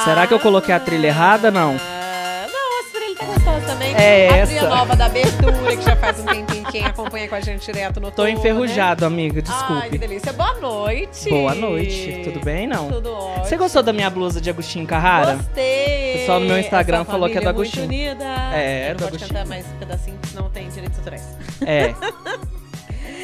Será que eu coloquei a trilha errada, não? Não, essa trilha tá gostosa também. É a essa. trilha nova da abertura, que já faz um tempinho, quem acompanha com a gente direto no Tô enferrujado, amiga, desculpe. Ai, que delícia. Boa noite. Boa noite, tudo bem, não? Tudo ótimo. Você gostou da minha blusa de Agostinho Carrara? Gostei. O pessoal no meu Instagram Essa falou que é do família Agostinho. muito unida. É, Eu do não pode Agostinho. cantar mais um pedacinho, senão tem direitos autorais. É.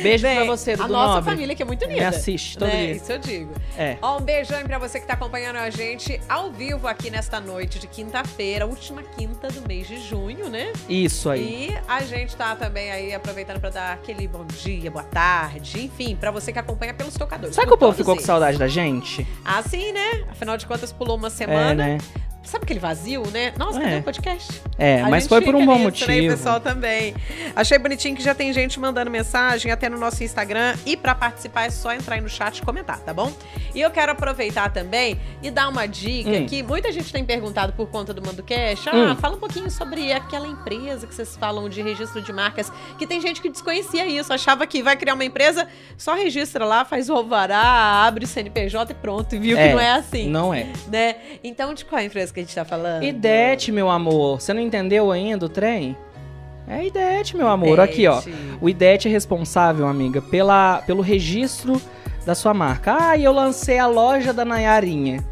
Beijo Bem, pra você, Dudu a nossa Nobre. família que é muito unida. Me assiste todo né? dia. Isso eu digo. É. Ó, um beijão pra você que tá acompanhando a gente ao vivo aqui nesta noite de quinta-feira, última quinta do mês de junho, né? Isso aí. E a gente tá também aí aproveitando pra dar aquele bom dia, boa tarde, enfim, pra você que acompanha pelos tocadores. Sabe que por o povo todos ficou com eles. saudade da gente? Ah, sim, né? Afinal de contas, pulou uma semana. É, né? Sabe aquele vazio, né? Nossa, cadê o podcast? É, A mas gente foi por um fica bom nisso, né? E o motivo. pessoal também. Achei bonitinho que já tem gente mandando mensagem até no nosso Instagram. E pra participar é só entrar aí no chat e comentar, tá bom? E eu quero aproveitar também e dar uma dica que muita gente tem perguntado por conta do MandoCast. Fala um pouquinho sobre aquela empresa que vocês falam de registro de marcas, que tem gente que desconhecia isso, achava que vai criar uma empresa, só registra lá, faz o alvará, abre o CNPJ e pronto. E viu que não é assim. Não é. Né? Então, de qual empresa que a gente tá falando? IDET, meu amor. Você não entendeu ainda o trem? É IDET, meu amor. IDET. Aqui, ó. O IDET é responsável, amiga, pelo registro da sua marca. Ah, e eu lancei a loja da Nayarinha.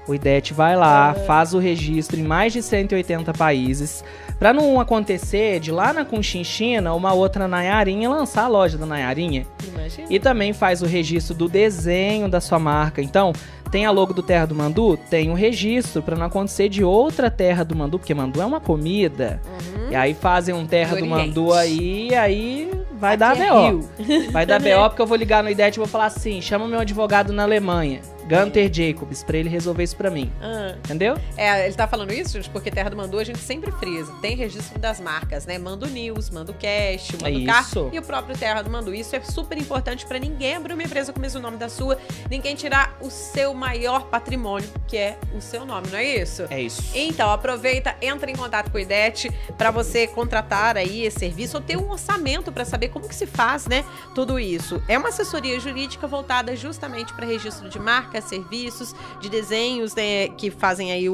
O IDET vai lá, faz o registro em mais de 180 países. Pra não acontecer de lá na Conchinchina, uma outra Nayarinha lançar a loja da Nayarinha. Imagina. E também faz o registro do desenho da sua marca. Então, tem a logo do Terra do Mandu? Tem o registro, pra não acontecer de outra Terra do Mandu, porque Mandu é uma comida. E aí fazem um Terra do Mandu aí vai dar BO. Vai dar BO, porque eu vou ligar no IDET e vou falar assim, chama meu advogado na Alemanha, Gunter Jacobs, pra ele resolver isso pra mim. Entendeu? É, ele tá falando isso, gente, porque Terra do Mandu a gente sempre frisa. Tem registro das marcas, né? Mando News, Mando Cast, Mando Car Isso. e o próprio Terra do Mandu. Isso é super importante pra ninguém abrir uma empresa com o mesmo nome da sua, ninguém tirar o seu maior patrimônio, que é o seu nome, não é isso? É isso. Então, aproveita, entra em contato com o IDET pra você contratar aí esse serviço ou ter um orçamento pra saber como que se faz, né? Tudo isso. É uma assessoria jurídica voltada justamente para registro de marcas, serviços, de desenhos, né, que fazem aí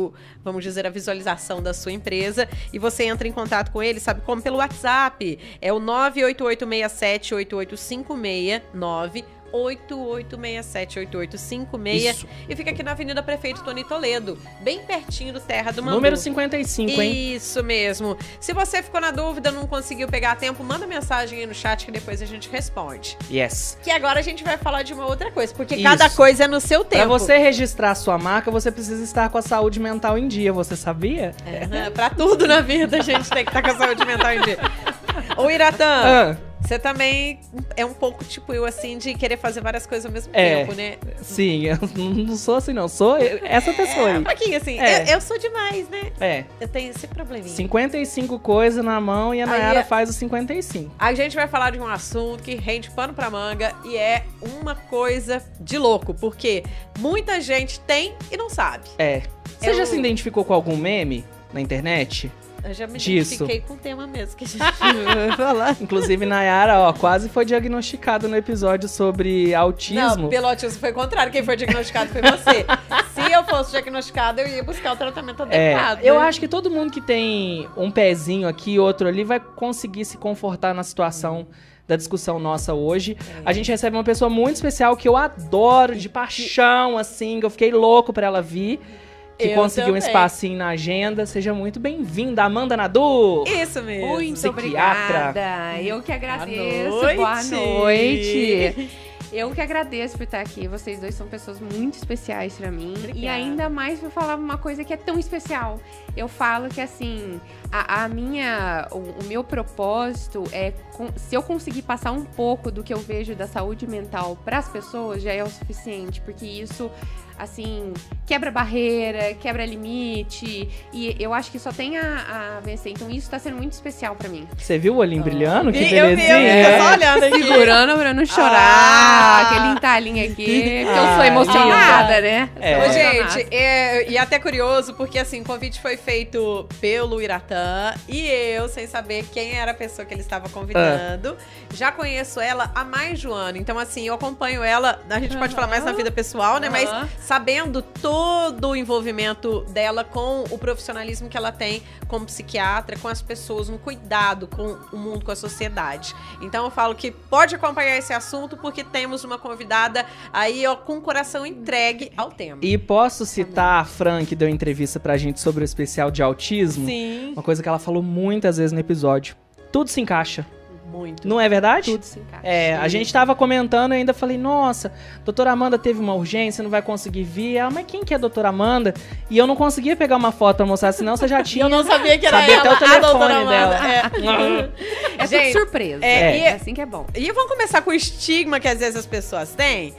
vamos dizer, a visualização da sua empresa. E você entra em contato com ele, sabe como? Pelo WhatsApp. É o 988678856, 988678856. Isso. E fica aqui na Avenida Prefeito Tony Toledo, bem pertinho do Terra do Mandu. Número 55, hein? Isso mesmo. Se você ficou na dúvida, não conseguiu pegar a tempo, manda mensagem aí no chat que depois a gente responde. Yes. Que agora a gente vai falar de uma outra coisa, porque Isso. cada coisa é no seu tempo. Pra você registrar a sua marca, você precisa estar com a saúde mental em dia, você sabia? Pra tudo na vida a gente tem que estar com a saúde mental em dia. Ô, Iratã, você também é um pouco tipo eu, assim, de querer fazer várias coisas ao mesmo tempo, né? Sim, eu não sou assim, não. Sou essa pessoa aí. Um pouquinho assim. Eu sou demais, né? Eu tenho esse probleminha. 55 coisas na mão e a Nayara faz os 55. A gente vai falar de um assunto que rende pano pra manga e é uma coisa de louco, porque muita gente tem e não sabe. Você já se identificou com algum meme na internet? Eu já me disso. identifiquei com o tema mesmo que a gente vai falar. Inclusive, Nayara, quase foi diagnosticada no episódio sobre autismo. Não, pelo autismo foi o contrário. Quem foi diagnosticado foi você. Se eu fosse diagnosticada, eu ia buscar o tratamento adequado. Eu né? acho que todo mundo que tem um pezinho aqui e outro ali vai conseguir se confortar na situação da discussão nossa hoje. A gente recebe uma pessoa muito especial que eu adoro, de paixão, assim, que eu fiquei louco pra ela vir. Que conseguiu um espacinho na agenda. Seja muito bem-vinda, Amanda Nadu. Isso mesmo. Muito psiquiatra. obrigada. Eu que agradeço. Boa noite. Eu que agradeço por estar aqui. Vocês dois são pessoas muito especiais pra mim. Obrigada. E ainda mais por falar uma coisa que é tão especial. Eu falo que, assim, o meu propósito é, se eu conseguir passar um pouco do que eu vejo da saúde mental pras pessoas, já é o suficiente. Porque isso, assim, quebra barreira, quebra limite. E eu acho que só tem a vencer. Então isso tá sendo muito especial pra mim. Você viu o olhinho brilhando? Que Eu belezinha. tô só olhando aqui. Segurando pra não chorar, aquele entalhinho aqui, porque eu sou emocionada, né? Ô, gente, e até curioso, porque assim, o convite foi feito pelo Iratã e eu, sem saber quem era a pessoa que ele estava convidando, já conheço ela há mais de um ano. Então, assim, eu acompanho ela, a gente pode falar mais na vida pessoal, né? Mas sabendo todo o envolvimento dela com o profissionalismo que ela tem como psiquiatra, com as pessoas, no cuidado com o mundo, com a sociedade. Então eu falo que pode acompanhar esse assunto porque temos uma convidada aí, ó, com o coração entregue ao tema. E posso citar a Fran, que deu entrevista pra gente sobre o especial de autismo? Sim. Uma coisa que ela falou muitas vezes no episódio. Tudo se encaixa. Muito. Não é verdade? Tudo se encaixa. A gente tava comentando e ainda falei, nossa, doutora Amanda teve uma urgência, não vai conseguir vir. Ela, mas quem que é a doutora Amanda? E eu não conseguia pegar uma foto pra mostrar, senão você já tinha. Eu não sabia que era sabia ela, até o telefone a doutora Amanda. dela. É Gente, tudo surpresa. é assim que é bom. E vamos começar com o estigma que às vezes as pessoas têm.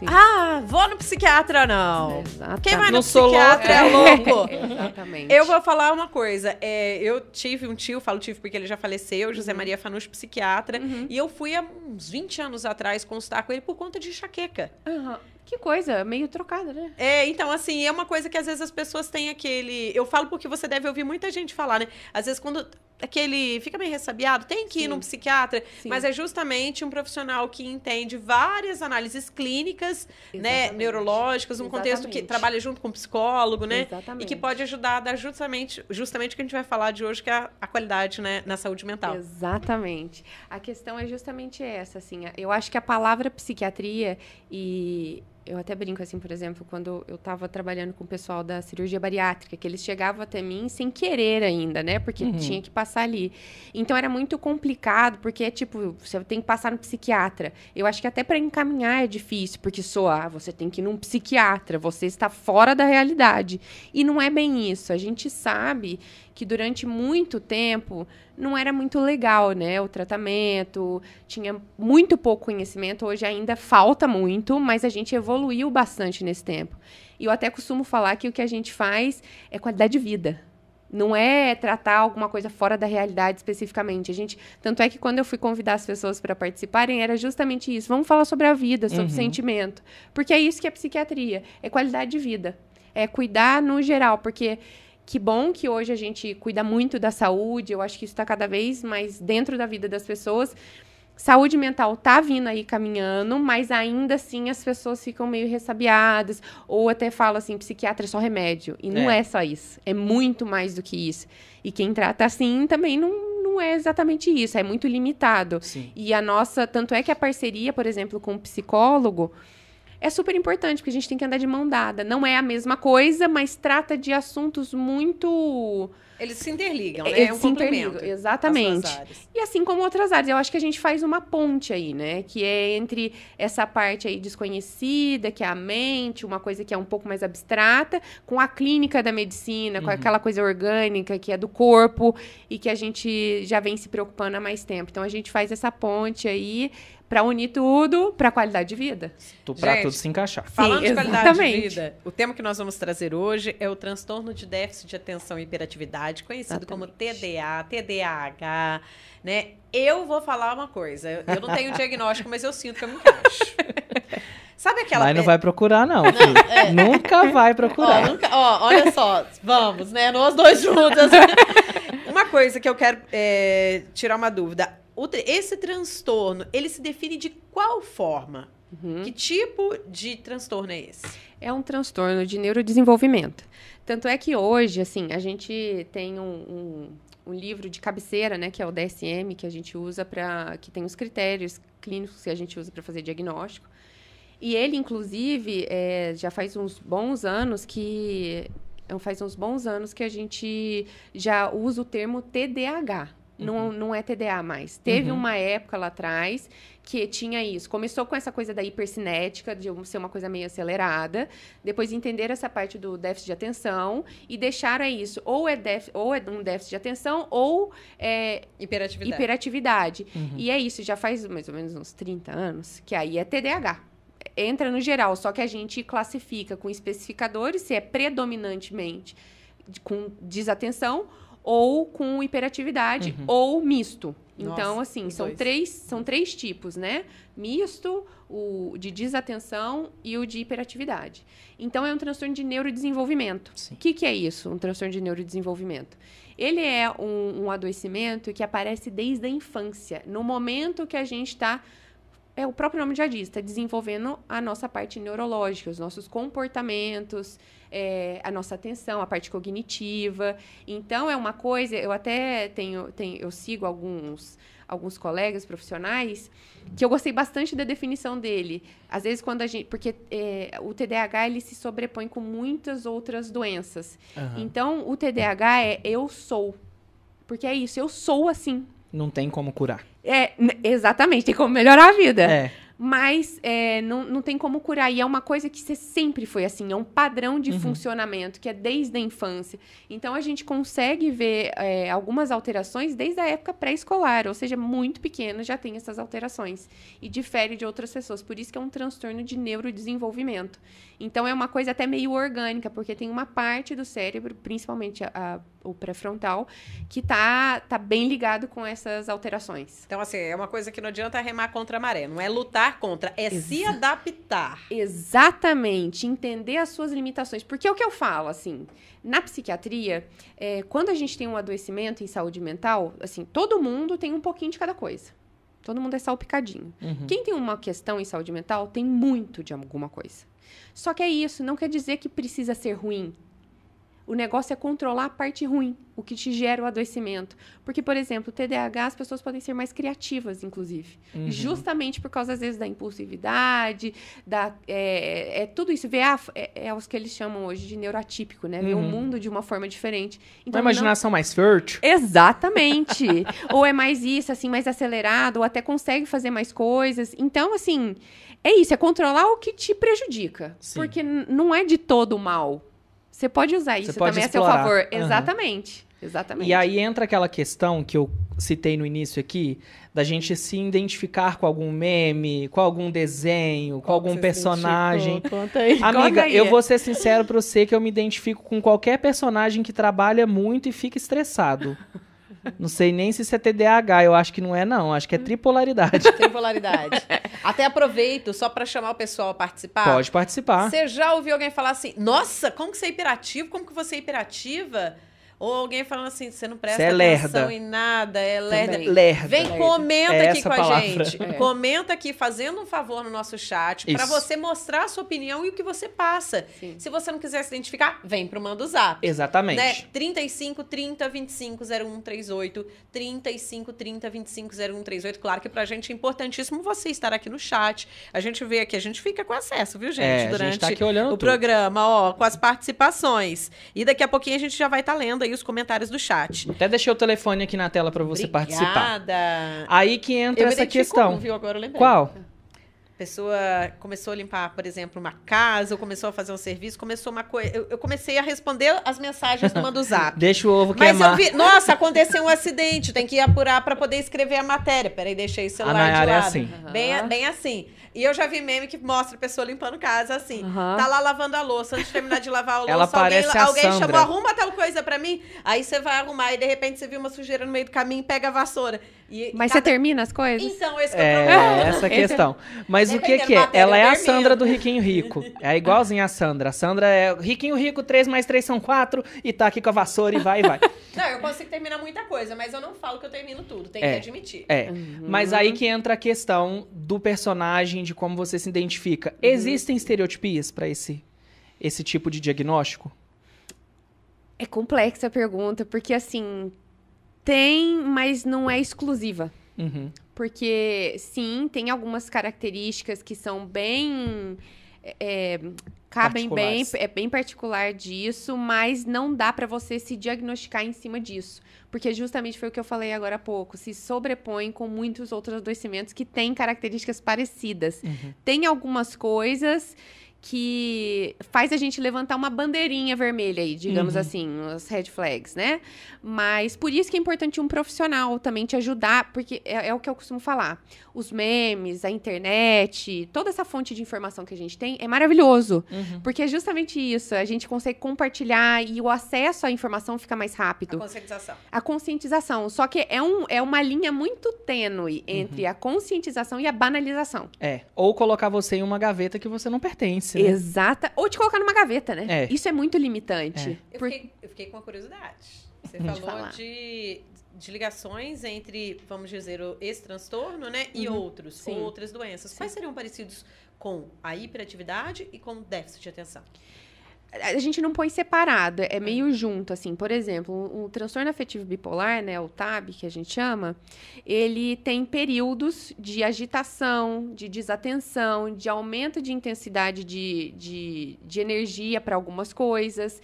Sim. Ah, vou no psiquiatra não. Exatamente. Quem vai no Não sou psiquiatra é louco. Exatamente. Eu vou falar uma coisa. Eu tive um tio, falo tive porque ele já faleceu, José Maria Fanucci, psiquiatra. E eu fui há uns 20 anos atrás consultar com ele por conta de enxaqueca. Uhum. Que coisa, meio trocada, né? Então, assim, é uma coisa que às vezes as pessoas têm aquele... Eu falo porque você deve ouvir muita gente falar, né? Às vezes quando aquele fica meio ressabiado, tem que ir num psiquiatra, mas é justamente um profissional que entende várias análises clínicas, né, neurológicas, um contexto que trabalha junto com o psicólogo, né? Exatamente. E que pode ajudar a dar justamente o que a gente vai falar de hoje, que é a qualidade, né, na saúde mental. Exatamente. A questão é justamente essa, assim, eu acho que a palavra psiquiatria e... Eu até brinco, assim, por exemplo, quando eu estava trabalhando com o pessoal da cirurgia bariátrica, que eles chegavam até mim sem querer ainda, né? Porque tinha que passar ali. Então, era muito complicado, porque, tipo, você tem que passar no psiquiatra. Eu acho que até para encaminhar é difícil, porque você tem que ir num psiquiatra, você está fora da realidade. E não é bem isso. A gente sabe que durante muito tempo não era muito legal, né? O tratamento, tinha muito pouco conhecimento, hoje ainda falta muito, mas a gente evoluiu bastante nesse tempo. E eu até costumo falar que o que a gente faz é qualidade de vida. Não é tratar alguma coisa fora da realidade especificamente. Tanto é que quando eu fui convidar as pessoas para participarem, era justamente isso. Vamos falar sobre a vida, sobre sentimento. Porque é isso que é psiquiatria, é qualidade de vida. É cuidar no geral, porque... Que bom que hoje a gente cuida muito da saúde, eu acho que isso está cada vez mais dentro da vida das pessoas. Saúde mental tá vindo aí caminhando, mas ainda assim as pessoas ficam meio ressabiadas, ou até falam assim, psiquiatra é só remédio. E não é só isso, é muito mais do que isso. E quem trata assim também não é exatamente isso, é muito limitado. Sim. E tanto é que a parceria, por exemplo, com o psicólogo, é super importante, porque a gente tem que andar de mão dada. Não é a mesma coisa, mas trata de assuntos muito... Eles se interligam, né? Eles se interligam, exatamente. E assim como outras áreas. Eu acho que a gente faz uma ponte aí, né? Que é entre essa parte aí desconhecida, que é a mente, uma coisa que é um pouco mais abstrata, com a clínica da medicina, com aquela coisa orgânica, que é do corpo, e que a gente já vem se preocupando há mais tempo. Então, a gente faz essa ponte aí para unir tudo para a qualidade de vida. Para tudo se encaixar. Falando de qualidade de vida, o tema que nós vamos trazer hoje é o transtorno de déficit de atenção e hiperatividade, conhecido como TDA, TDAH, né? Eu vou falar uma coisa, eu não tenho diagnóstico, mas eu sinto que eu me encaixo. Sabe aquela... Mas não vai procurar, não, filho. Nunca vai procurar. Olha só, vamos, né? Nós dois juntos. Uma coisa que eu quero tirar uma dúvida. Esse transtorno, ele se define de qual forma? Que tipo de transtorno é esse? É um transtorno de neurodesenvolvimento. Tanto é que hoje, assim, a gente tem um livro de cabeceira, né, que é o DSM, que a gente usa que tem os critérios clínicos que a gente usa para fazer diagnóstico. E ele, inclusive, já faz uns bons anos que a gente já usa o termo TDAH. Não é TDA mais. Teve uma época lá atrás que tinha isso. Começou com essa coisa da hipercinética, de ser uma coisa meio acelerada. Depois entenderam essa parte do déficit de atenção e deixaram isso. Ou é um déficit de atenção ou hiperatividade. E é isso, já faz mais ou menos uns 30 anos, que aí é TDAH. Entra no geral, só que a gente classifica com especificadores se é predominantemente com desatenção ou com hiperatividade, ou misto. Nossa, então, assim, são três tipos, né? Misto, o de desatenção e o de hiperatividade. Então, é um transtorno de neurodesenvolvimento. O que é isso, um transtorno de neurodesenvolvimento? Ele é um adoecimento que aparece desde a infância, no momento que a gente está o próprio nome já diz, está desenvolvendo a nossa parte neurológica, os nossos comportamentos, a nossa atenção, a parte cognitiva. Então, é uma coisa, eu até eu sigo alguns colegas profissionais que eu gostei bastante da definição dele. Às vezes, porque o TDAH, ele se sobrepõe com muitas outras doenças. Uhum. Então, o TDAH é eu sou. Porque é isso, eu sou assim. Não tem como curar. Exatamente, tem como melhorar a vida. Mas não tem como curar. E é uma coisa que você sempre foi assim. É um padrão de funcionamento, que é desde a infância. Então, a gente consegue ver algumas alterações desde a época pré-escolar. Ou seja, muito pequeno já tem essas alterações. E difere de outras pessoas. Por isso que é um transtorno de neurodesenvolvimento. Então, é uma coisa até meio orgânica, porque tem uma parte do cérebro, principalmente o pré-frontal, que tá bem ligado com essas alterações. Então, assim, é uma coisa que não adianta remar contra a maré. Não é lutar contra, se adaptar. Exatamente. Entender as suas limitações. Porque é o que eu falo, assim, na psiquiatria, quando a gente tem um adoecimento em saúde mental, assim, todo mundo tem um pouquinho de cada coisa. Todo mundo é salpicadinho. Quem tem uma questão em saúde mental tem muito de alguma coisa. Só que é isso, não quer dizer que precisa ser ruim. O negócio é controlar a parte ruim, o que te gera o adoecimento. Porque, por exemplo, o TDAH, as pessoas podem ser mais criativas, inclusive. Justamente por causa, às vezes, da impulsividade, tudo isso. É os que eles chamam hoje de neuroatípico, né? Ver o mundo de uma forma diferente. Então, uma imaginação mais fértil. Exatamente. Ou é mais isso, assim, mais acelerado, ou até consegue fazer mais coisas. Então, assim, é isso, é controlar o que te prejudica. Sim. Porque não é de todo mal. Você pode usar isso também a seu favor. Exatamente. Exatamente. E aí entra aquela questão que eu citei no início aqui, da gente se identificar com algum meme, com algum desenho, com algum personagem. Conta aí. Amiga, eu vou ser sincero pra você que eu me identifico com qualquer personagem que trabalha muito e fica estressado. Não sei nem se isso é TDAH, eu acho que não é, não. Acho que é tripolaridade. Tripolaridade. Até aproveito, só para chamar o pessoal a participar. Pode participar. Você já ouviu alguém falar assim, nossa, como que você é hiperativo? Como que você é hiperativa? Ou alguém falando assim, você não presta atenção em nada, é lerda. Vem, comenta aqui com a gente. Comenta aqui, fazendo um favor no nosso chat, para você mostrar a sua opinião e o que você passa. Sim. Se você não quiser se identificar, vem pro Manda o Zap. Exatamente. Né? 35 30 25 0138, 35 30 25 0138. Claro que pra gente é importantíssimo você estar aqui no chat. A gente vê aqui, a gente fica com acesso, viu, gente? Durante a gente tá aqui olhando o programa, ó, com as participações. E daqui a pouquinho a gente já vai estar lendo aí os comentários do chat. Até deixei o telefone aqui na tela para você participar. Obrigada. Aí que entra essa questão. Viu? Agora eu lembrei. Qual? A pessoa começou a limpar, por exemplo, uma casa, ou começou a fazer um serviço, começou uma coisa... Eu comecei a responder as mensagens do Manda o Zap. Deixa o ovo queimar. Mas eu vi... Nossa, aconteceu um acidente, tem que apurar para poder escrever a matéria. Peraí, deixei o celular de lado. É assim. Bem assim. E eu já vi meme que mostra a pessoa limpando casa assim. Tá lá lavando a louça. Antes de terminar de lavar a louça, ela parece alguém Sandra. chamou, arruma tal coisa pra mim. Aí você vai arrumar e de repente você viu uma sujeira no meio do caminho e pega a vassoura. Mas você termina as coisas? Então, esse que é o problema. Essa a questão. Mas o que é? Ela é a Sandra do Riquinho Rico. É igualzinha a Sandra. A Sandra é Riquinho Rico, 3 mais 3 são 4, e tá aqui com a vassoura e vai. Não, eu consigo terminar muita coisa, mas eu não falo que eu termino tudo. Tem que admitir. Mas aí que entra a questão do personagem, de como você se identifica. Existem estereotipias para esse tipo de diagnóstico? É complexa a pergunta, porque assim, tem, mas não é exclusiva. Porque, sim, tem algumas características que são bem... cabem bem, é bem particular disso, mas não dá para você se diagnosticar em cima disso. Porque justamente foi o que eu falei agora há pouco, se sobrepõe com muitos outros adoecimentos que têm características parecidas. Tem algumas coisas que faz a gente levantar uma bandeirinha vermelha aí, digamos assim, os red flags, né? Mas por isso que é importante um profissional também te ajudar, porque é o que eu costumo falar. Os memes, a internet, toda essa fonte de informação que a gente tem é maravilhoso, porque é justamente isso, a gente consegue compartilhar e o acesso à informação fica mais rápido. A conscientização. Só que é uma linha muito tênue entre a conscientização e a banalização. Ou colocar você em uma gaveta que você não pertence. Né? Exata. Ou te colocar numa gaveta, né? Isso é muito limitante. Eu fiquei com uma curiosidade. Você falou de de ligações entre, vamos dizer, esse transtorno, né? E outras doenças. Quais seriam parecidos com a hiperatividade e com o déficit de atenção? A gente não põe separado, é meio junto, assim. Por exemplo, o transtorno afetivo bipolar, né, o TAB, que a gente chama, ele tem períodos de agitação, de desatenção, de aumento de intensidade de energia para algumas coisas.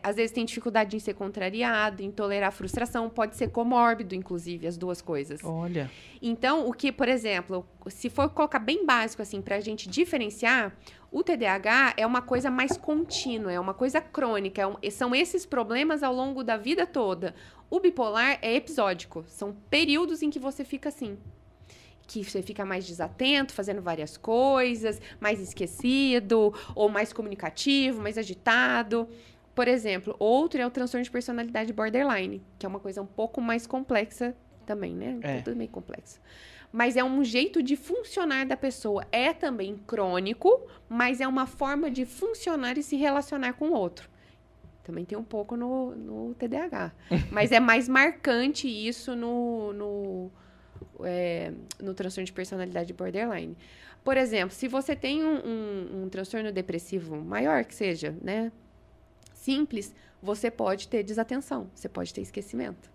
Às vezes tem dificuldade em ser contrariado, em tolerar a frustração. Pode ser comórbido, inclusive, as duas coisas. Olha. Então, o que, por exemplo, se for colocar bem básico, assim, para a gente diferenciar, o TDAH é uma coisa mais contínua, é uma coisa crônica, são esses problemas ao longo da vida toda. O bipolar é episódico, são períodos em que você fica assim. Que você fica mais desatento, fazendo várias coisas, mais esquecido, ou mais comunicativo, mais agitado. Por exemplo, outro é o transtorno de personalidade borderline, que é uma coisa um pouco mais complexa também, né? Tudo meio complexo. Mas é um jeito de funcionar da pessoa. É também crônico, mas é uma forma de funcionar e se relacionar com o outro. Também tem um pouco no TDAH. Mas é mais marcante isso no transtorno de personalidade borderline. Por exemplo, se você tem um transtorno depressivo maior que seja, né, simples, você pode ter desatenção, você pode ter esquecimento.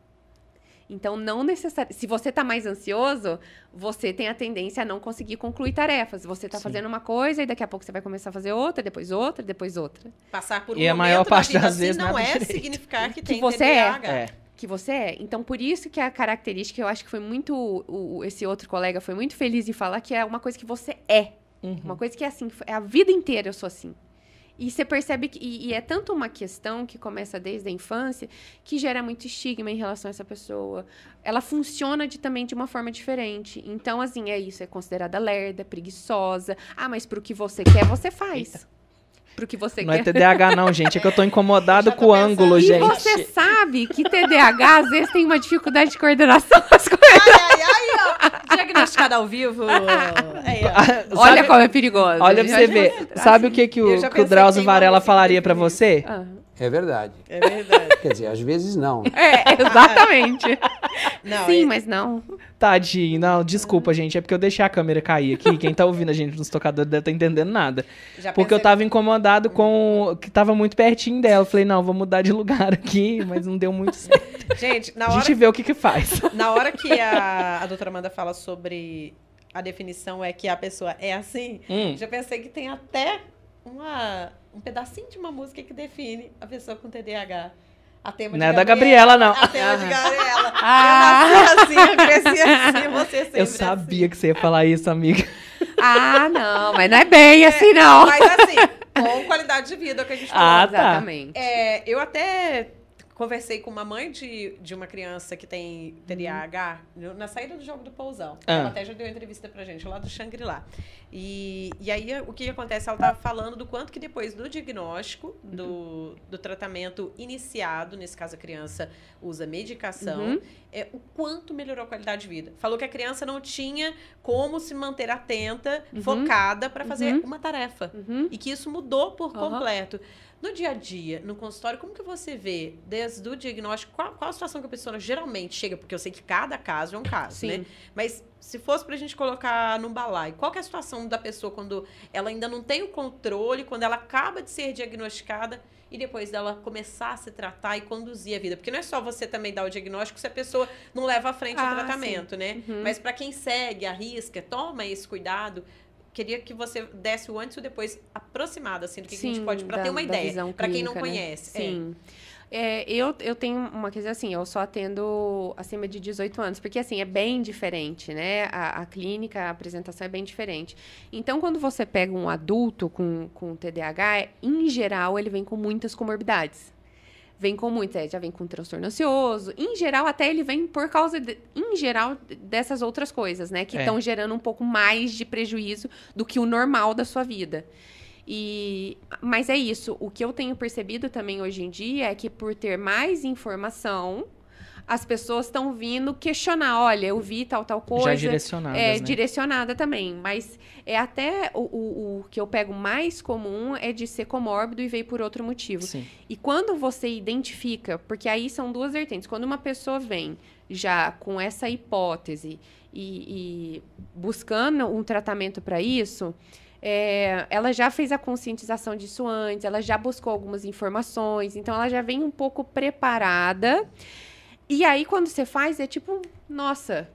Então, não necessariamente... Se você está mais ansioso, você tem a tendência a não conseguir concluir tarefas. Você está fazendo uma coisa e daqui a pouco você vai começar a fazer outra, depois outra, depois outra. Passar por um e a maior parte das vezes não é direito. significar que tem você TDAH. Que você é. Então, por isso que a característica, eu acho que foi muito... esse outro colega foi muito feliz em falar que é uma coisa que você é. Uma coisa que é assim, é a vida inteira eu sou assim. E você percebe que... E é tanto uma questão que começa desde a infância que gera muito estigma em relação a essa pessoa. Ela funciona também de uma forma diferente. Então, assim, é isso. É considerada lerda, preguiçosa. Ah, mas pro que você quer, você faz. Eita. Pro que você Não quer. é TDAH não, gente. É que eu tô incomodado com o ângulo, E gente. você sabe que TDAH, às vezes, tem uma dificuldade de coordenação das coisas. Ó. Diagnosticado ao vivo. Aí, ó. Olha Sabe- como é perigoso. Olha pra você ver. Sabe o que Eu já o pensei Drauzio que tem uma Varela música falaria pra definida. você? É verdade. É verdade. Quer dizer, às vezes não. Exatamente. Não, Sim, mas não. Tadinho. Não, desculpa, gente. É porque eu deixei a câmera cair aqui. Quem tá ouvindo a gente nos tocadores deve estar entendendo nada. Já Porque eu pensei- tava incomodado com... Que tava muito pertinho dela. Eu falei, não, vou mudar de lugar aqui. Mas não deu muito certo. Gente, A gente vê o que faz. na hora que a doutora Amanda fala sobre a definição é que a pessoa é assim, já pensei que tem até um pedacinho de uma música que define a pessoa com TDAH. A tema Não é de da Gabriela, não. A tema de Gabriela. Ah. Eu nasci assim, eu cresci assim, você sempre Eu sabia que você ia falar isso, amiga. Ah, não, mas não é bem assim, não. Mas assim, com qualidade de vida, é o que a gente falou. Ah, tá. Exatamente. Eu até conversei com uma mãe de uma criança que tem TDAH na saída do Jogo do Pousão. Ela até já deu entrevista pra gente lá do Shangri-La. E aí, o que acontece? Ela estava falando do quanto que depois do diagnóstico, do tratamento iniciado, nesse caso a criança usa medicação, o quanto melhorou a qualidade de vida. Falou que a criança não tinha como se manter atenta, focada para fazer uma tarefa. E que isso mudou por completo. No dia a dia, no consultório, como que você vê, desde o diagnóstico, qual a situação que a pessoa geralmente chega? Porque eu sei que cada caso é um caso, Sim. né? Mas se fosse pra gente colocar num balaio, qual que é a situação da pessoa quando ela ainda não tem o controle, quando ela acaba de ser diagnosticada e depois dela começar a se tratar e conduzir a vida? Porque não é só você também dar o diagnóstico se a pessoa não leva à frente o tratamento, né? Mas pra quem segue, arrisca, toma esse cuidado... Queria que você desse o antes e o depois aproximado, assim, do que a gente pode... Para ter uma ideia, para quem não conhece. Né? Sim. Eu tenho uma coisa assim, eu só atendo acima de 18 anos, porque assim, é bem diferente, né? A clínica, a apresentação é bem diferente. Então, quando você pega um adulto com TDAH, em geral, ele vem com muitas comorbidades. Vem com muitas, já vem com transtorno ansioso. Em geral, até ele vem por causa, em geral, dessas outras coisas, né? Que estão gerando um pouco mais de prejuízo do que o normal da sua vida. Mas é isso. O que eu tenho percebido também hoje em dia é que por ter mais informação, as pessoas estão vindo questionar. Olha, eu vi tal coisa. Já direcionadas, né? Direcionada também. Mas é até o que eu pego mais comum é de ser comórbido e veio por outro motivo. Sim. E quando você identifica, porque aí são duas vertentes. Quando uma pessoa vem já com essa hipótese e buscando um tratamento para isso... ela já fez a conscientização disso antes, ela já buscou algumas informações, então ela já vem um pouco preparada. E aí, quando você faz, é tipo, nossa,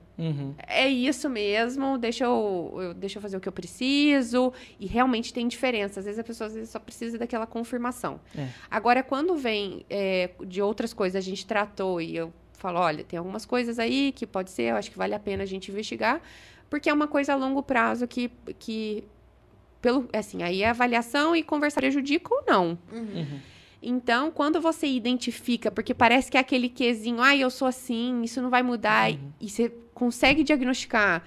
é isso mesmo, deixa eu fazer o que eu preciso. E realmente tem diferença. Às vezes a pessoa só precisa daquela confirmação. Agora, quando vem de outras coisas, a gente tratou e eu falo, olha, tem algumas coisas aí que pode ser, eu acho que vale a pena a gente investigar, porque é uma coisa a longo prazo que assim, aí é avaliação e conversar prejudica ou não. Então, quando você identifica, porque parece que é aquele quezinho, eu sou assim, isso não vai mudar, e você consegue diagnosticar,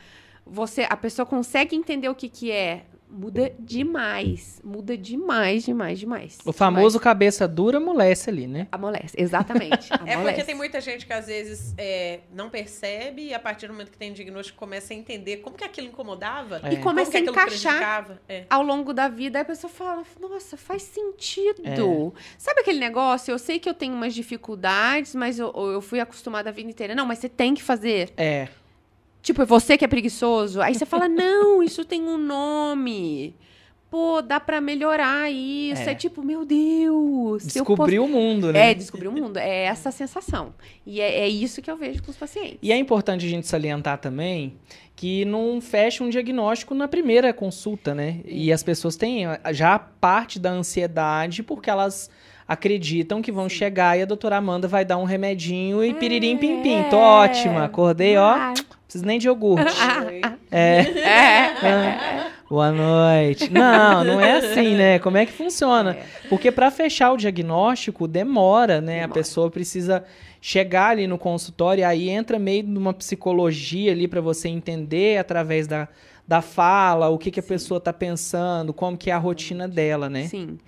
a pessoa consegue entender o que é, muda demais, demais. O famoso cabeça dura amolece ali, né? Amolece, exatamente. É porque tem muita gente que às vezes não percebe e a partir do momento que tem diagnóstico começa a entender como que aquilo incomodava. E começa a aquilo encaixar ao longo da vida. Aí a pessoa fala, nossa, faz sentido. Sabe aquele negócio? Eu sei que eu tenho umas dificuldades, mas eu fui acostumada a vida inteira. Não, mas você tem que fazer. Tipo, é você que é preguiçoso. Aí você fala, não, isso tem um nome. Pô, dá pra melhorar isso. É tipo, meu Deus. Descobriu o mundo, né? Descobriu o mundo. É essa sensação. E é isso que eu vejo com os pacientes. E é importante a gente salientar também que não fecha um diagnóstico na primeira consulta, né? E as pessoas têm já parte da ansiedade porque elas acreditam que vão chegar e a doutora Amanda vai dar um remedinho e piririm pim pim. Tô ótima, acordei, ó. Preciso nem de iogurte. Boa noite. Não é assim, né? Como é que funciona? Porque para fechar o diagnóstico demora, né? A pessoa precisa chegar ali no consultório e aí entra meio numa psicologia ali para você entender através da fala, o que a pessoa tá pensando, como que é a rotina dela, né? Sim.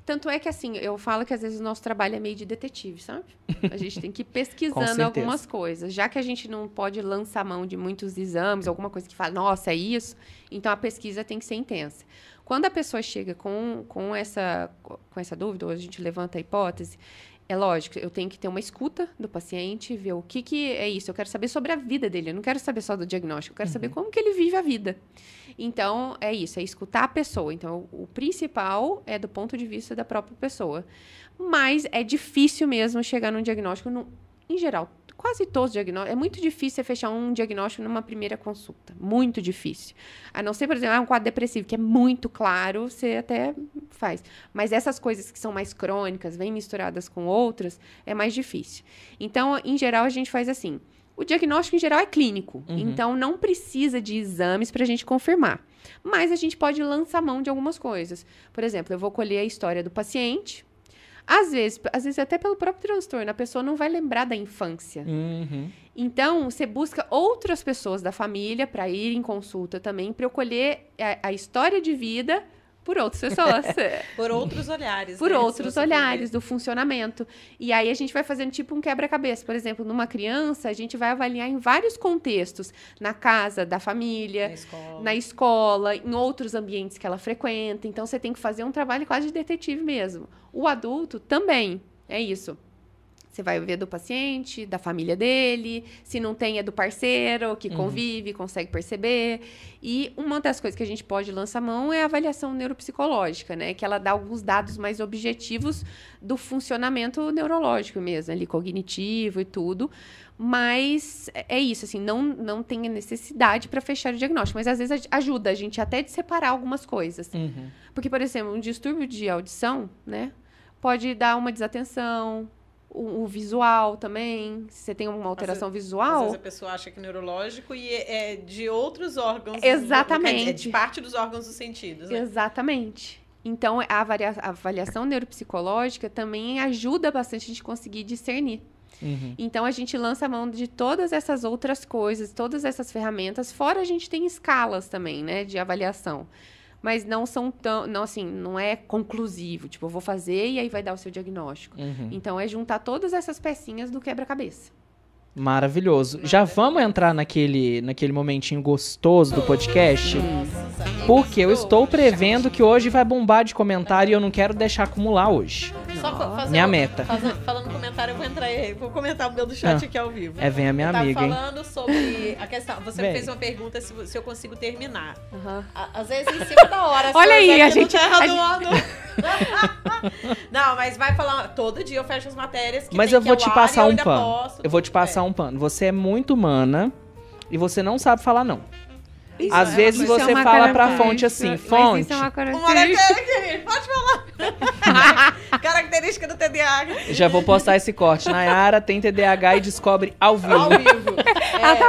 Tanto é que, assim, eu falo que às vezes o nosso trabalho é meio de detetive, sabe? A gente tem que ir pesquisando algumas coisas. Já que a gente não pode lançar mão de muitos exames, alguma coisa que fala, nossa, é isso, então a pesquisa tem que ser intensa. Quando a pessoa chega com essa dúvida, ou a gente levanta a hipótese, é lógico, eu tenho que ter uma escuta do paciente, ver o que é isso. Eu quero saber sobre a vida dele, eu não quero saber só do diagnóstico, eu quero saber como que ele vive a vida. Então, é isso, é escutar a pessoa. Então, o principal é do ponto de vista da própria pessoa. Mas é difícil mesmo chegar num diagnóstico, em geral, quase todos os diagnósticos. É muito difícil você fechar um diagnóstico numa primeira consulta. Muito difícil. A não ser, por exemplo, um quadro depressivo, que é muito claro, você até faz. Mas essas coisas que são mais crônicas, vêm misturadas com outras, é mais difícil. Então, em geral, a gente faz assim. O diagnóstico, em geral, é clínico. Então, não precisa de exames para a gente confirmar. Mas a gente pode lançar mão de algumas coisas. Por exemplo, eu vou colher a história do paciente. Às vezes até pelo próprio transtorno, a pessoa não vai lembrar da infância. Então, você busca outras pessoas da família para ir em consulta também, para eu colher a história de vida por outras pessoas. Por outros olhares. Por outros olhares do funcionamento. E aí a gente vai fazendo tipo um quebra-cabeça. Por exemplo, numa criança, a gente vai avaliar em vários contextos. Na casa da família, na escola, em outros ambientes que ela frequenta. Então, você tem que fazer um trabalho quase de detetive mesmo. O adulto também é isso. Você vai ver do paciente, da família dele, se não tem é do parceiro, que convive, consegue perceber. E uma das coisas que a gente pode lançar mão é a avaliação neuropsicológica, né? Que ela dá alguns dados mais objetivos do funcionamento neurológico mesmo, ali, cognitivo e tudo. Mas é isso, assim, não tem a necessidade para fechar o diagnóstico. Mas, às vezes, ajuda a gente até de separar algumas coisas. Porque, por exemplo, um distúrbio de audição, né? Pode dar uma desatenção, o visual também, se você tem uma alteração visual... Às vezes a pessoa acha que é neurológico e é de outros órgãos. Exatamente. É de parte dos órgãos dos sentidos, né? Exatamente. Então, a avaliação neuropsicológica também ajuda bastante a gente conseguir discernir. Então, a gente lança a mão de todas essas outras coisas, todas essas ferramentas. Fora, a gente tem escalas também, né, de avaliação. Mas não são tão... Não, assim, não é conclusivo. Tipo, eu vou fazer e aí vai dar o seu diagnóstico. Então, é juntar todas essas pecinhas do quebra-cabeça. Maravilhoso. Já vamos entrar naquele momentinho gostoso do podcast? Nossa, amigos, Porque eu estou prevendo que hoje vai bombar de comentário e eu não quero deixar acumular hoje. Só fazer Minha meta. Falando comentário, eu vou entrar aí. Vou comentar o meu do chat aqui ao vivo. É, vem a minha Eu amiga, hein? tava falando sobre a questão. Você me Vem. fez uma pergunta se eu consigo terminar. Aham. Às vezes em cima da hora. Olha as coisas aí, aqui a no gente- Terra a do gente- Ano. Não, mas vai falar. Todo dia eu fecho as matérias que Mas tem eu que vou ao te ar passar e eu um ainda pano. posto. Eu vou te passar um pano. Você é muito humana e você não sabe falar não. Isso Às é vezes uma coisa- você Isso é uma fala pra característica, fonte assim, mas fonte. Isso é uma Uma característica. característica, pode falar. Característica do TDAH. Já vou postar esse corte. Nayara tem TDAH e descobre ao vivo. Ao vivo.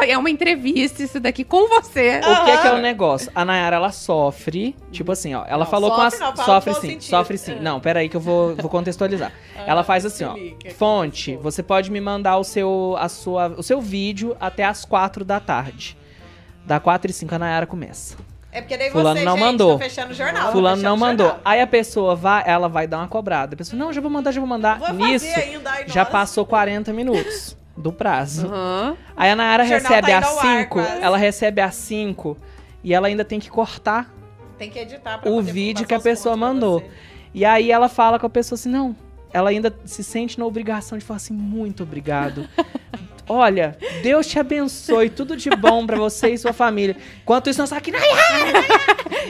É uma entrevista isso daqui com você. O que é o negócio? A Nayara, ela sofre, tipo assim, ó, ela Não, falou com as... sofre não, fala Sofre no bom sim, sentido. sofre sim. Não, peraí que eu vou contextualizar. Ela faz assim, ó, explica. fonte, você pode me mandar o seu vídeo até as 4 da tarde. Da 4h05 a Nayara começa. É porque daí Fulano você, não gente, mandou. tá fechando o jornal. Fulano tá não fechando o mandou. jornal. Aí a pessoa vai, ela vai dar uma cobrada. A pessoa, não, já vou mandar. Vou fazer Nisso, ainda, ai, já nossa. passou 40 minutos do prazo. Aham. Aí a Nayara O jornal recebe tá às indo ao ar, 5, quase. ela recebe às 5 e ela ainda tem que cortar Tem que editar pra o poder vídeo passar que a os pessoa pontos pra mandou. você. E aí ela fala com a pessoa assim, não, ela ainda se sente na obrigação de falar assim, muito obrigado. Olha, Deus te abençoe, tudo de bom pra você e sua família. Enquanto isso, nós aqui,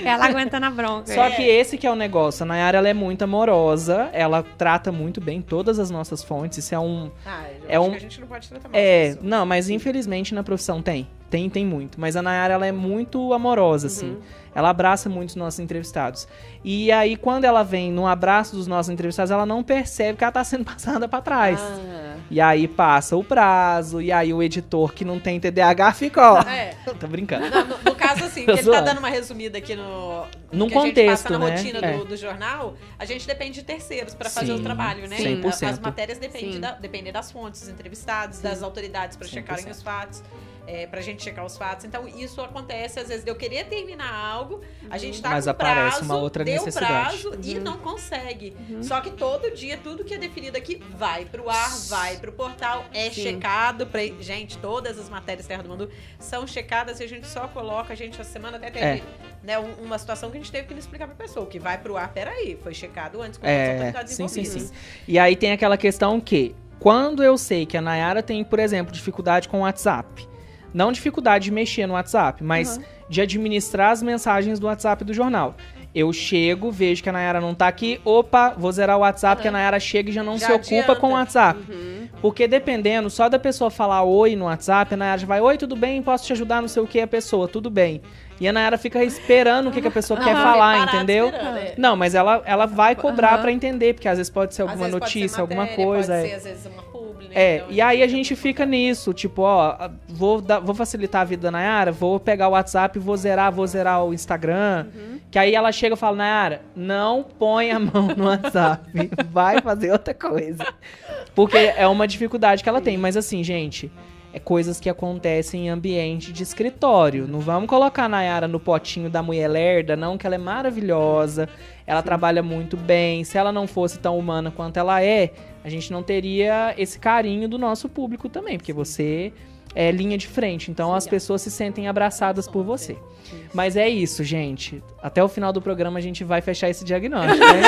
Ela aguenta na bronca. só que esse que é o negócio. A Nayara, ela é muito amorosa, ela trata muito bem todas as nossas fontes. Isso é um... Ah, eu É acho um- que a gente não pode tratar mal É, disso. não, mas infelizmente na profissão tem muito. Mas a Nayara, ela é muito amorosa, assim. Ela abraça muito os nossos entrevistados. E aí, quando ela vem no abraço dos nossos entrevistados, ela não percebe que ela tá sendo passada pra trás. Ah. E aí passa o prazo, e aí o editor que não tem TDAH fica, ó. É. Tô brincando. Não, no caso, assim, Tô que ele tá zoando. dando uma resumida aqui no Num que a gente contexto, passa na né? rotina É. do jornal, a gente depende de terceiros pra fazer Sim, o trabalho, né? 100%. As matérias dependem, Sim. dependem das fontes, dos entrevistados, das autoridades pra 100%. checarem os fatos. Pra gente checar os fatos. Então, isso acontece, às vezes, de eu querer terminar algo, a gente tá Mas com aparece prazo, uma outra deu necessidade. prazo e não consegue. Só que todo dia, tudo que é definido aqui vai pro ar, vai pro portal, é Sim. checado. Gente, todas as matérias Terra do Mandu são checadas e a gente só coloca, a gente, essa semana até teve né, uma situação que a gente teve que explicar pra pessoa, que vai pro ar, peraí, foi checado antes com as autoridades sim, sim, envolvidas. sim. E aí tem aquela questão que, quando eu sei que a Nayara tem, por exemplo, dificuldade com o WhatsApp, não dificuldade de mexer no WhatsApp, mas de administrar as mensagens do WhatsApp do jornal. Eu chego, vejo que a Nayara não tá aqui, opa, vou zerar o WhatsApp, que a Nayara chega e já não Já se ocupa adianta. com o WhatsApp. Porque dependendo, só da pessoa falar oi no WhatsApp, a Nayara já vai, oi, tudo bem, posso te ajudar, não sei o que, a pessoa, tudo bem. E a Nayara fica esperando o que a pessoa quer falar, Parado entendeu? esperando, é. Não, mas ela vai cobrar Aham. pra entender, porque às vezes pode ser Às alguma vezes pode ser notícia, alguma matéria, coisa. Pode é. ser, às vezes, uma publi, né? É, Então, e aí a gente fica nisso, tipo, ó, vou facilitar a vida da Nayara, vou pegar o WhatsApp, vou zerar o Instagram, que aí ela chega e fala, Nayara, não põe a mão no WhatsApp, vai fazer outra coisa. Porque é uma dificuldade que ela tem, mas assim, gente, é coisas que acontecem em ambiente de escritório. Não vamos colocar a Nayara no potinho da mulher lerda, não, que ela é maravilhosa, ela trabalha muito bem, se ela não fosse tão humana quanto ela é, a gente não teria esse carinho do nosso público também, porque você é linha de frente, então as pessoas se sentem abraçadas por você. Mas é isso, gente. Até o final do programa a gente vai fechar esse diagnóstico, né?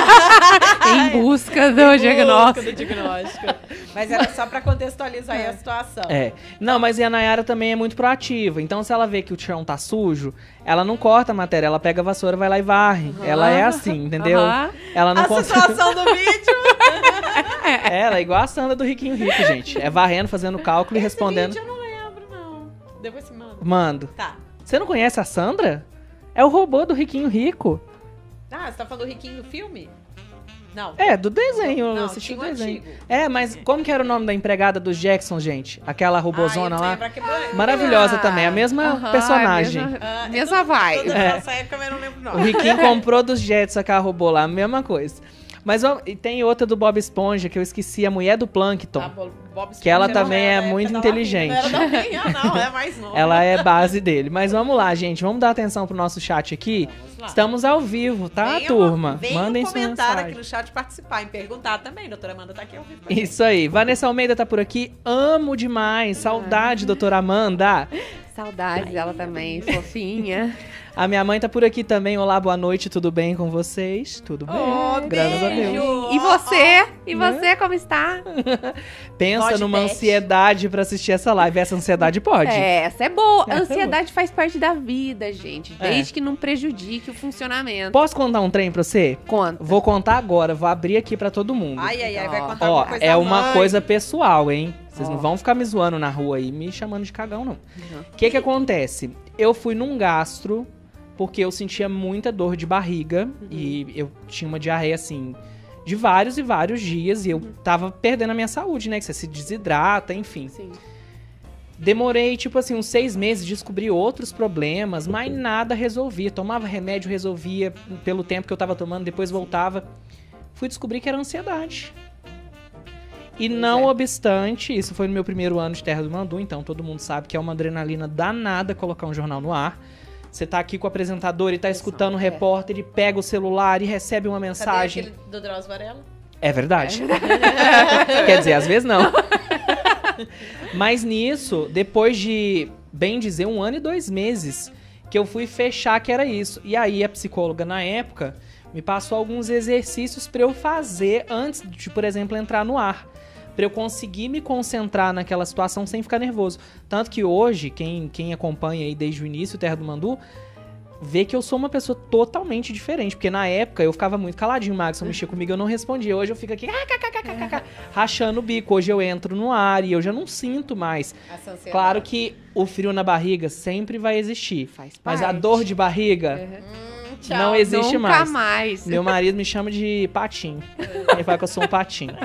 Em busca do diagnóstico. do diagnóstico. Mas era só pra contextualizar aí a situação. É. Não, mas e a Nayara também é muito proativa. Então, se ela vê que o chão tá sujo, ela não corta a matéria, ela pega a vassoura, vai lá e varre. Ela é assim, entendeu? Aham. Ela não A consegue. situação do vídeo. Ela é igual a Sandra do Riquinho Rico, gente. É varrendo, fazendo cálculo e respondendo. Esse vídeo eu não lembro, não. Depois você manda. Mando. Tá. Você não conhece a Sandra? É o robô do Riquinho Rico. Ah, você tá falando do Riquinho do filme? Não. É, do desenho, eu Não, assisti o tinha um desenho. antigo. É, mas como que era o nome da empregada dos Jackson, gente? Aquela robozona lá. Maravilhosa Ah, também, a mesma aham, personagem. Mesma vibe. Toda nossa época, mas eu não lembro o O nome. Riquinho comprou dos Jets aquela robô lá, a mesma coisa. Mas ó, e tem outra do Bob Esponja, que eu esqueci, a mulher do Plâncton. Tá bom. Bob Que ela Esponja também não é era da muito época da inteligente. Lavínia, não era da minha, não, é mais nova. Ela é base dele. Mas vamos lá, gente. Vamos dar atenção pro nosso chat aqui. Vamos lá. Estamos ao vivo, tá, turma? Mandem sua comentar mensagem. aqui no chat, participar e perguntar também. Doutora Amanda tá aqui ao vivo. com a Isso aí. Vanessa Almeida tá por aqui. Amo demais. Saudade, doutora Amanda. Saudades dela também, fofinha. A minha mãe tá por aqui também. Olá, boa noite. Tudo bem com vocês? Tudo bem? Oh, Graças a beijo. Deus. E você? E Né? você, como está? Pensa Voz de numa Beth. ansiedade pra assistir essa live. Essa ansiedade pode. É, essa é boa. A ansiedade faz parte da vida, gente. É. Desde que não prejudique o funcionamento. Posso contar um trem pra você? Conta. Vou contar agora. Vou abrir aqui pra todo mundo. Ai, ai, ai, vai Ó, contar Ó, alguma coisa é da uma mãe. coisa pessoal, hein? Vocês Ó. não vão ficar me zoando na rua aí, me chamando de cagão, não. Uhum. O que acontece? Eu fui num gastro porque eu sentia muita dor de barriga e eu tinha uma diarreia, assim, de vários e vários dias e eu tava perdendo a minha saúde, né? Que você se desidrata, enfim. Sim. Demorei, tipo assim, uns 6 meses, descobri outros problemas, mas nada resolvia. Tomava remédio, resolvia pelo tempo que eu tava tomando, depois voltava. Fui descobrir que era ansiedade. E não obstante, isso foi no meu primeiro ano de Terra do Mandu, então todo mundo sabe que é uma adrenalina danada colocar um jornal no ar. Você tá aqui com o apresentador e tá escutando o repórter, e pega o celular e recebe uma Cadê mensagem. aquele do Drauzio Varela? É verdade. Quer dizer, às vezes não. Mas nisso, depois de, bem dizer, 1 ano e 2 meses, que eu fui fechar que era isso. E aí a psicóloga, na época, me passou alguns exercícios pra eu fazer antes de, por exemplo, entrar no ar. Pra eu conseguir me concentrar naquela situação sem ficar nervoso. Tanto que hoje, quem acompanha aí desde o início o Terra do Mandu, vê que eu sou uma pessoa totalmente diferente. Porque na época eu ficava muito caladinho, o Maxon mexia comigo, eu não respondia. Hoje eu fico aqui, rachando o bico. Hoje eu entro no ar e eu já não sinto mais. Essa ansiedade. Claro que o frio na barriga sempre vai existir. Faz Mas parte. a dor de barriga Tchau. não existe Nunca mais. mais. Meu marido me chama de patinho. Ele fala que eu sou um patinho.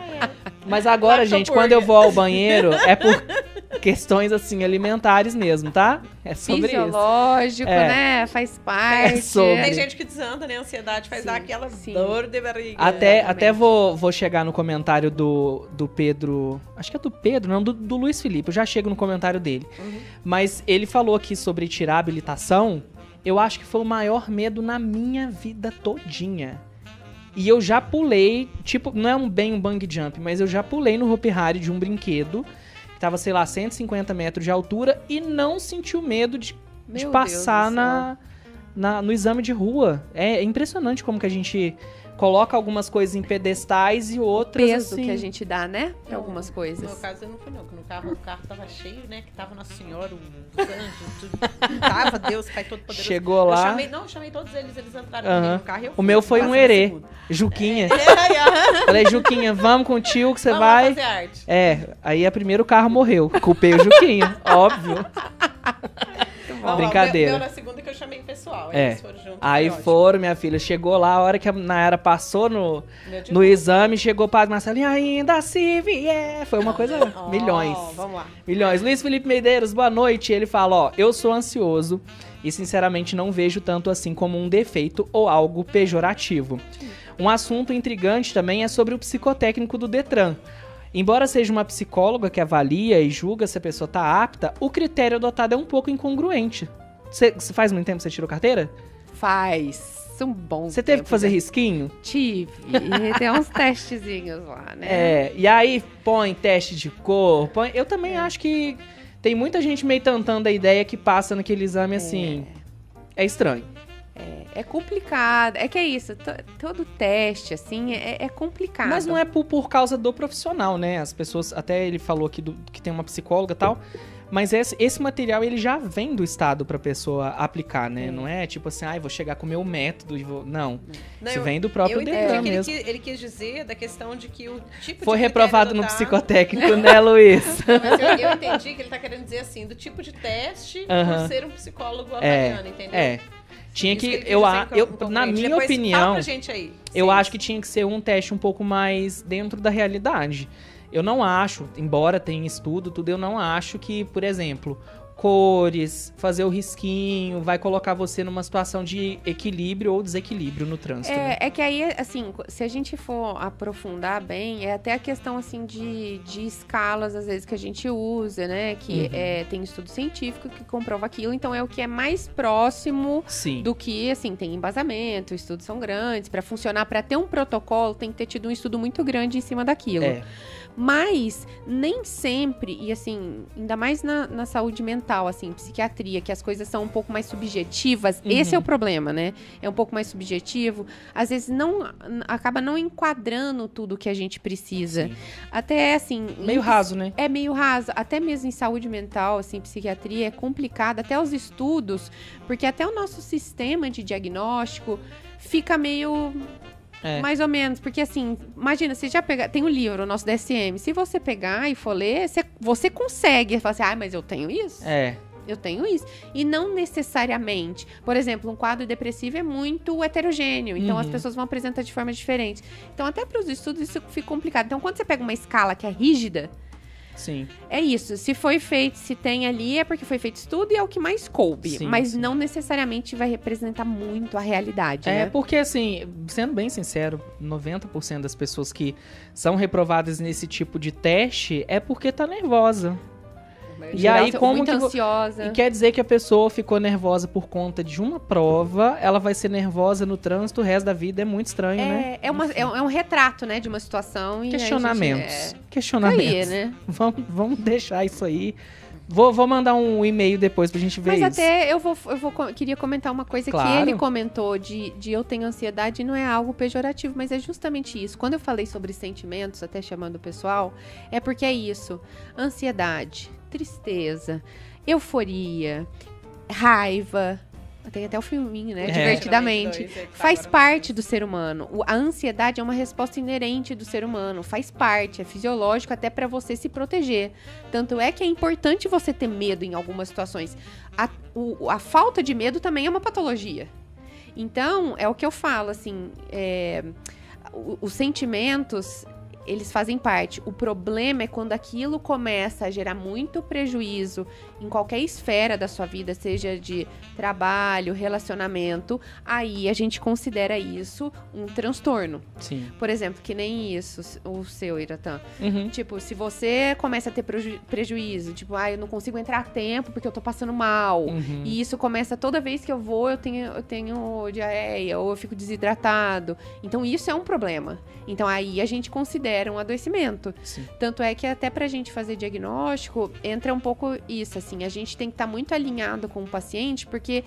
Mas agora, Pato gente, hambúrguer. quando eu vou ao banheiro, é por questões, assim, alimentares mesmo, tá? É sobre isso. Fisiológico, É. né? Faz parte. sobre. Tem gente que desanda, né? A ansiedade faz Sim, dar aquela sim. dor de barriga. Até vou chegar no comentário do Pedro. Acho que é do Pedro, não, do Luiz Felipe. Eu já chego no comentário dele. Mas ele falou aqui sobre tirar a habilitação. Eu acho que foi o maior medo na minha vida todinha. E eu já pulei, tipo, não é bem um bungee jump, mas eu já pulei no Hopi Hari de um brinquedo, que tava, sei lá, 150 metros de altura, e não senti o medo de Meu passar Deus do céu. no exame de rua. É impressionante como que a gente coloca algumas coisas em pedestais e outras, Peso assim... que a gente dá, né? Pra algumas No coisas. meu caso eu não fui não, porque o carro tava cheio, né? Que tava Nossa Senhora, os anjos, tudo. Tava Deus, Pai Todo-Poderoso. Chegou lá... Eu chamei todos eles entraram Aham. comigo no carro e eu O fui. meu foi um Passei na herê. segunda. Juquinha. É, Falei, Juquinha, vamos com o tio que você vamos vai... fazer arte. É, aí a primeiro carro morreu. Culpei o Juquinha, óbvio. Vamos lá, Brincadeira. O meu na segunda que eu chamei o pessoal. É. Eles foram juntos. Aí foi ótimo. foram, minha filha. Chegou lá, a hora que a Nayara passou no Meu de no novo. exame, chegou o padre Marcelo, e ainda se vier. Foi uma coisa, Oh, milhões. Vamos lá. Milhões. Luiz Felipe Medeiros, boa noite. Ele fala, ó, eu sou ansioso e sinceramente não vejo tanto assim como um defeito ou algo pejorativo. Um assunto intrigante também é sobre o psicotécnico do Detran. Embora seja uma psicóloga que avalia e julga se a pessoa tá apta, o critério adotado é um pouco incongruente. Você faz muito tempo que você tirou carteira? Faz um bom Você teve tempo, que fazer né? risquinho? Tive. E tem uns testezinhos lá, né? É, e aí põe teste de cor, põe... Eu também acho que tem muita gente meio tentando a ideia que passa naquele exame assim. É estranho. É complicado. É que é isso. Todo teste, assim, é complicado. Mas não é por causa do profissional, né? As pessoas, até ele falou aqui que tem uma psicóloga e tal, mas esse material ele já vem do Estado pra pessoa aplicar, né? Não é tipo assim, vou chegar com o meu método e vou... Não, Não, isso eu- vem do próprio Eu Detran entendi que mesmo. ele quis dizer da questão de que o tipo Foi de reprovado critério no adotado- psicotécnico, né, Luiz? Mas eu entendi que ele tá querendo dizer assim, do tipo de teste Aham. por ser um psicólogo É, avaliando, entendeu? É. Tinha Isso que... ele quis Eu, dizer na incongruente. minha Depois, opinião... Fala pra gente aí. Eu Sim. acho que tinha que ser um teste um pouco mais dentro da realidade. Eu não acho, embora tenha estudo, tudo, eu não acho que, por exemplo, cores, fazer o risquinho, vai colocar você numa situação de equilíbrio ou desequilíbrio no trânsito. Né? É que aí, assim, se a gente for aprofundar bem, é até a questão, assim, de escalas, às vezes, que a gente usa, né? Que tem estudo científico que comprova aquilo, então é o que é mais próximo do que, assim, tem embasamento, estudos são grandes, para funcionar, para ter um protocolo, tem que ter tido um estudo muito grande em cima daquilo. Mas nem sempre, e assim, ainda mais na saúde mental, assim, psiquiatria, que as coisas são um pouco mais subjetivas, esse é o problema, né? É um pouco mais subjetivo. Às vezes acaba não enquadrando tudo que a gente precisa. Sim. Até, assim... Meio raso, né? É meio raso. Até mesmo em saúde mental, assim, psiquiatria é complicado. Até os estudos, porque até o nosso sistema de diagnóstico fica meio... Mais ou menos, porque assim, imagina, você já pega, tem um livro, o nosso DSM, se você pegar e for ler, você consegue falar assim, mas eu tenho isso? Eu tenho isso. E não necessariamente. Por exemplo, um quadro depressivo é muito heterogêneo, então as pessoas vão apresentar de forma diferente. Então, até para os estudos, isso fica complicado. Então, quando você pega uma escala que é rígida, sim, é isso. Se foi feito, se tem ali, é porque foi feito estudo e é o que mais coube. Sim, mas não necessariamente vai representar muito a realidade, né? Porque, assim, sendo bem sincero, 90% das pessoas que são reprovadas nesse tipo de teste é porque tá nervosa. E aí, como muito ansiosa. E quer dizer que a pessoa ficou nervosa por conta de uma prova, ela vai ser nervosa no trânsito o resto da vida, é muito estranho, né? É um retrato, né, de uma situação. Questionamentos. Questionamentos. Aí, né? Vamos deixar isso aí. Vou mandar um e-mail depois pra gente ver isso. Mas até queria comentar uma coisa que ele comentou de eu tenho ansiedade, não é algo pejorativo, mas é justamente isso. Quando eu falei sobre sentimentos, até chamando o pessoal, é porque é isso. Ansiedade, tristeza, euforia, raiva. Tem até o filminho, né? Divertidamente. Faz parte do ser humano. A ansiedade é uma resposta inerente do ser humano. Faz parte, é fisiológico até para você se proteger. Tanto é que é importante você ter medo em algumas situações. A falta de medo também é uma patologia. Então, é o que eu falo, assim, os sentimentos... eles fazem parte. O problema é quando aquilo começa a gerar muito prejuízo em qualquer esfera da sua vida, seja de trabalho, relacionamento, aí a gente considera isso um transtorno. Sim. Por exemplo, que nem isso, o seu, Iratã. Tipo, se você começa a ter prejuízo, tipo, eu não consigo entrar a tempo porque eu tô passando mal, e isso começa toda vez que eu vou, eu tenho diarreia, ou eu fico desidratado. Então, isso é um problema. Então, aí a gente considera um adoecimento. Sim. Tanto é que até pra gente fazer diagnóstico, entra um pouco isso, assim, a gente tem que estar muito alinhado com o paciente, porque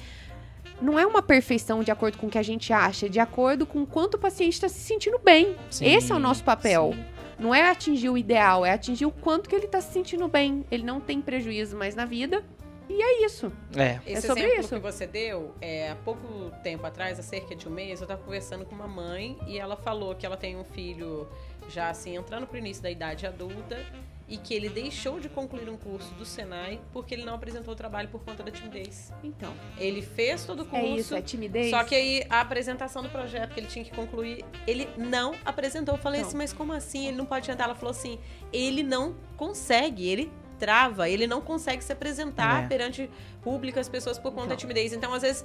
não é uma perfeição de acordo com o que a gente acha, de acordo com o quanto o paciente está se sentindo bem. Sim, esse é o nosso papel. Sim. Não é atingir o ideal, é atingir o quanto que ele está se sentindo bem. Ele não tem prejuízo mais na vida. E é isso. Esse sobre exemplo isso que você deu, há pouco tempo atrás, há cerca de um mês, eu estava conversando com uma mãe e ela falou que ela tem um filho já assim, entrando para o início da idade adulta e que ele deixou de concluir um curso do Senai porque ele não apresentou o trabalho por conta da timidez. Então. Ele fez todo o curso. É isso, é timidez. Só que aí a apresentação do projeto que ele tinha que concluir, ele não apresentou. Eu falei assim, mas como assim? Ele não pode adiantar? Ela falou assim, ele não consegue, ele trava, ele não consegue se apresentar perante público as pessoas por conta da timidez. Então, às vezes,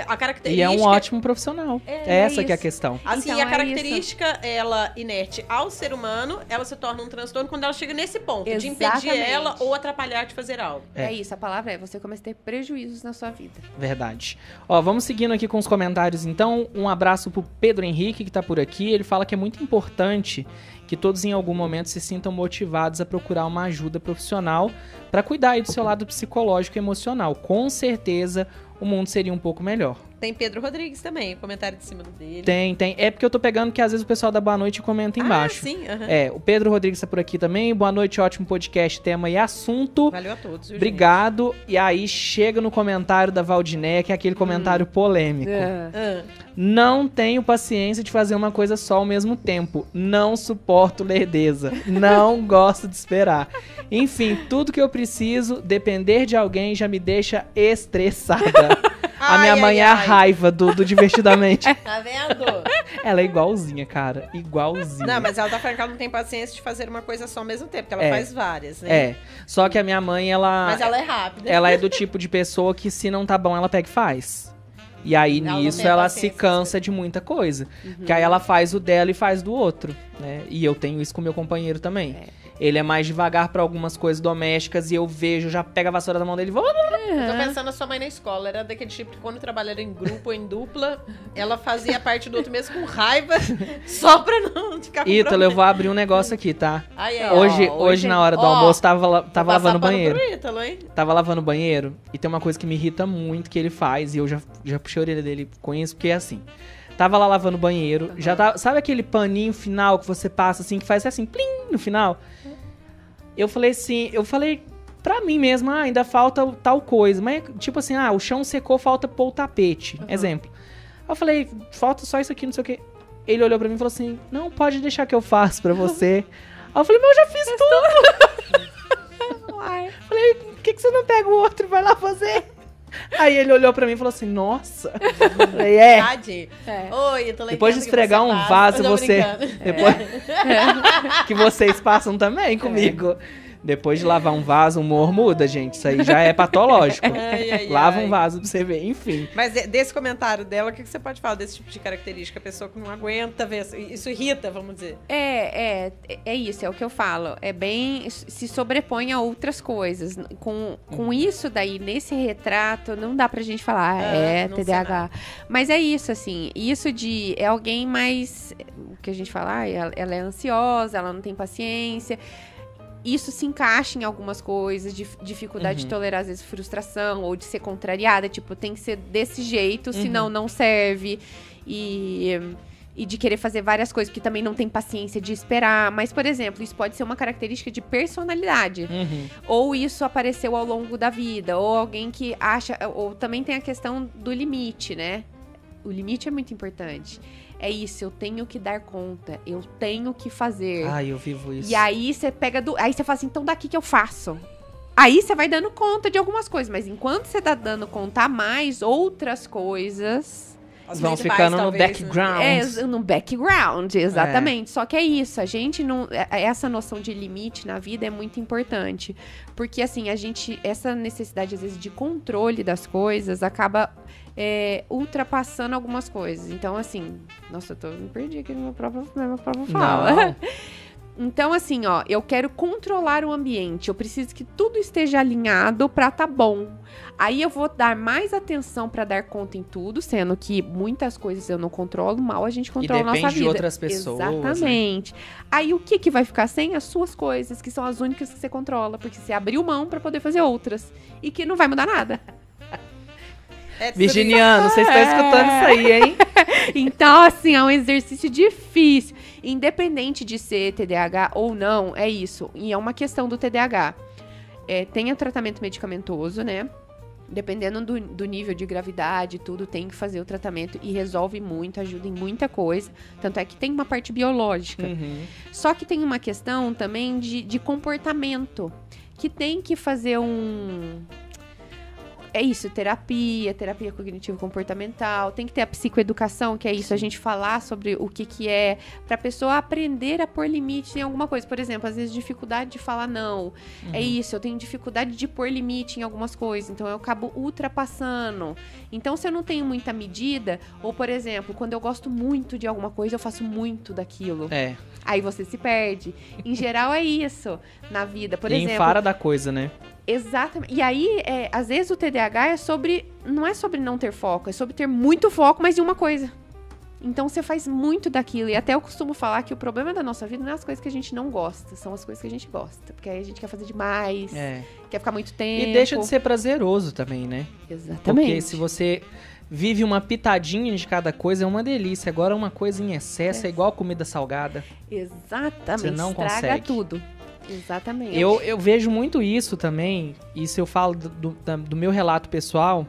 a característica... E é um ótimo profissional. Essa que é a questão. Assim, então, a característica, ela inerte ao ser humano, ela se torna um transtorno quando ela chega nesse ponto, de impedir ela ou atrapalhar de fazer algo. É isso, a palavra é, você começa a ter prejuízos na sua vida. Verdade. Ó, vamos seguindo aqui com os comentários, então. Um abraço pro Pedro Henrique, que tá por aqui. Ele fala que é muito importante que todos em algum momento se sintam motivados a procurar uma ajuda profissional para cuidar aí do seu lado psicológico e emocional. Com certeza o mundo seria um pouco melhor. Tem Pedro Rodrigues também, o comentário de cima dele. Tem. É porque eu tô pegando que às vezes o pessoal da Boa Noite comenta embaixo. Sim, o Pedro Rodrigues tá por aqui também. Boa noite, ótimo podcast, tema e assunto. Valeu a todos, viu, obrigado. Gente? E aí chega no comentário da Valdinéia, que é aquele comentário polêmico. Não tenho paciência de fazer uma coisa só ao mesmo tempo. Não suporto lerdeza. Não gosto de esperar. Enfim, tudo que eu preciso, depender de alguém já me deixa estressada. A minha mãe é a raiva do Divertidamente. Tá vendo? Ela é igualzinha, cara. Igualzinha. Não, mas ela tá falando que ela não tem paciência de fazer uma coisa só ao mesmo tempo, porque ela faz várias, né? É. Só que a minha mãe, ela... Mas ela é rápida. Ela é do tipo de pessoa que se não tá bom, ela pega e faz. E aí, Ela não nisso, tem ela paciência, se cansa de muita coisa. Que aí ela faz o dela e faz do outro, né? E eu tenho isso com o meu companheiro também. Ele é mais devagar pra algumas coisas domésticas e eu vejo, já pega a vassoura da mão dele e vou... Eu tô pensando na sua mãe na escola. Era daquele tipo que quando trabalhava em grupo ou em dupla, ela fazia parte do outro mesmo com raiva, só pra não ficar com Ítalo, eu problema. vou abrir um negócio aqui, tá? Ai, Hoje, na hora do almoço, tava lavando o banheiro. Ítalo, hein? Tava lavando o banheiro e tem uma coisa que me irrita muito que ele faz, e eu já puxei a orelha dele com isso, porque é assim. Tava lá lavando o banheiro, já tá. Sabe aquele paninho final que você passa assim, que faz assim, plim, no final? Eu falei pra mim mesmo, ainda falta tal coisa. Mas tipo assim, o chão secou, falta pôr o tapete. Exemplo. Eu falei, falta só isso aqui, não sei o quê. Ele olhou pra mim e falou assim, não, pode deixar que eu faço pra você. Aí eu falei, mas eu já fiz tudo. Falei, por que você não pega o outro e vai lá fazer? Aí ele olhou pra mim e falou assim, nossa. Falei, Oi, eu tô depois de esfregar um vaso, você... Depois... que vocês passam também comigo. Depois de lavar um vaso, o humor muda, gente. Isso aí já é patológico. Lava um vaso pra você ver, enfim. Mas desse comentário dela, o que você pode falar desse tipo de característica? A pessoa que não aguenta ver, isso irrita, vamos dizer. É isso, é o que eu falo. É bem, se sobrepõe a outras coisas. Com isso daí, nesse retrato, não dá pra gente falar, TDAH. Mas é isso, assim, é alguém mais, o que a gente fala, ela é ansiosa, ela não tem paciência. Isso se encaixa em algumas coisas, dificuldade de tolerar, às vezes, frustração ou de ser contrariada. Tipo, tem que ser desse jeito, senão não serve. E de querer fazer várias coisas, porque também não tem paciência de esperar. Mas, por exemplo, isso pode ser uma característica de personalidade. Ou isso apareceu ao longo da vida. Ou alguém que acha... Ou também tem a questão do limite, né? O limite é muito importante. É isso, eu tenho que dar conta, eu tenho que fazer. Eu vivo isso. E aí você pega aí você fala assim, então daqui que eu faço. Aí você vai dando conta de algumas coisas, mas enquanto você tá dando conta a mais, outras coisas vão ficando no background. No background, exatamente. Só que é isso, a gente não... Essa noção de limite na vida é muito importante. Porque, assim, essa necessidade, às vezes, de controle das coisas acaba ultrapassando algumas coisas. Então, assim... Nossa, me perdi aqui na minha própria fala. Então, assim, eu quero controlar o ambiente. Eu preciso que tudo esteja alinhado pra tá bom. Aí eu vou dar mais atenção pra dar conta em tudo, sendo que muitas coisas eu não controlo, mal a gente controla a nossa vida. E depende de outras pessoas. Exatamente. Né? Aí o que vai ficar sem? As suas coisas, que são as únicas que você controla, porque você abriu mão pra poder fazer outras. E que não vai mudar nada. Virginiano, vocês estão escutando isso aí, hein? Então, assim, é um exercício difícil. Independente de ser TDAH ou não, é isso. E é uma questão do TDAH. Tem o tratamento medicamentoso, né? Dependendo do nível de gravidade, tudo, tem que fazer o tratamento e resolve muito, ajuda em muita coisa. Tanto é que tem uma parte biológica. Só que tem uma questão também de comportamento, que tem que fazer É isso, terapia cognitivo-comportamental, tem que ter a psicoeducação, que é isso, a gente falar sobre o que é, pra pessoa aprender a pôr limites em alguma coisa. Por exemplo, às vezes dificuldade de falar não, é isso, eu tenho dificuldade de pôr limite em algumas coisas, então eu acabo ultrapassando. Então, se eu não tenho muita medida, ou por exemplo, quando eu gosto muito de alguma coisa, eu faço muito daquilo. Aí você se perde. Em geral é isso na vida, por exemplo. Enfara da coisa, né? Exatamente. E aí, às vezes o TDAH não é sobre não ter foco, é sobre ter muito foco, mas em uma coisa. Então você faz muito daquilo. E até eu costumo falar que o problema da nossa vida não é as coisas que a gente não gosta, são as coisas que a gente gosta. Porque aí a gente quer fazer demais, quer ficar muito tempo. E deixa de ser prazeroso também, né? Exatamente. Porque se você vive uma pitadinha de cada coisa, é uma delícia. Agora uma coisa em excesso é igual comida salgada. Exatamente. Você não estraga consegue. tudo. Exatamente. Eu vejo muito isso também, isso eu falo do meu relato pessoal,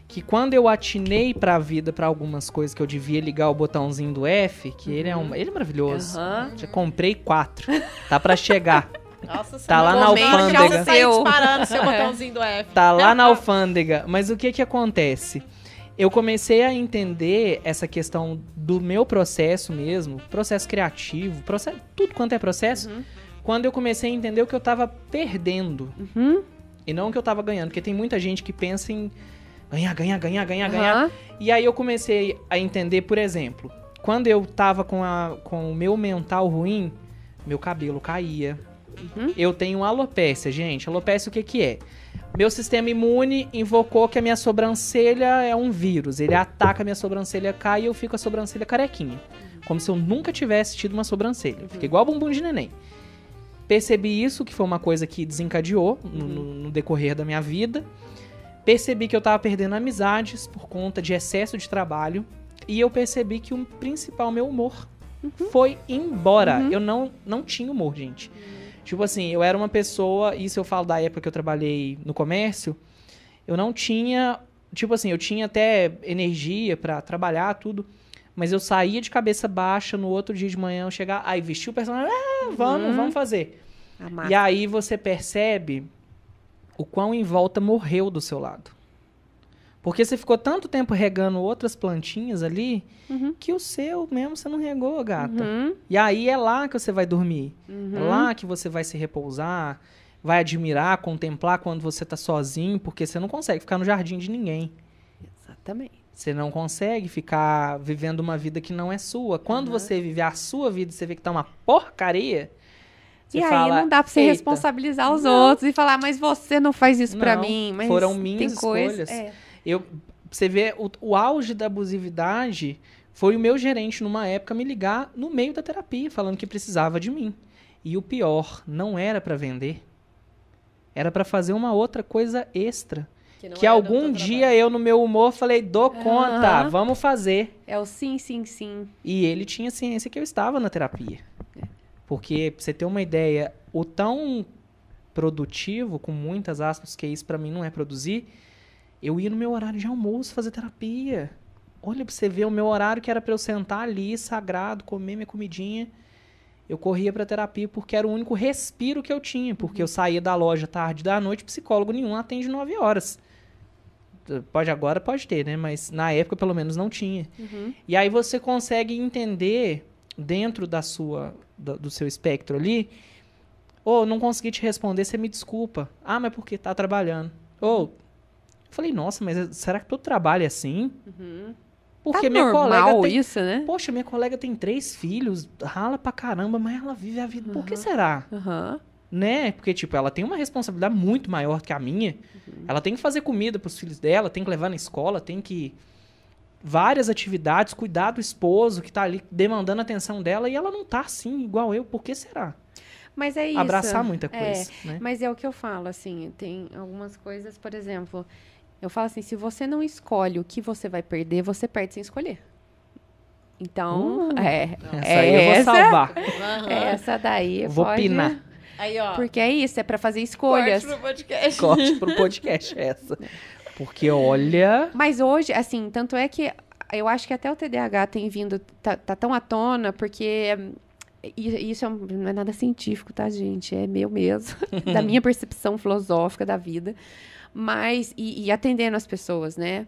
que quando eu atinei pra vida pra algumas coisas que eu devia ligar o botãozinho do F, que ele é maravilhoso. Já comprei 4. Tá pra chegar. Nossa, tá lá na alfândega. Tá disparando seu botãozinho do F. Tá lá na alfândega. Mas o que acontece? eu comecei a entender essa questão do meu processo mesmo, processo criativo, tudo quanto é processo, quando eu comecei a entender o que eu tava perdendo. E não o que eu tava ganhando. Porque tem muita gente que pensa em ganhar. E aí eu comecei a entender, por exemplo, quando eu tava com o meu mental ruim, meu cabelo caía. Eu tenho alopécia, gente. Alopécia o que que é? Meu sistema imune invocou que a minha sobrancelha é um vírus. Ele ataca a minha sobrancelha, cai e eu fico com a sobrancelha carequinha. Como se eu nunca tivesse tido uma sobrancelha. Fica igual bumbum de neném. Percebi isso, que foi uma coisa que desencadeou no decorrer da minha vida. Percebi que eu tava perdendo amizades por conta de excesso de trabalho. E eu percebi que o principal, meu humor, foi embora. Eu não tinha humor, gente. Tipo assim, eu era uma pessoa, isso eu falo da época que eu trabalhei no comércio, eu não tinha, tipo assim, eu tinha até energia pra trabalhar, tudo, mas eu saía de cabeça baixa no outro dia de manhã, eu chegava, aí vestia o personagem, vamos fazer. E aí você percebe o quão em volta morreu do seu lado. Porque você ficou tanto tempo regando outras plantinhas ali, que o seu mesmo você não regou, gata. E aí é lá que você vai dormir. É lá que você vai se repousar, vai admirar, contemplar quando você tá sozinho, porque você não consegue ficar no jardim de ninguém. Exatamente. Você não consegue ficar vivendo uma vida que não é sua. Quando você vive a sua vida e você vê que tá uma porcaria... E aí não dá pra você responsabilizar os outros e falar, mas você não faz isso pra mim. Mas foram minhas escolhas. É. Você vê, o auge da abusividade foi o meu gerente, numa época, me ligar no meio da terapia, falando que precisava de mim. E o pior, não era pra vender. Era pra fazer uma outra coisa extra. Que algum dia eu, no meu humor, falei, dou conta, vamos fazer. É o sim, sim, sim. E ele tinha ciência que eu estava na terapia. Porque, pra você ter uma ideia, o tão produtivo, com muitas aspas, que isso pra mim não é produzir, eu ia no meu horário de almoço fazer terapia. Olha pra você ver, o meu horário que era pra eu sentar ali, sagrado, comer minha comidinha, eu corria pra terapia porque era o único respiro que eu tinha. Porque eu saía da loja tarde da noite, psicólogo nenhum atende 9 horas. Agora pode ter, né? Mas na época, pelo menos, não tinha. E aí você consegue entender, dentro do seu espectro ali, não consegui te responder, você me desculpa. Ah, mas por que tá trabalhando? Eu falei, nossa, mas será que todo trabalho é assim? Porque tá minha normal colega tem, isso, né? Poxa, minha colega tem 3 filhos, rala pra caramba, mas ela vive a vida. Por que será? Né? Porque, tipo, ela tem uma responsabilidade muito maior que a minha. Ela tem que fazer comida pros filhos dela, tem que levar na escola, tem que... várias atividades, cuidar do esposo que tá ali demandando a atenção dela, e ela não tá assim, igual eu. Por que será? Mas é isso. Abraçar muita coisa, né? Mas é o que eu falo, assim, tem algumas coisas, por exemplo, eu falo assim, se você não escolhe o que você vai perder, você perde sem escolher. Então, essa aí eu vou salvar. Essa daí vou pinar. Aí, ó. Porque é isso, é pra fazer escolhas. Corte pro podcast. Corte pro podcast, essa. Porque, olha... Mas hoje, assim, tanto é que eu acho que até o TDAH tem vindo, tá tão à tona, porque... Isso não é nada científico, tá, gente? É meu mesmo, da minha percepção filosófica da vida. Mas, e atendendo as pessoas, né?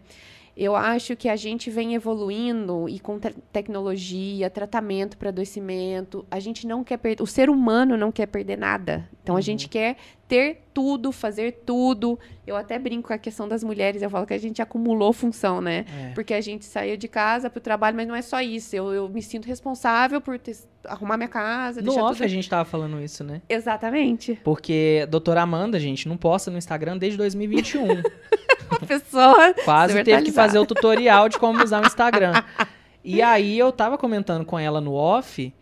Eu acho que a gente vem evoluindo e com tecnologia, tratamento para adoecimento, a gente não quer perder, o ser humano não quer perder nada. Então, a gente quer ter tudo, fazer tudo. Eu até brinco com a questão das mulheres, eu falo que a gente acumulou função, né? Porque a gente saiu de casa para o trabalho, mas não é só isso. Eu me sinto responsável por arrumar minha casa, no deixar off tudo... a gente tava falando isso, né? Exatamente. Porque doutora Amanda, gente, não posta no Instagram desde 2021. A pessoa quase teve que fazer o tutorial de como usar o Instagram. E aí eu tava comentando com ela no off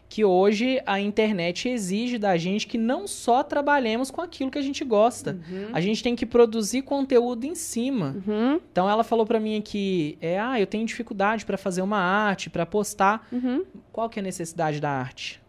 que hoje a internet exige da gente que não só trabalhemos com aquilo que a gente gosta. A gente tem que produzir conteúdo em cima. Então ela falou pra mim aqui, eu tenho dificuldade pra fazer uma arte, pra postar. Qual que é a necessidade da arte?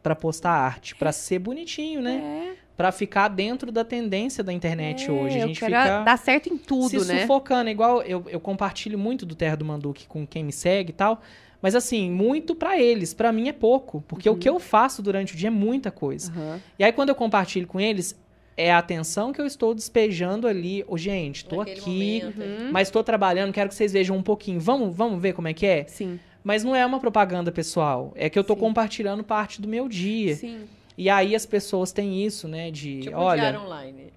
Pra postar arte, pra ser bonitinho, né? Pra ficar dentro da tendência da internet hoje. A gente fica dar certo em tudo, se né? sufocando. Igual eu compartilho muito do Terra do Manduque com quem me segue e tal. Mas assim, muito pra eles. Pra mim é pouco. Porque o que eu faço durante o dia é muita coisa. E aí quando eu compartilho com eles, é a atenção que eu estou despejando ali. Ô, gente, tô Naquele aqui, momento. mas tô trabalhando, quero que vocês vejam um pouquinho. Vamos ver como é que é? Sim. Mas não é uma propaganda pessoal. É que eu tô Sim. compartilhando parte do meu dia. Sim. E aí as pessoas têm isso, né? De, Tipo olha... diário online.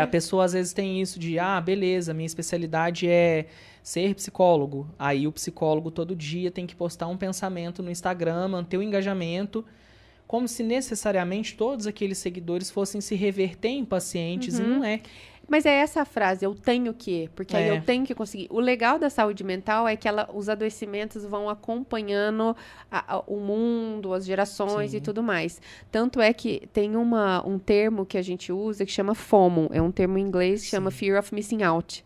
A pessoa às vezes tem isso de, beleza, minha especialidade é ser psicólogo. Aí o psicólogo todo dia tem que postar um pensamento no Instagram, manter o engajamento, como se necessariamente todos aqueles seguidores fossem se reverter em pacientes, e não é. Mas é essa a frase, eu tenho que, porque aí É. eu tenho que conseguir. O legal da saúde mental é que os adoecimentos vão acompanhando o mundo, as gerações Sim. e tudo mais. Tanto é que tem um termo que a gente usa que chama FOMO, é um termo em inglês que chama Fear of Missing Out.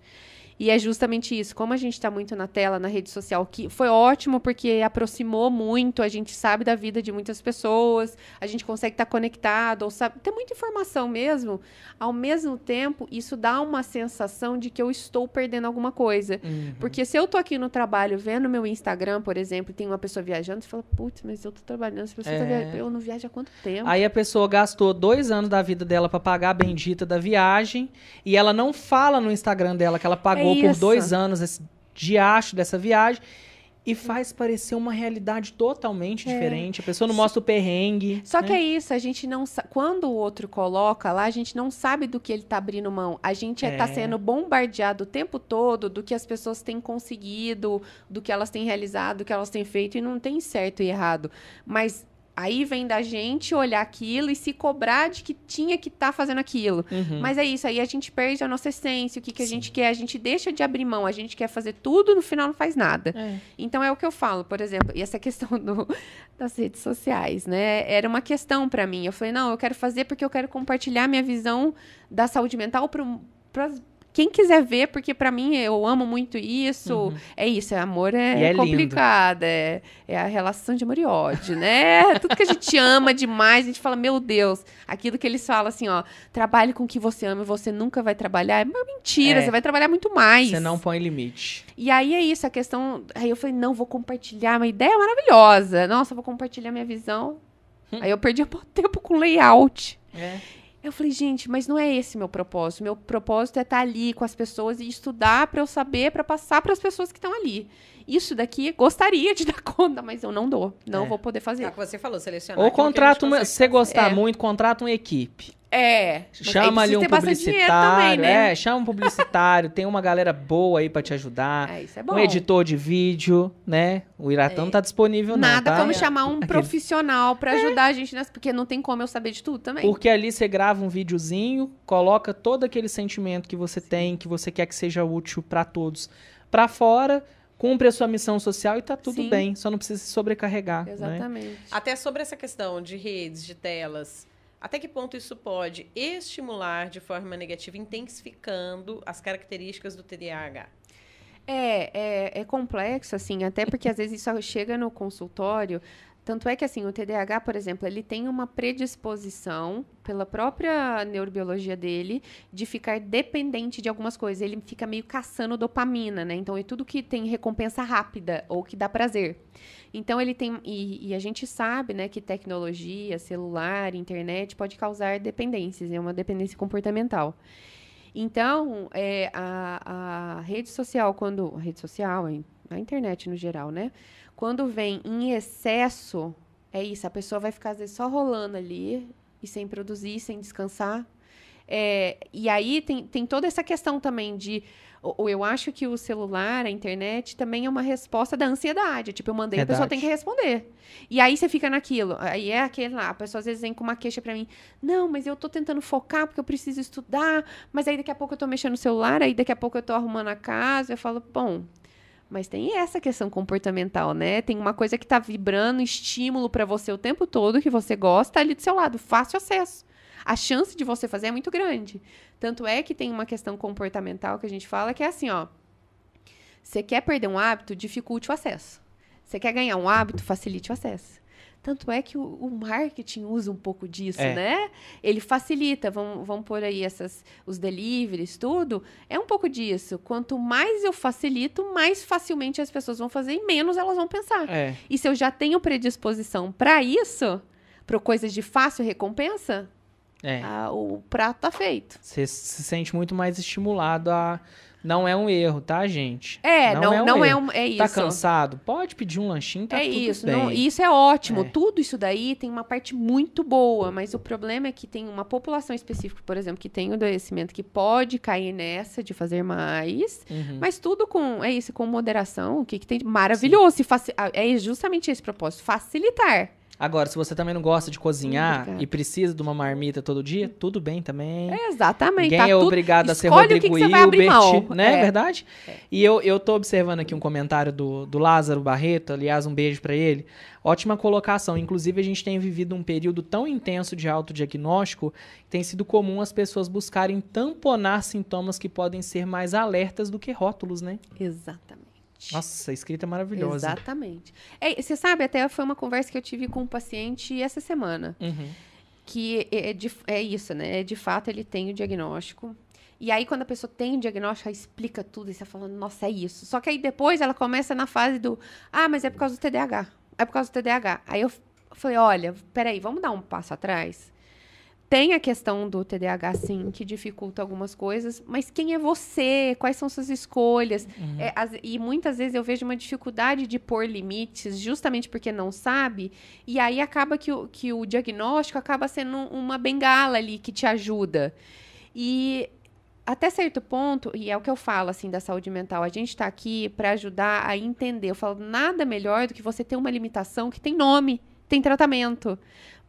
E é justamente isso, como a gente está muito na tela, na rede social, que foi ótimo porque aproximou muito, a gente sabe da vida de muitas pessoas, a gente consegue estar conectado, ou sabe, tem muita informação mesmo. Ao mesmo tempo, isso dá uma sensação de que eu estou perdendo alguma coisa. Porque se eu tô aqui no trabalho, vendo meu Instagram, por exemplo, e tem uma pessoa viajando, você fala, putz, mas eu tô trabalhando, essa pessoa tá viajando, eu não viajo há quanto tempo? Aí a pessoa gastou 2 anos da vida dela pra pagar a bendita da viagem, e ela não fala no Instagram dela que ela pagou por isso. 2 anos esse diacho dessa viagem, e faz parecer uma realidade totalmente diferente. A pessoa não mostra o perrengue. Só né? que é isso, a gente não quando o outro coloca lá, a gente não sabe do que ele tá abrindo mão. A gente tá sendo bombardeado o tempo todo do que as pessoas têm conseguido, do que elas têm realizado, do que elas têm feito, e não tem certo e errado. Mas aí vem da gente olhar aquilo e se cobrar de que tinha que estar fazendo aquilo. Mas é isso, aí a gente perde a nossa essência, o que a gente quer, a gente deixa de abrir mão, a gente quer fazer tudo, no final não faz nada. Então é o que eu falo, por exemplo, e essa questão das redes sociais, né? Era uma questão pra mim. Eu falei, não, eu quero fazer porque eu quero compartilhar minha visão da saúde mental para quem quiser ver, porque pra mim eu amo muito isso. É isso, amor E é complicado. É a relação de amor e ódio, né? Tudo que a gente ama demais, a gente fala, meu Deus, aquilo que eles falam assim, ó, trabalhe com o que você ama e você nunca vai trabalhar. É uma mentira, você vai trabalhar muito mais. Você não põe limite. E aí é isso, a questão. Aí eu falei, não, vou compartilhar uma ideia maravilhosa. Nossa, vou compartilhar minha visão. Aí eu perdi um pouco de tempo com layout. Eu falei, gente, mas não é esse meu propósito. Meu propósito é estar ali com as pessoas e estudar para eu saber, para passar para as pessoas que estão ali. Isso daqui, gostaria de dar conta, mas eu não dou. Não vou poder fazer. É o que você falou, selecionar. Ou aquilo que a gente contrata consegue se você gostar fazer. muito, contrata uma equipe. Mas Chama aí ali um precisa ter bastante dinheiro publicitário, também, né? chama um publicitário, tem uma galera boa aí pra te ajudar. Isso é bom. Um editor de vídeo, né? O Iratã não tá disponível não, Nada tá? como chamar um profissional pra ajudar a gente nessa, porque não tem como eu saber de tudo também. Porque ali você grava um videozinho, coloca todo aquele sentimento que você tem, que você quer que seja útil pra todos, pra fora, cumpre a sua missão social e tá tudo Sim. bem, só não precisa se sobrecarregar, né? Exatamente. Até sobre essa questão de redes, de telas, até que ponto isso pode estimular de forma negativa, intensificando as características do TDAH? É complexo, assim, até porque às vezes isso chega no consultório. Tanto é que, assim, o TDAH, por exemplo, ele tem uma predisposição, pela própria neurobiologia dele, de ficar dependente de algumas coisas. Ele fica meio caçando dopamina, né? Então, é tudo que tem recompensa rápida ou que dá prazer. Então, ele tem... E a gente sabe, né, que tecnologia, celular, internet pode causar dependências. É uma dependência comportamental. Então, a rede social, a internet no geral, né? Quando vem em excesso, é isso, a pessoa vai ficar, às vezes, só rolando ali, e sem produzir, sem descansar. E aí tem toda essa questão também de... Eu acho que o celular, a internet, também é uma resposta da ansiedade. Tipo, eu mandei, Verdade. a pessoa tem que responder. E aí você fica naquilo. Aí é aquele lá, a pessoa às vezes vem com uma queixa pra mim. Não, mas eu tô tentando focar porque eu preciso estudar. Mas aí daqui a pouco eu tô mexendo no celular, aí daqui a pouco eu tô arrumando a casa. Eu falo, bom... Mas tem essa questão comportamental, né? Tem uma coisa que tá vibrando, estímulo pra você o tempo todo, que você gosta, ali do seu lado, fácil acesso. A chance de você fazer é muito grande. Tanto é que tem uma questão comportamental que a gente fala, que é assim, ó. Você quer perder um hábito, dificulte o acesso. Você quer ganhar um hábito, facilite o acesso. Tanto é que o marketing usa um pouco disso, né? Ele facilita, vamos pôr aí os deliveries, tudo. É um pouco disso. Quanto mais eu facilito, mais facilmente as pessoas vão fazer e menos elas vão pensar. E se eu já tenho predisposição para isso, para coisas de fácil recompensa, o prato tá feito. Você se sente muito mais estimulado a... Não é um erro, tá, gente? Não é erro. é isso. Tá cansado? Pode pedir um lanchinho, tá tudo isso. bem. Isso é ótimo. É. Tudo isso daí tem uma parte muito boa, mas o problema é que tem uma população específica, por exemplo, que tem o adoecimento que pode cair nessa de fazer mais, mas tudo com moderação, o que tem maravilhoso. É justamente esse propósito, facilitar. Agora, se você também não gosta de cozinhar e precisa de uma marmita todo dia, tudo bem também. Exatamente. Ninguém é obrigado a ser Escolhe Rodrigo o que você vai abrir mão. Hilbert, né? É verdade? E eu tô observando aqui um comentário do Lázaro Barreto, aliás, um beijo pra ele. Ótima colocação. Inclusive, a gente tem vivido um período tão intenso de autodiagnóstico que tem sido comum as pessoas buscarem tamponar sintomas que podem ser mais alertas do que rótulos, né? Exatamente. Nossa, a escrita é maravilhosa. Exatamente. Você sabe, até foi uma conversa que eu tive com um paciente essa semana. Que é isso, né? De fato, ele tem o diagnóstico. E aí, quando a pessoa tem o diagnóstico, ela explica tudo. E você fala, nossa, é isso. Só que aí, depois, ela começa na fase do... mas é por causa do TDAH. É por causa do TDAH. Aí, eu falei, olha, peraí, vamos dar um passo atrás? Tem a questão do TDAH, sim, que dificulta algumas coisas, mas quem é você? Quais são suas escolhas? E muitas vezes eu vejo uma dificuldade de pôr limites, justamente porque não sabe, e aí acaba que o diagnóstico acaba sendo uma bengala ali que te ajuda. E até certo ponto, e é o que eu falo, assim, da saúde mental, a gente está aqui para ajudar a entender. Eu falo, nada melhor do que você ter uma limitação que tem nome, tem tratamento.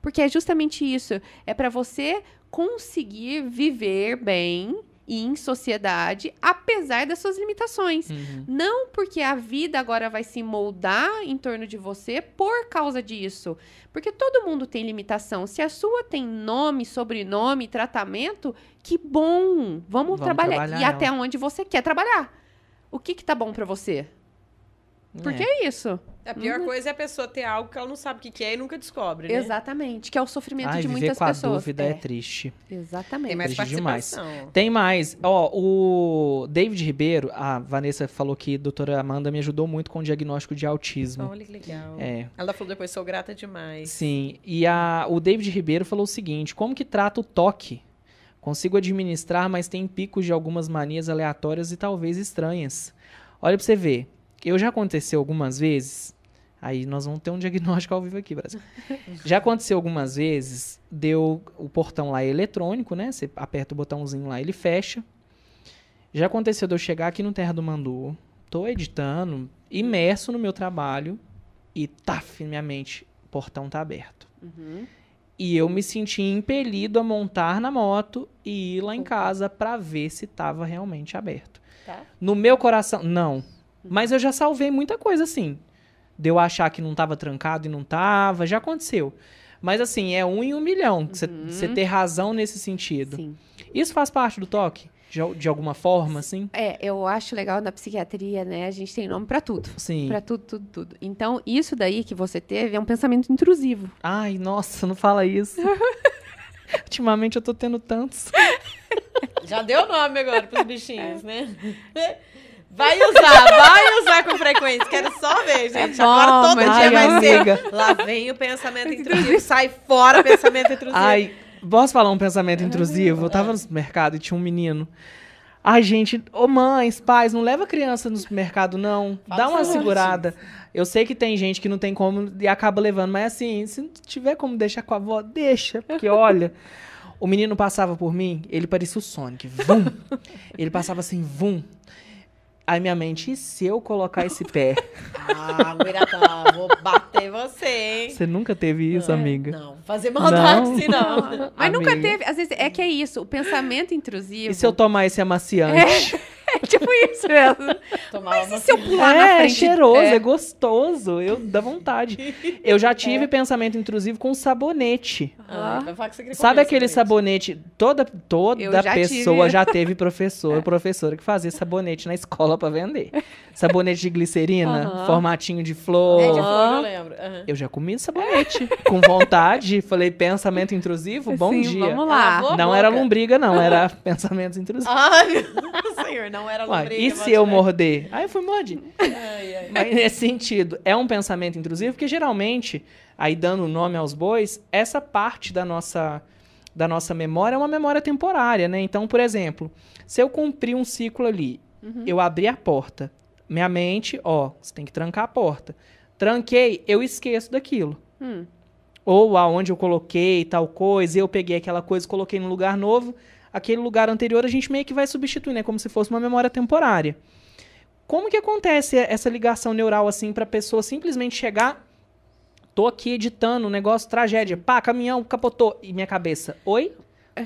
Porque é justamente isso. É para você conseguir viver bem e em sociedade, apesar das suas limitações. Não porque a vida agora vai se moldar em torno de você por causa disso. Porque todo mundo tem limitação. Se a sua tem nome, sobrenome, tratamento, que bom! Vamos trabalhar. E até onde você quer trabalhar. O que tá bom para você? Porque é isso. A pior coisa é a pessoa ter algo que ela não sabe o que é e nunca descobre, né? Exatamente, que é o sofrimento de muitas viver com pessoas. A dúvida é triste. Exatamente. Tem mais triste participação. Demais. Tem mais. O David Ribeiro, a Vanessa falou que a doutora Amanda me ajudou muito com o diagnóstico de autismo. Olha que legal. É. Ela falou depois, sou grata demais. Sim. E o David Ribeiro falou o seguinte, como que trata o toque? Consigo administrar, mas tem picos de algumas manias aleatórias e talvez estranhas. Olha pra você ver. Já aconteceu algumas vezes, aí nós vamos ter um diagnóstico ao vivo aqui, Brasil. Já aconteceu algumas vezes, o portão lá é eletrônico, né? Você aperta o botãozinho lá, ele fecha. Já aconteceu de eu chegar aqui no Terra do Mandu, tô editando, imerso no meu trabalho, e minha mente, o portão tá aberto. E eu me senti impelido a montar na moto e ir lá em casa pra ver se tava realmente aberto. Tá. No meu coração, não. Mas eu já salvei muita coisa, assim. De eu achar que não tava trancado e não tava. Já aconteceu. Mas, assim, é 1 em 1 milhão. Você ter razão nesse sentido. Sim. Isso faz parte do toque? De alguma forma, assim? Eu acho legal na psiquiatria, né? A gente tem nome pra tudo. Sim. Pra tudo. Então, isso daí que você teve é um pensamento intrusivo. Ai, nossa, não fala isso. Ultimamente eu tô tendo tantos. Já deu nome agora pros bichinhos, né? Vai usar com frequência. Quero só ver, gente. Agora todo dia vai ser. Lá vem o pensamento intrusivo. Sai fora pensamento intrusivo. Ai, posso falar um pensamento intrusivo? Eu tava no supermercado e tinha um menino. Ai, gente, mães, pais, não leva criança no supermercado, não. Dá uma segurada. Eu sei que tem gente que não tem como e acaba levando, mas assim, se não tiver como deixar com a avó, deixa. Porque, olha, o menino passava por mim, ele parecia o Sonic. Vum! Ele passava assim, vum! Aí minha mente, e se eu colocar esse pé? Guiratá, vou bater você, hein? Você nunca teve isso, amiga? Não, fazer maldade assim, não. Mas Amiga. nunca teve. Às vezes, é que é isso. O pensamento intrusivo... E se eu tomar esse amaciante? É tipo isso mesmo. Mas e se eu pular na frente? É cheiroso, é gostoso. Dá vontade. Eu já tive pensamento intrusivo com sabonete. Vai falar que você queria Sabe comer aquele sabonete? Toda Eu já pessoa tive. já teve professora que fazia sabonete na escola pra vender. Sabonete de glicerina, formatinho de flor. É, de flor, eu lembro. Eu já comi sabonete. Com vontade. Falei, pensamento intrusivo, bom Sim, dia. vamos lá. Lavou a Não boca. era lombriga, não. Era pensamentos intrusivos. Ai, meu senhor, não era Uai, lombriga. e se eu morder? Aí eu fui morder. Ai. Mas nesse sentido, é um pensamento intrusivo, porque geralmente, aí dando nome aos bois, essa parte da nossa da nossa memória é uma memória temporária, né? Então, por exemplo, se eu cumprir um ciclo ali, eu abri a porta, minha mente, você tem que trancar a porta. Tranquei, eu esqueço daquilo. Ou aonde eu coloquei tal coisa, eu peguei aquela coisa e coloquei num lugar novo, aquele lugar anterior a gente meio que vai substituir, né? Como se fosse uma memória temporária. Como que acontece essa ligação neural, assim, pra pessoa simplesmente chegar, tô aqui editando um negócio, tragédia, pá, caminhão capotou, e minha cabeça, oi?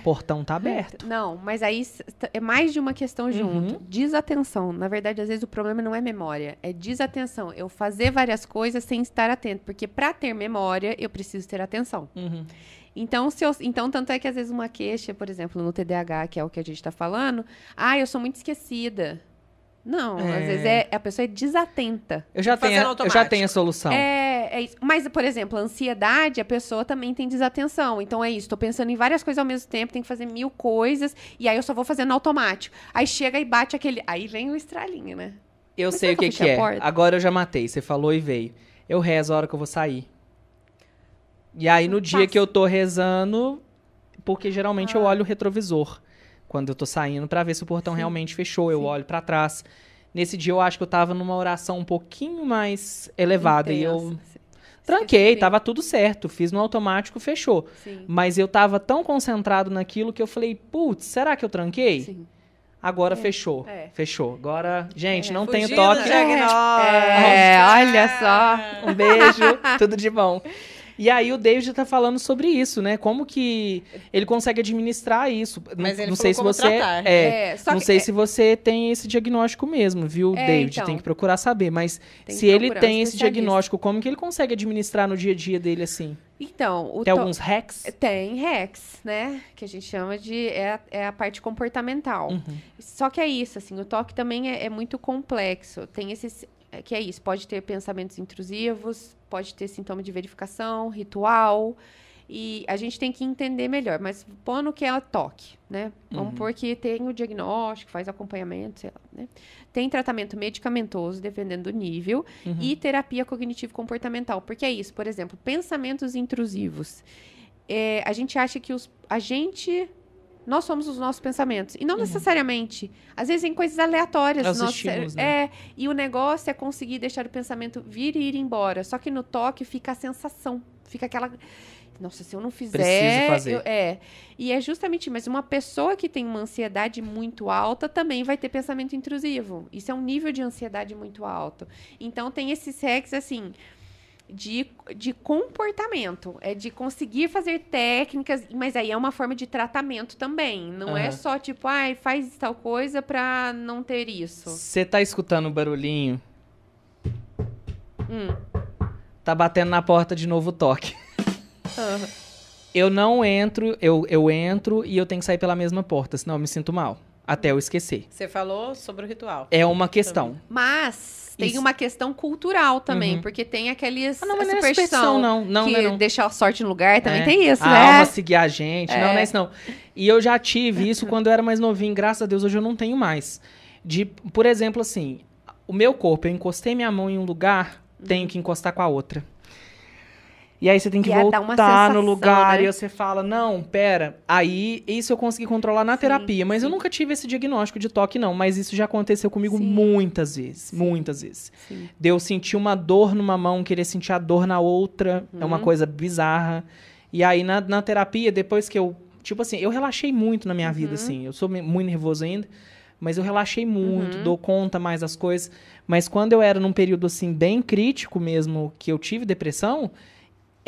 Portão tá aberto. Não, mas aí é mais de uma questão junto. Desatenção. Na verdade, às vezes o problema não é memória, é desatenção. Eu fazer várias coisas sem estar atento. Porque para ter memória, eu preciso ter atenção. Então, então, tanto é que às vezes uma queixa, por exemplo, no TDAH, que é o que a gente tá falando, eu sou muito esquecida. Não, às vezes a pessoa é desatenta. Eu já tenho a solução. É isso. Mas, por exemplo, a ansiedade, a pessoa também tem desatenção. Então é isso, tô pensando em várias coisas ao mesmo tempo, tem que fazer 1000 coisas, e aí eu só vou fazendo automático. Aí chega e bate aquele... Aí vem o estralinho, né? Eu sei o que é. Agora eu já matei, você falou e veio. Eu rezo a hora que eu vou sair. E aí no dia que eu tô rezando, porque geralmente eu olho o retrovisor. Quando eu tô saindo, pra ver se o portão realmente fechou. Eu olho pra trás. Nesse dia, eu acho que eu tava numa oração um pouquinho mais elevada. E eu tranquei, tava tudo certo. Fiz no automático, fechou. Mas eu tava tão concentrado naquilo que eu falei, putz, será que eu tranquei? Agora fechou. Fechou. Agora, gente, não tenho toque. Olha só. Um beijo, tudo de bom. E aí o David tá falando sobre isso, né? Como que ele consegue administrar isso. Mas ele não falou sei se como você tratar. não sei se você tem esse diagnóstico mesmo, viu, David? Então, tem que procurar saber. Mas se ele tem esse diagnóstico, como que ele consegue administrar no dia a dia dele assim? Então, tem alguns hacks? Tem hacks, né? Que a gente chama de... É a parte comportamental. Só que é isso, assim, o toque também é muito complexo. Tem esses... Que é isso, pode ter pensamentos intrusivos, pode ter sintoma de verificação, ritual, e a gente tem que entender melhor, mas pondo que é o toque, né? Vamos pôr que tem o diagnóstico, faz acompanhamento, sei lá, né? Tem tratamento medicamentoso, dependendo do nível, e terapia cognitivo-comportamental, porque é isso, por exemplo, pensamentos intrusivos. A gente acha que nós somos os nossos pensamentos. E não necessariamente. Às vezes, em coisas aleatórias. E o negócio é conseguir deixar o pensamento vir e ir embora. Só que no toque fica a sensação. Fica aquela... Nossa, se eu não fizer... Preciso fazer. E é justamente... Mas uma pessoa que tem uma ansiedade muito alta também vai ter pensamento intrusivo. Isso é um nível de ansiedade muito alto. Então, tem esses hacks, assim... De comportamento, de conseguir fazer técnicas, mas aí é uma forma de tratamento também, não é só tipo, faz tal coisa pra não ter isso. Você tá escutando o barulhinho? Tá batendo na porta de novo o toque. Eu não entro, eu entro e eu tenho que sair pela mesma porta, senão eu me sinto mal, até eu esquecer. Você falou sobre o ritual. É uma questão. Mas... Tem uma questão cultural também, porque tem aqueles não é superstição, não. Deixar a sorte no lugar, também tem isso, né? A alma seguir a gente, não é isso não. E eu já tive isso quando eu era mais novinho, graças a Deus hoje eu não tenho mais. Por exemplo, assim, o meu corpo, eu encostei minha mão em um lugar, tenho que encostar com a outra. E aí você tem que voltar no lugar, né? E você fala, não, pera. Aí, isso eu consegui controlar na terapia. Mas eu nunca tive esse diagnóstico de toque, não. Mas isso já aconteceu comigo muitas vezes. Muitas vezes. De eu sentir uma dor numa mão, querer sentir a dor na outra. É uma coisa bizarra. E aí, na terapia, depois que eu... Tipo assim, eu relaxei muito na minha vida, assim. Eu sou muito nervoso ainda. Mas eu relaxei muito, dou conta mais das coisas. Mas quando eu era num período, assim, bem crítico mesmo, que eu tive depressão...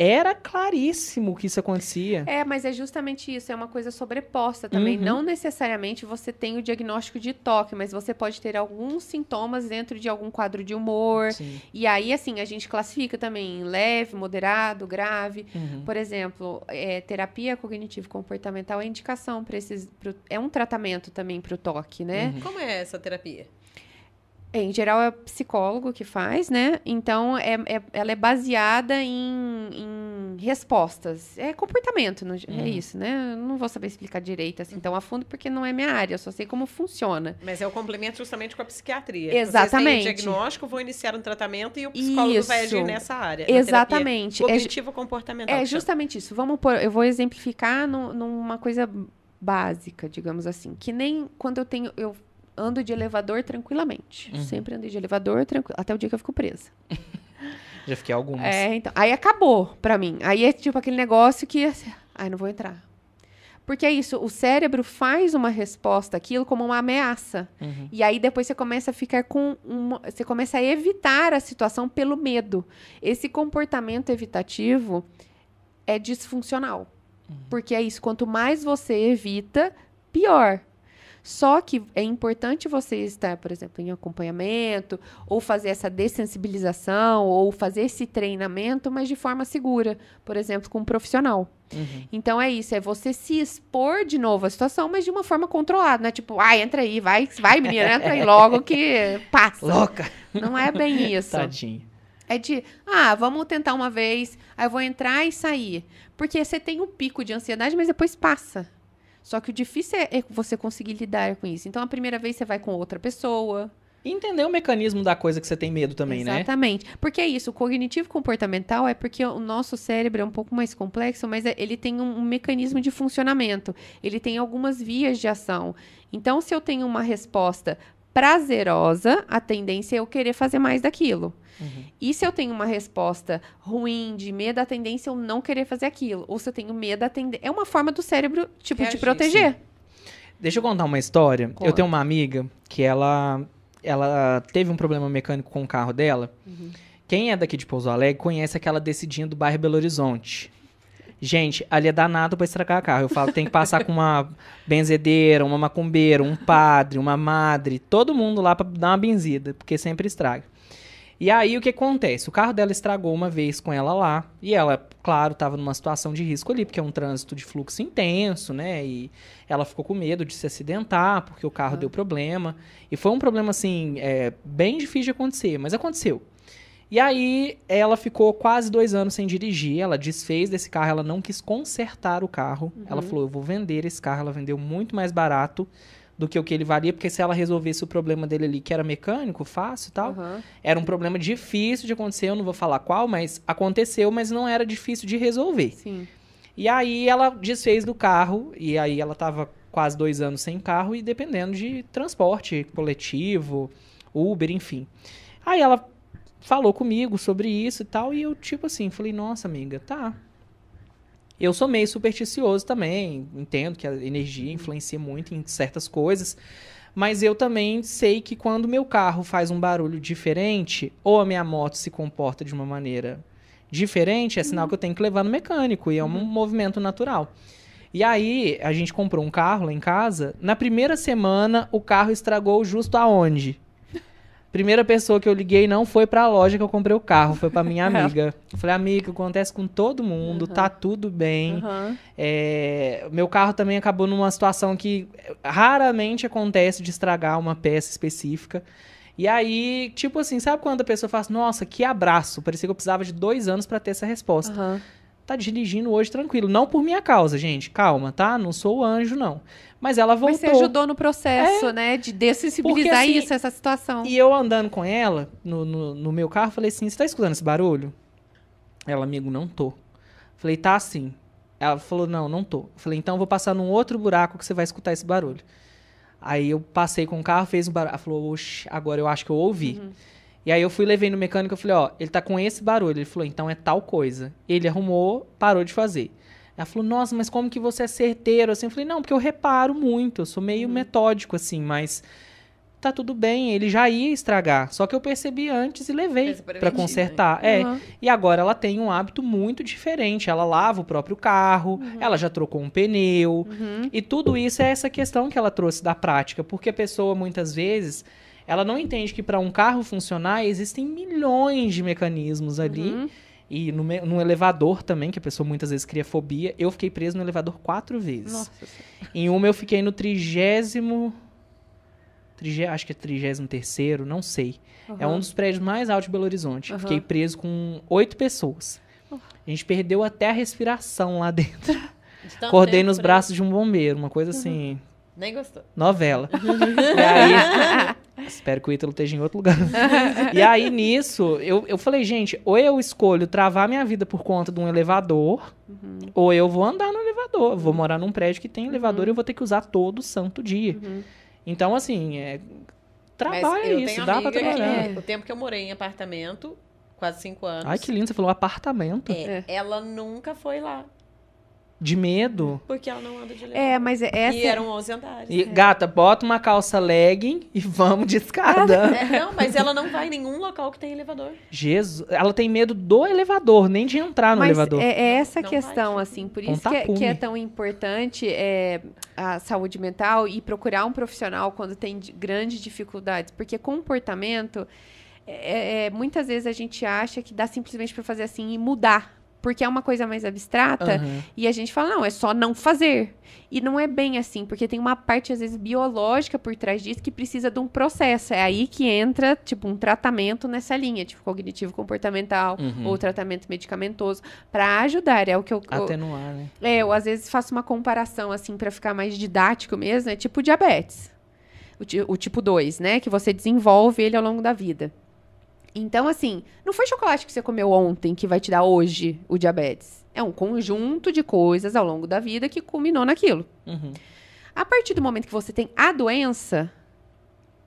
Era claríssimo que isso acontecia. Mas é justamente isso, é uma coisa sobreposta também. Não necessariamente você tem o diagnóstico de toque, mas você pode ter alguns sintomas dentro de algum quadro de humor. E aí, assim, a gente classifica também leve, moderado, grave. Por exemplo, terapia cognitivo-comportamental é indicação para é um tratamento também para o toque, né? Como é essa terapia? Em geral, é psicólogo que faz, né? Então, ela é baseada em respostas. É comportamento, é isso, né? Eu não vou saber explicar direito, assim, tão a fundo, porque não é minha área. Eu só sei como funciona. Mas é o complemento justamente com a psiquiatria. Exatamente. Vocês têm o diagnóstico, vão iniciar um tratamento e o psicólogo vai agir nessa área. Exatamente. Cognitivo-comportamental. É justamente isso. Eu vou exemplificar numa coisa básica, digamos assim. Que nem quando eu ando de elevador tranquilamente. Sempre andei de elevador tranquilo, até o dia que eu fico presa. Já fiquei algumas. Então, aí acabou pra mim. Aí é tipo aquele negócio que... Ai, não vou entrar. Porque é isso, o cérebro faz uma resposta àquilo como uma ameaça. E aí depois você começa a ficar você começa a evitar a situação pelo medo. Esse comportamento evitativo é disfuncional. Porque é isso, quanto mais você evita, pior. Só que é importante você estar, por exemplo, em acompanhamento, ou fazer essa dessensibilização, ou fazer esse treinamento, mas de forma segura. Por exemplo, com um profissional. Então é isso, é você se expor de novo à situação, mas de uma forma controlada. Não é tipo, entra aí, vai menina, entra aí logo que passa. Louca! Não é bem isso. Tadinho. É de, vamos tentar uma vez, aí eu vou entrar e sair. Porque você tem um pico de ansiedade, mas depois passa. Só que o difícil é você conseguir lidar com isso. Então, a primeira vez você vai com outra pessoa. E entender o mecanismo da coisa que você tem medo também, né? Exatamente. Porque é isso, o cognitivo comportamental é porque o nosso cérebro é um pouco mais complexo, mas ele tem um mecanismo de funcionamento. Ele tem algumas vias de ação. Então, se eu tenho uma resposta prazerosa, a tendência é eu querer fazer mais daquilo. E se eu tenho uma resposta ruim, de medo, a tendência é eu não querer fazer aquilo. Ou se eu tenho medo, é uma forma do cérebro, tipo, de proteger. Sim. Deixa eu contar uma história. Conta. Eu tenho uma amiga que ela teve um problema mecânico com o carro dela. Quem é daqui de Pouso Alegre conhece aquela descidinha do bairro Belo Horizonte. Gente, ali é danado pra estragar carro. Eu falo, tem que passar com uma benzedeira, uma macumbeira, um padre, uma madre, todo mundo lá pra dar uma benzida, porque sempre estraga. E aí, o que acontece? O carro dela estragou uma vez com ela lá, e ela, claro, estava numa situação de risco ali, porque é um trânsito de fluxo intenso, né? E ela ficou com medo de se acidentar, porque o carro deu problema. E foi um problema, assim, bem difícil de acontecer, mas aconteceu. E aí, ela ficou quase 2 anos sem dirigir, ela desfez desse carro, ela não quis consertar o carro. Ela falou, eu vou vender esse carro, ela vendeu muito mais barato do que o que ele valia, porque se ela resolvesse o problema dele ali, que era mecânico, fácil e tal, era um problema difícil de acontecer, eu não vou falar qual, mas aconteceu, mas não era difícil de resolver. Sim. E aí ela desfez do carro, e aí ela tava quase 2 anos sem carro e dependendo de transporte coletivo, Uber, enfim. Aí ela falou comigo sobre isso e tal, e eu tipo assim, falei, nossa amiga, tá. Eu sou meio supersticioso também, entendo que a energia influencia muito em certas coisas, mas eu também sei que quando meu carro faz um barulho diferente, ou a minha moto se comporta de uma maneira diferente, é sinal que eu tenho que levar no mecânico, e é um movimento natural. E aí, a gente comprou um carro lá em casa, na primeira semana, o carro estragou justo aonde? Primeira pessoa que eu liguei não foi pra loja que eu comprei o carro, foi pra minha amiga. Eu falei, amiga, acontece com todo mundo, tá tudo bem. Meu carro também acabou numa situação que raramente acontece de estragar uma peça específica. E aí, tipo assim, sabe quando a pessoa fala assim, nossa, que abraço, parecia que eu precisava de 2 anos pra ter essa resposta. Tá dirigindo hoje tranquilo, não por minha causa, gente, calma, tá? Não sou o anjo, não. Mas ela voltou. Mas você ajudou no processo, né? De dessensibilizar porque, assim, essa situação. E eu andando com ela, no meu carro, falei assim, você tá escutando esse barulho? Ela, amigo, não tô. Falei, tá sim. Ela falou, não tô. Falei, então eu vou passar num outro buraco que você vai escutar esse barulho. Aí eu passei com o carro, fez um barulho. Ela falou, oxe, agora eu acho que eu ouvi. E aí eu fui, levei no mecânico, eu falei, ó, ele tá com esse barulho. Ele falou, então é tal coisa. Ele arrumou, parou de fazer. Ela falou, nossa, mas como que você é certeiro? Assim, eu falei, não, porque eu reparo muito, eu sou meio metódico, assim, mas tá tudo bem, ele já ia estragar. Só que eu percebi antes e levei pra consertar. E agora ela tem um hábito muito diferente. Ela lava o próprio carro, ela já trocou um pneu. E tudo isso é essa questão que ela trouxe da prática, porque a pessoa, muitas vezes, ela não entende que para um carro funcionar, existem milhões de mecanismos ali. E no elevador também, que a pessoa muitas vezes cria fobia. Eu fiquei preso no elevador 4 vezes. Nossa. Em uma eu fiquei no 30º... acho que é 33º, não sei. É um dos prédios mais altos de Belo Horizonte. Fiquei preso com 8 pessoas. A gente perdeu até a respiração lá dentro. De tanto Acordei tempo nos preso. braços de um bombeiro, uma coisa assim, Nem gostou. novela. E aí, espero que o Ítalo esteja em outro lugar. E aí, nisso, eu falei, gente, ou eu escolho travar minha vida por conta de um elevador, ou eu vou andar no elevador. Eu vou morar num prédio que tem elevador e eu vou ter que usar todo santo dia. Então, assim, trabalho é eu isso, tenho dá pra amiga que, trabalhar. o tempo que eu morei em apartamento, quase 5 anos. Ai, que lindo, você falou apartamento. Ela nunca foi lá. De medo. Porque ela não anda de elevador. Mas essa E eram 11 andares. E, gata, bota uma calça legging e vamos de escada. Não, mas ela não vai em nenhum local que tem elevador. Jesus, ela tem medo do elevador, nem de entrar no Mas elevador. é essa Não questão, vai. assim, por Com isso que é tapume. tão importante a saúde mental e procurar um profissional quando tem grandes dificuldades, porque comportamento, muitas vezes a gente acha que dá simplesmente para fazer assim e mudar, porque é uma coisa mais abstrata, Aham. e a gente fala, não, é só não fazer. E não é bem assim, porque tem uma parte, às vezes, biológica por trás disso que precisa de um processo. É aí que entra, tipo, um tratamento nessa linha, tipo, cognitivo-comportamental ou tratamento medicamentoso, para ajudar. É o que eu Atenuar, né? eu às vezes faço uma comparação, assim, para ficar mais didático mesmo, é tipo diabetes. O tipo 2, né? Que você desenvolve ele ao longo da vida. Então, assim, não foi chocolate que você comeu ontem que vai te dar hoje o diabetes. É um conjunto de coisas ao longo da vida que culminou naquilo. Uhum. A partir do momento que você tem a doença,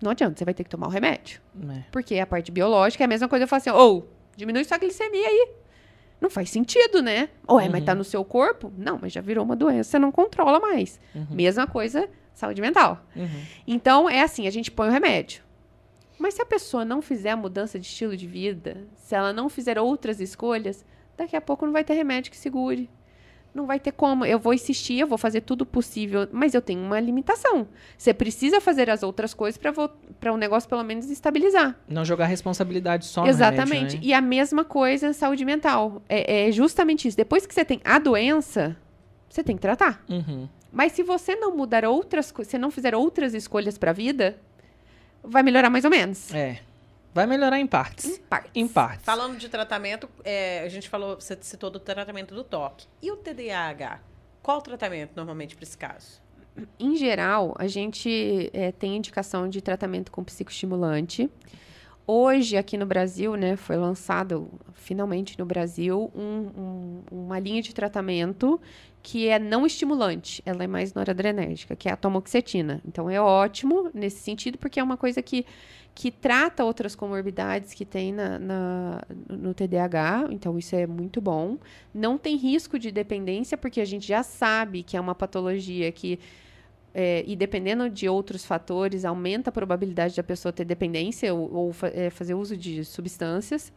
não adianta, você vai ter que tomar o remédio. É. Porque a parte biológica é a mesma coisa. Eu falo assim, diminui sua glicemia aí. Não faz sentido, né? Mas tá no seu corpo? Não, mas já virou uma doença, você não controla mais. Mesma coisa, saúde mental. Então, é assim, a gente põe o remédio. Mas se a pessoa não fizer a mudança de estilo de vida, se ela não fizer outras escolhas, daqui a pouco não vai ter remédio que segure. Não vai ter como. Eu vou insistir, eu vou fazer tudo possível, mas eu tenho uma limitação. Você precisa fazer as outras coisas para o negócio pelo menos estabilizar. Não jogar responsabilidade só no Exatamente. remédio, né? E a mesma coisa saúde mental. É justamente isso. Depois que você tem a doença, você tem que tratar. Uhum. Mas se você não mudar outras coisas, se não fizer outras escolhas para a vida, vai melhorar mais ou menos. Vai melhorar em partes. Em partes. Falando de tratamento, a gente falou, você citou do tratamento do toque. E o TDAH? Qual o tratamento normalmente para esse caso? Em geral, a gente tem indicação de tratamento com psicoestimulante. Hoje, aqui no Brasil, né, foi lançado, finalmente no Brasil, uma linha de tratamento que é não estimulante. Ela é mais noradrenérgica, que é a tamoxetina. Então, é ótimo nesse sentido, porque é uma coisa que trata outras comorbidades que tem no TDAH. Então, isso é muito bom. Não tem risco de dependência, porque a gente já sabe que é uma patologia que... e dependendo de outros fatores, aumenta a probabilidade da pessoa ter dependência ou fazer uso de substâncias.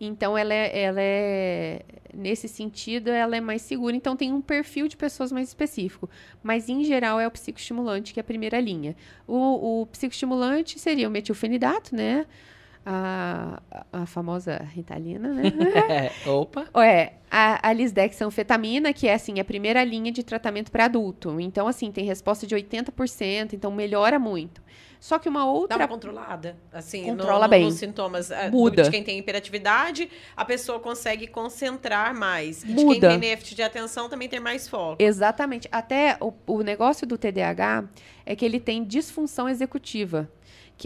Então, ela nesse sentido, ela é mais segura. Então, tem um perfil de pessoas mais específico. Mas, em geral, é o psicoestimulante, que é a primeira linha. O psicoestimulante seria o metilfenidato, né? A famosa Ritalina, né? Opa. A lisdexanfetamina, que é, assim, a primeira linha de tratamento para adulto. Então, assim, tem resposta de 80%, então melhora muito. Só que uma outra... Dá uma controlada, assim, Controla bem. nos sintomas. Muda. De quem tem hiperatividade, a pessoa consegue concentrar mais. E de Muda. quem tem déficit de atenção, também tem mais foco. Exatamente. Até o negócio do TDAH é que ele tem disfunção executiva.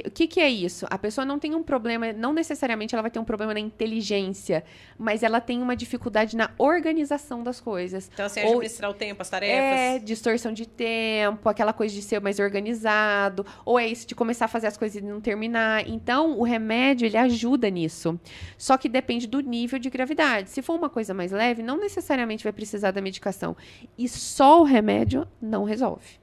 O que é isso? A pessoa não tem um problema, não necessariamente ela vai ter um problema na inteligência, mas ela tem uma dificuldade na organização das coisas. Então, assim, administrar o tempo, as tarefas. Distorção de tempo, aquela coisa de ser mais organizado, ou é isso de começar a fazer as coisas e não terminar. Então, o remédio, ele ajuda nisso. Só que depende do nível de gravidade. Se for uma coisa mais leve, não necessariamente vai precisar da medicação. E só o remédio não resolve.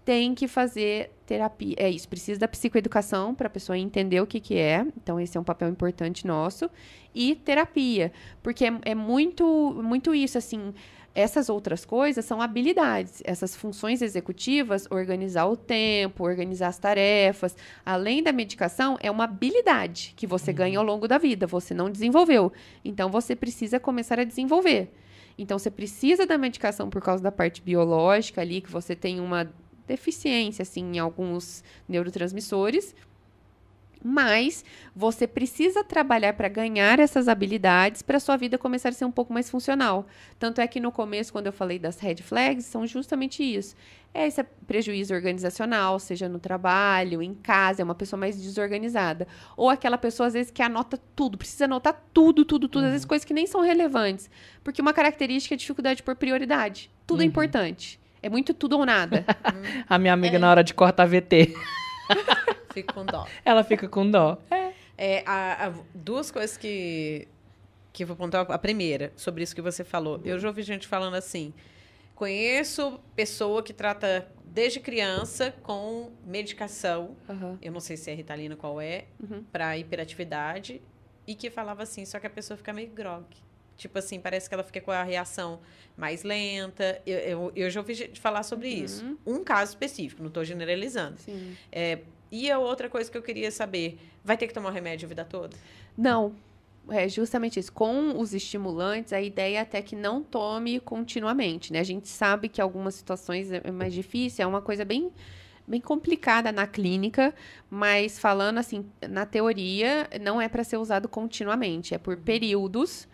Tem que fazer terapia. É isso, precisa da psicoeducação para a pessoa entender o que é. Então, esse é um papel importante nosso. E terapia, porque é muito isso, assim, essas outras coisas são habilidades. Essas funções executivas, organizar o tempo, organizar as tarefas, além da medicação, é uma habilidade que você ganha ao longo da vida. Você não desenvolveu. Então, você precisa começar a desenvolver. Então, você precisa da medicação por causa da parte biológica ali, que você tem uma deficiência, assim, em alguns neurotransmissores. Mas você precisa trabalhar para ganhar essas habilidades para sua vida começar a ser um pouco mais funcional. Tanto é que no começo, quando eu falei das red flags, são justamente isso. É esse prejuízo organizacional, seja no trabalho, em casa, é uma pessoa mais desorganizada. Ou aquela pessoa, às vezes, que anota tudo, precisa anotar tudo, às vezes coisas que nem são relevantes. Porque uma característica é a dificuldade por prioridade. Tudo é importante. É muito tudo ou nada. A minha amiga, na hora de cortar VT, Fico com dó. ela fica com dó. Duas coisas que eu vou pontuar. A primeira, sobre isso que você falou. Eu já ouvi gente falando assim, conheço pessoa que trata desde criança com medicação, eu não sei se é Ritalina, qual é, para hiperatividade, e que falava assim, só que a pessoa fica meio grog. Tipo assim, parece que ela fica com a reação mais lenta. Eu já ouvi gente falar sobre isso. Um caso específico, não estou generalizando. Sim. E a outra coisa que eu queria saber, vai ter que tomar remédio a vida toda? Não. É justamente isso. Com os estimulantes, a ideia é até que não tome continuamente, né? A gente sabe que algumas situações é mais difícil, é uma coisa bem complicada na clínica, mas falando assim, na teoria, não é para ser usado continuamente, é por períodos.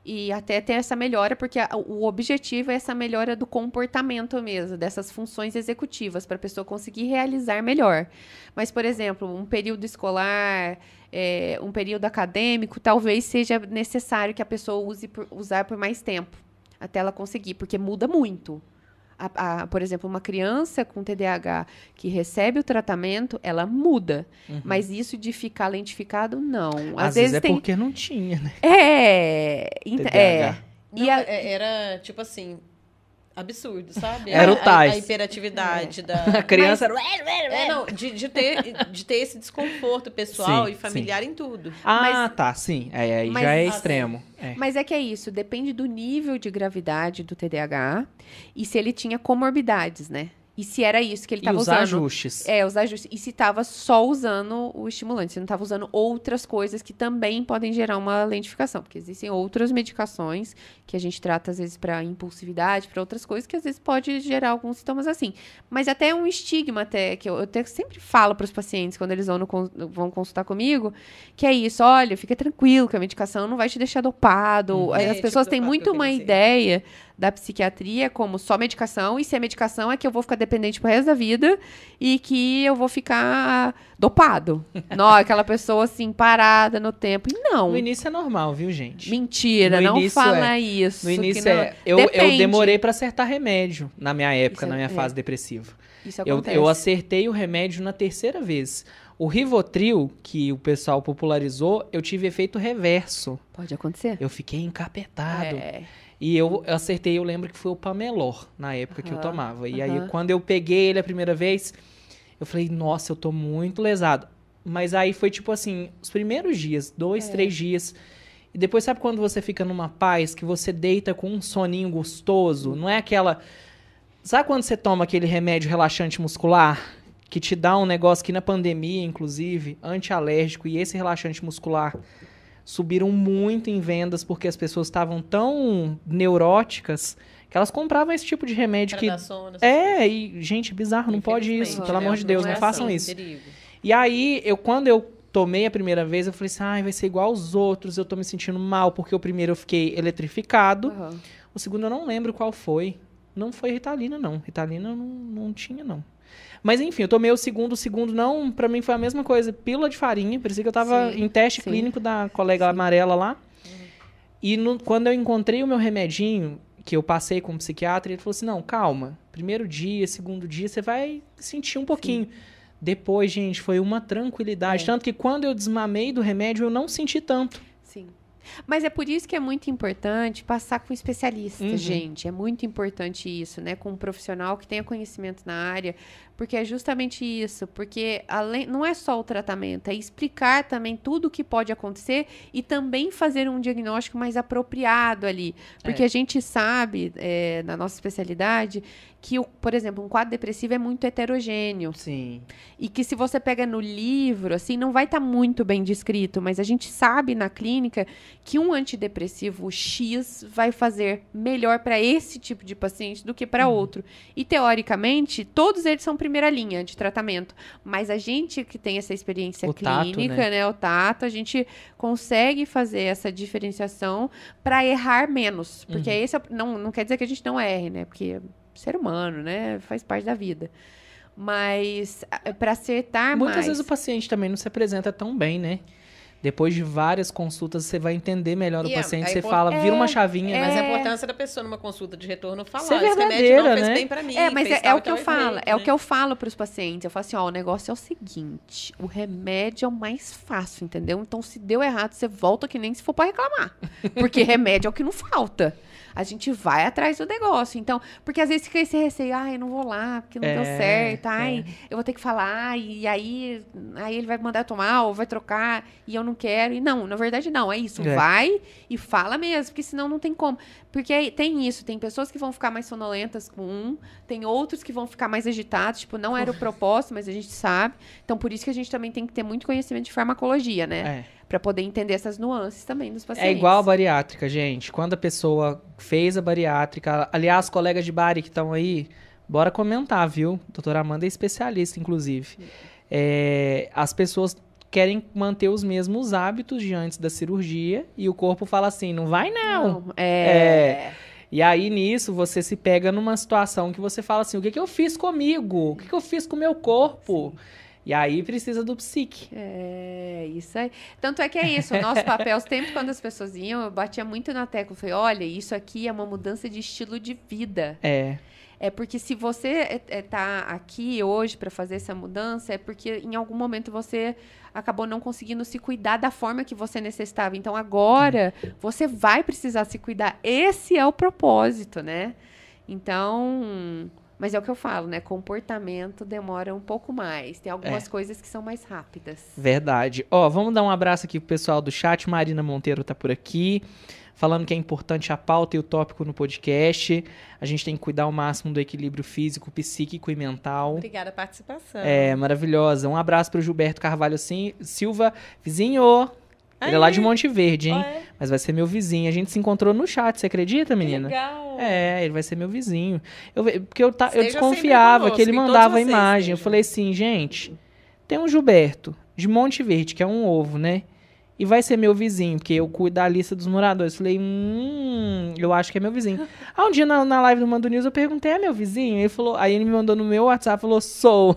E até ter essa melhora, porque o objetivo é essa melhora do comportamento mesmo, dessas funções executivas, para a pessoa conseguir realizar melhor. Mas, por exemplo, um período escolar, um período acadêmico, talvez seja necessário que a pessoa usar por mais tempo, até ela conseguir, porque muda muito. Por exemplo, uma criança com TDAH que recebe o tratamento, ela muda. Mas isso de ficar lentificado, não. Às vezes é porque não tinha, né? TDAH. Era, tipo assim, absurdo, sabe? Era o tais. A hiperatividade da... A criança era... de ter esse desconforto pessoal e familiar em tudo. Tá, sim. Aí já é extremo. Mas é que é isso, depende do nível de gravidade do TDAH e se ele tinha comorbidades, né? E se era isso que ele estava usando. Os ajustes. Os ajustes. E se estava só usando o estimulante, se não estava usando outras coisas que também podem gerar uma lentificação. Porque existem outras medicações que a gente trata, às vezes, para impulsividade, para outras coisas, que às vezes pode gerar alguns sintomas assim. Mas até um estigma, que eu até sempre falo para os pacientes, quando eles vão consultar comigo, que é isso, olha, fica tranquilo que a medicação não vai te deixar dopado. As pessoas têm muito uma ideia da psiquiatria como só medicação, e se a medicação é que eu vou ficar dependente pro resto da vida e que eu vou ficar dopado. Não, aquela pessoa assim, parada no tempo. E não. No início é normal, viu, gente? Mentira, não fala isso. No início eu demorei pra acertar remédio na minha época, na minha fase depressiva. Isso acontece. Eu acertei o remédio na terceira vez. O Rivotril, que o pessoal popularizou, eu tive efeito reverso. Pode acontecer. Eu fiquei encapetado. E eu acertei, eu lembro que foi o Pamelor, na época que eu tomava. E aí, quando eu peguei ele a primeira vez, eu falei, nossa, eu tô muito lesado. Mas aí foi tipo assim, os primeiros dias, 2, 3 dias. E depois, sabe quando você fica numa paz, que você deita com um soninho gostoso? Não é aquela... Sabe quando você toma aquele remédio relaxante muscular? Que te dá um negócio que na pandemia, inclusive, antialérgico, e esse relaxante muscular... subiram muito em vendas porque as pessoas estavam tão neuróticas que elas compravam esse tipo de remédio que... E, gente, bizarro, não pode isso. Pelo amor de Deus, não façam isso. Perigo. E aí, quando eu tomei a primeira vez, eu falei assim, vai ser igual aos outros, eu tô me sentindo mal, porque o primeiro eu fiquei eletrificado, o segundo eu não lembro qual foi. Não foi Ritalina, não. Ritalina não tinha, não. Mas, enfim, eu tomei o segundo não, pra mim foi a mesma coisa, pílula de farinha, parecia que eu tava em teste clínico da colega amarela lá. E quando eu encontrei o meu remedinho, que eu passei com o psiquiatra, ele falou assim, não, calma, primeiro dia, segundo dia, você vai sentir um pouquinho. Depois, gente, foi uma tranquilidade, tanto que quando eu desmamei do remédio, eu não senti tanto. Sim. Mas é por isso que é muito importante passar com um especialista, gente. É muito importante isso, né? Com um profissional que tenha conhecimento na área, porque é justamente isso. Porque não é só o tratamento, é explicar também tudo o que pode acontecer e também fazer um diagnóstico mais apropriado ali. Porque a gente sabe, na nossa especialidade, que, por exemplo, um quadro depressivo é muito heterogêneo. Sim. E que se você pega no livro, assim, não vai estar muito bem descrito, mas a gente sabe na clínica que um antidepressivo X vai fazer melhor para esse tipo de paciente do que para outro. E, teoricamente, todos eles são primeira linha de tratamento. Mas a gente que tem essa experiência O tato, clínica, né, o tato, a gente consegue fazer essa diferenciação para errar menos. Porque esse não quer dizer que a gente não erre, né? Porque ser humano, né? Faz parte da vida. Mas para acertar Muitas mais... vezes o paciente também não se apresenta tão bem, né? Depois de várias consultas, você vai entender melhor o paciente. Você fala, vira uma chavinha. Mas a importância da pessoa numa consulta de retorno falar, Ser esse remédio verdadeira, não fez né? bem pra mim. Mas fez é tal o que eu tal falo. efeito, É o né? que eu falo pros pacientes. Eu falo assim, ó, o negócio é o seguinte. O remédio é o mais fácil, entendeu? Então, se deu errado, você volta que nem se for pra reclamar. Porque remédio é o que não falta. A gente vai atrás do negócio. Então, porque às vezes fica esse receio, ai, eu não vou lá, porque não deu certo, ai, eu vou ter que falar, e aí ele vai mandar tomar, ou vai trocar, e eu não quero. E não, na verdade não, é isso. Vai e fala mesmo, porque senão não tem como. Porque aí tem isso, tem pessoas que vão ficar mais sonolentas com tem outros que vão ficar mais agitados, tipo, não era o propósito, mas a gente sabe. Então, por isso que a gente também tem que ter muito conhecimento de farmacologia, né? Pra poder entender essas nuances também dos pacientes. É igual a bariátrica, gente. Quando a pessoa fez a bariátrica... Aliás, colegas de bari que estão aí, bora comentar, viu? Doutora Amanda é especialista, inclusive. As pessoas querem manter os mesmos hábitos de antes da cirurgia e o corpo fala assim, não vai não. E aí, nisso, você se pega numa situação que você fala assim, o que eu fiz comigo? O que eu fiz com o meu corpo? Sim. E aí precisa do psique. Isso aí. Tanto é que é isso, o nosso papel, sempre quando as pessoas iam, eu batia muito na tecla, eu falei, olha, isso aqui é uma mudança de estilo de vida. É porque se você tá aqui hoje para fazer essa mudança, é porque em algum momento você acabou não conseguindo se cuidar da forma que você necessitava. Então, agora, você vai precisar se cuidar. Esse é o propósito, né? Então... Mas é o que eu falo, né? Comportamento demora um pouco mais. Tem algumas coisas que são mais rápidas. Verdade. Vamos dar um abraço aqui pro pessoal do chat. Marina Monteiro tá por aqui, falando que é importante a pauta e o tópico no podcast. A gente tem que cuidar ao máximo do equilíbrio físico, psíquico e mental. Obrigada a participação. Maravilhosa. Um abraço pro Gilberto Carvalho Silva. Vizinho! Ele é lá de Monte Verde, hein? Mas vai ser meu vizinho. A gente se encontrou no chat, você acredita, menina? Que legal! Ele vai ser meu vizinho. Porque eu desconfiava conosco, que ele mandava a imagem. Eu falei assim, gente, tem um Gilberto de Monte Verde, que é um ovo, né? E vai ser meu vizinho, porque eu cuido da lista dos moradores. Falei, eu acho que é meu vizinho. Um dia na live do Mando News eu perguntei, é meu vizinho? Ele falou, aí ele me mandou no meu WhatsApp, falou, sou.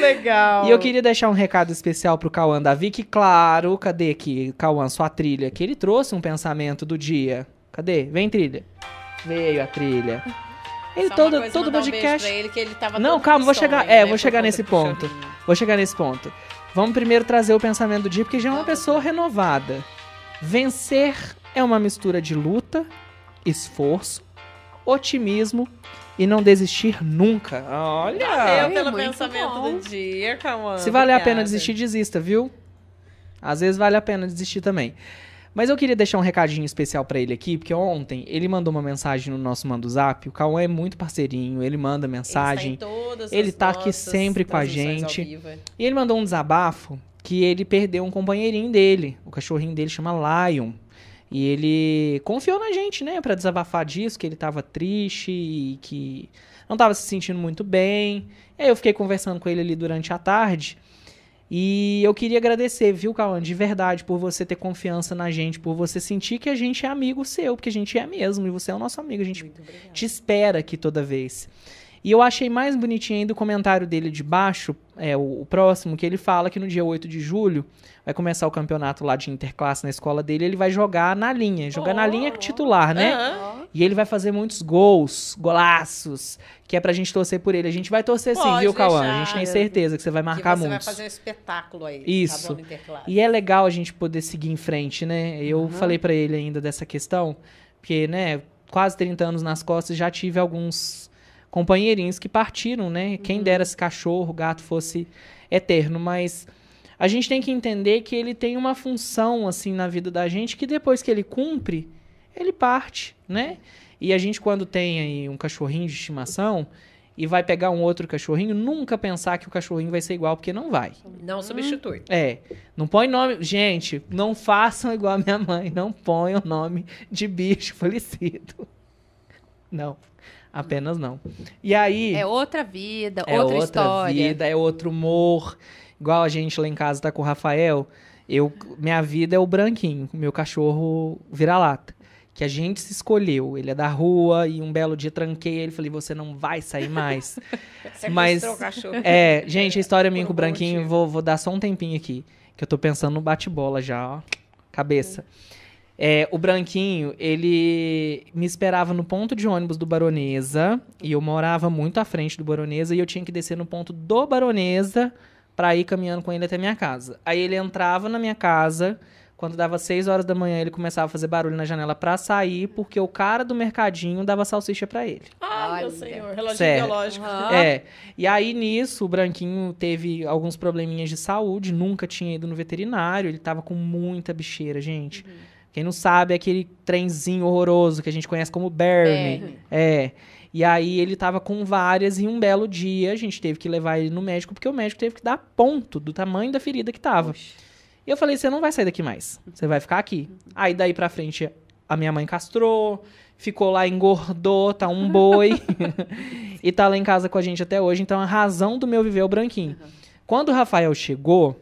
Legal. E eu queria deixar um recado especial pro Cauã Davi, que claro, cadê aqui, Cauã, sua trilha? Que ele trouxe um pensamento do dia. Cadê? Vem, trilha. Veio a trilha. Ele todo podcast. Ele, que ele tava não, calma, vou chegar. Vou chegar nesse ponto. Vou chegar nesse ponto. Vamos primeiro trazer o pensamento do dia, porque já é uma pessoa renovada. Vencer é uma mistura de luta, esforço, otimismo e não desistir nunca. Olha! Valeu pelo pensamento do dia, Cauã. Se valer a pena desistir, desista, viu? Às vezes vale a pena desistir também. Mas eu queria deixar um recadinho especial pra ele aqui, porque ontem ele mandou uma mensagem no nosso Manda Zap. O Cauã é muito parceirinho, ele manda mensagem. Ele tá aqui sempre com a gente. E ele mandou um desabafo que ele perdeu um companheirinho dele. O cachorrinho dele chama Lion. E ele confiou na gente, né, pra desabafar disso, que ele tava triste e que não tava se sentindo muito bem. E aí eu fiquei conversando com ele ali durante a tarde. E eu queria agradecer, viu, Cauã, de verdade, por você ter confiança na gente, por você sentir que a gente é amigo seu, porque a gente é mesmo, e você é o nosso amigo, a gente te espera aqui toda vez. E eu achei mais bonitinho ainda o comentário dele de baixo, o próximo, que ele fala que no dia 8 de julho vai começar o campeonato lá de interclasse na escola dele, ele vai jogar na linha, na linha titular, né? E ele vai fazer muitos golaços, que é pra gente torcer por ele. A gente vai torcer sim, viu, Cauã? A gente tem certeza que você vai marcar muitos. Você vai fazer um espetáculo aí. Isso. Tá bom, interclasse. E é legal a gente poder seguir em frente, né? Eu falei pra ele ainda dessa questão, porque, né, quase 30 anos nas costas, já tive alguns companheirinhos que partiram, né? Quem dera esse cachorro, gato fosse eterno, mas a gente tem que entender que ele tem uma função, assim, na vida da gente, que depois que ele cumpre, ele parte, né? E a gente, quando tem aí um cachorrinho de estimação e vai pegar um outro cachorrinho, nunca pensar que o cachorrinho vai ser igual, porque não vai. Não substitui. Não põe nome... Gente, não façam igual a minha mãe, não ponham nome de bicho falecido. Não, apenas não. E aí... É outra vida, é outra história. Vida, é outro humor. Igual a gente lá em casa tá com o Rafael, minha vida é o branquinho, meu cachorro vira-lata. Que a gente se escolheu. Ele é da rua e um belo dia tranquei ele e falei, você não vai sair mais. Mas o cachorro. Gente, a história minha Por com o branquinho, vou dar só um tempinho aqui. Que eu tô pensando no bate-bola já, ó. Cabeça. O branquinho, ele me esperava no ponto de ônibus do Baronesa. E eu morava muito à frente do Baronesa. E eu tinha que descer no ponto do Baronesa pra ir caminhando com ele até minha casa. Aí ele entrava na minha casa... Quando dava 6 horas da manhã, ele começava a fazer barulho na janela pra sair, porque o cara do mercadinho dava salsicha pra ele. Ai, meu senhor, relógio Sério. biológico. E aí, nisso, o branquinho teve alguns probleminhas de saúde, nunca tinha ido no veterinário, ele tava com muita bicheira, gente. Quem não sabe, é aquele trenzinho horroroso que a gente conhece como Bernie. E aí, ele tava com várias, e um belo dia, a gente teve que levar ele no médico, porque o médico teve que dar ponto do tamanho da ferida que tava. E eu falei, você não vai sair daqui mais. Você vai ficar aqui. Aí, daí pra frente, a minha mãe castrou, ficou lá, engordou, tá um boi. E tá lá em casa com a gente até hoje. Então, a razão do meu viver é o branquinho. Quando o Rafael chegou,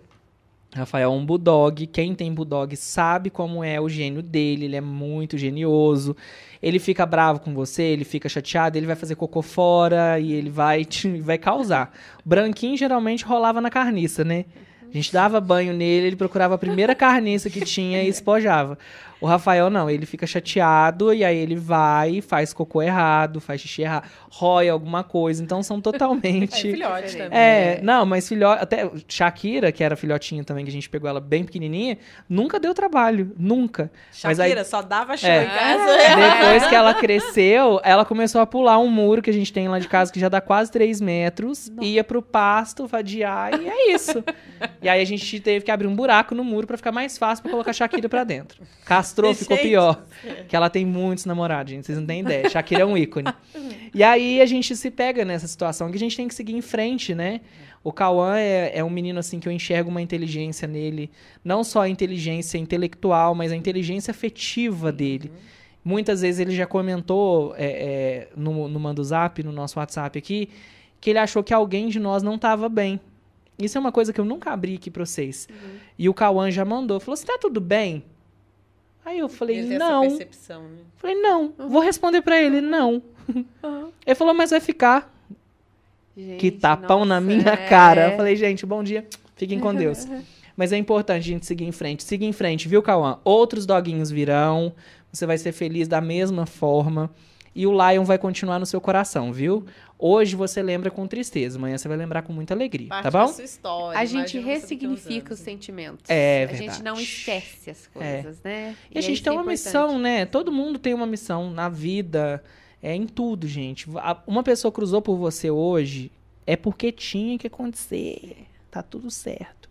Rafael é um bulldog. Quem tem bulldog sabe como é o gênio dele. Ele é muito genioso. Ele fica bravo com você, ele fica chateado, ele vai fazer cocô fora e ele vai causar. O branquinho, geralmente, rolava na carniça, né? A gente dava banho nele, ele procurava a primeira carniça que tinha e espojava. O Rafael não, ele fica chateado e aí ele vai, faz cocô errado, faz xixi errado, rói alguma coisa. Então são totalmente... filhote também. Não, mas filhote... Até Shakira, que era filhotinha também, que a gente pegou ela bem pequenininha, nunca deu trabalho, nunca. Shakira mas aí, só dava show em casa. Depois que ela cresceu, ela começou a pular um muro que a gente tem lá de casa, que já dá quase 3 metros, ia pro pasto, vadiar, e é isso. E aí a gente teve que abrir um buraco no muro pra ficar mais fácil pra colocar a Shakira pra dentro. Castrou, ficou pior. Que ela tem muitos namorados, gente. Vocês não têm ideia. Shakira é um ícone. E aí a gente se pega nessa situação que a gente tem que seguir em frente, né? O Cauã é um menino, assim, que eu enxergo uma inteligência nele. Não só a inteligência intelectual, mas a inteligência afetiva dele. Muitas vezes ele já comentou no Manda o Zap, no nosso WhatsApp aqui, que ele achou que alguém de nós não estava bem. Isso é uma coisa que eu nunca abri aqui pra vocês. E o Cauã já mandou. Falou, você tá tudo bem? Aí eu falei, Ele tem não. essa percepção, né? Falei, não. Vou responder pra ele, não. Ele falou, mas vai ficar. Gente, Que tapão nossa, na minha cara. Eu falei, gente, bom dia. Fiquem com Deus. Mas é importante a gente seguir em frente. Siga em frente, viu, Cauã? Outros doguinhos virão. Você vai ser feliz da mesma forma. E o Lion vai continuar no seu coração, viu? Hoje você lembra com tristeza, amanhã você vai lembrar com muita alegria, Parte tá bom? da sua história. A gente imagina você daqui a uns ressignifica anos. os sentimentos. É A gente verdade. não esquece as coisas, né? E a gente isso tem é uma importante. missão, né? Todo mundo tem uma missão na vida, em tudo, gente. Uma pessoa cruzou por você hoje, é porque tinha que acontecer. Tá tudo certo.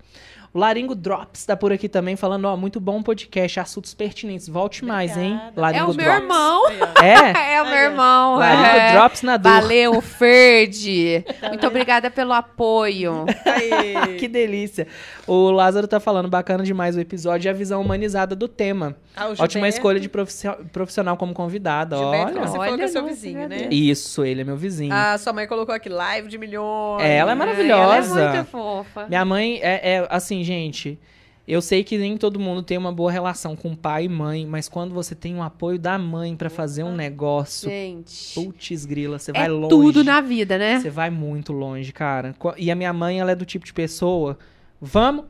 O Laringo Drops tá por aqui também, falando, ó, muito bom podcast, assuntos pertinentes. Volte mais, hein? Obrigada. Laringo É o meu Drops. irmão. Aí, ó. É? É o meu irmão. Laringo Drops na dor. Valeu, Ferdi. Muito obrigada pelo apoio. Aí. Que delícia. O Lázaro tá falando, bacana demais o episódio e a visão humanizada do tema. Ah, o Ótima Gilberto. escolha de profissional como convidada, Gilberto, olha. você falou que é seu nossa, vizinho, meu né? Deus. Isso, ele é meu vizinho. A sua mãe colocou aqui, live de milhões. Ela é maravilhosa. Ela é muito fofa. Minha mãe assim, gente, eu sei que nem todo mundo tem uma boa relação com pai e mãe, mas quando você tem o apoio da mãe pra fazer um negócio, Gente, putz grila, você é vai longe. tudo na vida, né? Você vai muito longe, cara. E a minha mãe, ela é do tipo de pessoa, vamos.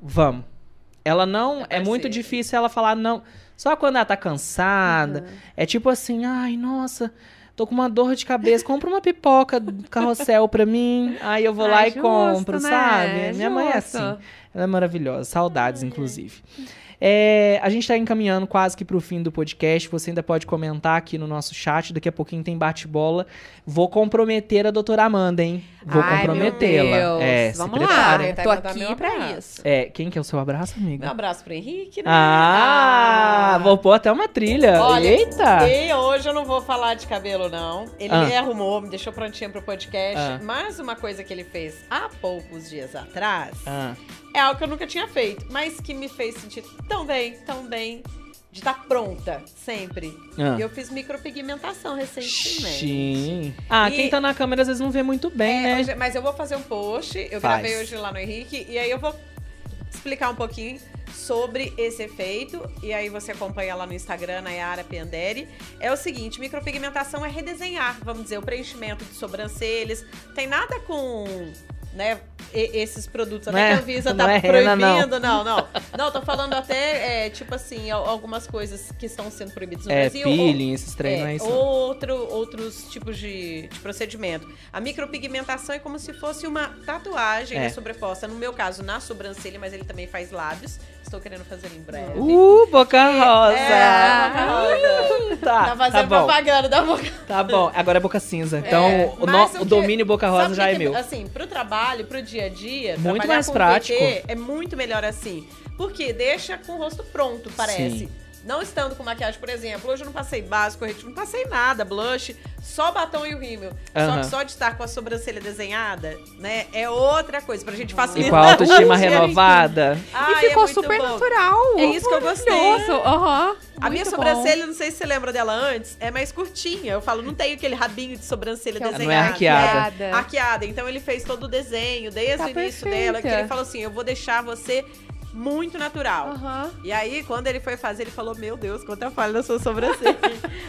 Ela não, é muito parceira. difícil ela falar não. Só quando ela tá cansada, é tipo assim, ai, nossa, tô com uma dor de cabeça, compra uma pipoca do carrossel pra mim. Aí eu vou lá e Justo, compro, né? sabe? Minha mãe é Justo. assim. Ela é maravilhosa. Saudades, inclusive. A gente tá encaminhando quase que pro fim do podcast. Você ainda pode comentar aqui no nosso chat. Daqui a pouquinho tem bate-bola. Vou comprometer a doutora Amanda, hein? Vou comprometê-la. Vamos se lá, prepare. tô aqui pra isso. Quem que é o seu abraço, amiga? Meu abraço pro Henrique, né? Vou pôr até uma trilha. Olha, Eita! E hoje eu não vou falar de cabelo, não. Ele me arrumou, me deixou prontinha pro podcast. Mas uma coisa que ele fez há poucos dias atrás é algo que eu nunca tinha feito, mas que me fez sentir tão bem, de estar pronta, sempre. Eu fiz micropigmentação recentemente. Sim. Quem tá na câmera às vezes não vê muito bem, né? Hoje, mas eu vou fazer um post, eu gravei hoje lá no Henrique, e aí eu vou explicar um pouquinho sobre esse efeito, e aí você acompanha lá no Instagram, na Yara Penderi. É o seguinte, micropigmentação é redesenhar, vamos dizer, o preenchimento de sobrancelhas. Tem nada com, né, esses produtos, até que a Anvisa tá proibindo. Não, tô falando até, tipo assim, algumas coisas que estão sendo proibidas no Brasil. Peeling, esses treinos. Outros tipos de procedimento. A micropigmentação é como se fosse uma tatuagem sobreposta, no meu caso, na sobrancelha, mas ele também faz lábios. Estou querendo fazer em breve. Boca rosa! Boca rosa. Tá fazendo propaganda da boca. Tá bom, agora é boca cinza. Então, o domínio boca rosa já é meu. Assim, pro trabalho, pro dia a dia, muito mais prático. é muito melhor assim. Porque deixa com o rosto pronto, parece. Sim. Não estando com maquiagem, por exemplo, hoje eu não passei base, corretivo, não passei nada, blush, só batom e o rímel. Só que só de estar com a sobrancelha desenhada, né, é outra coisa, pra gente facilitar. E com a autoestima renovada. E ficou super natural. É isso que eu gostei. A minha Muito sobrancelha, não sei se você lembra dela antes, é mais curtinha. Eu falo, não tem aquele rabinho de sobrancelha desenhada. Não é arqueada. Arqueada. Então ele fez todo o desenho, desde o início dela, que ele falou assim, eu vou deixar você muito natural. E aí, quando ele foi fazer, ele falou, meu Deus, quanta falha na sua sobrancelha.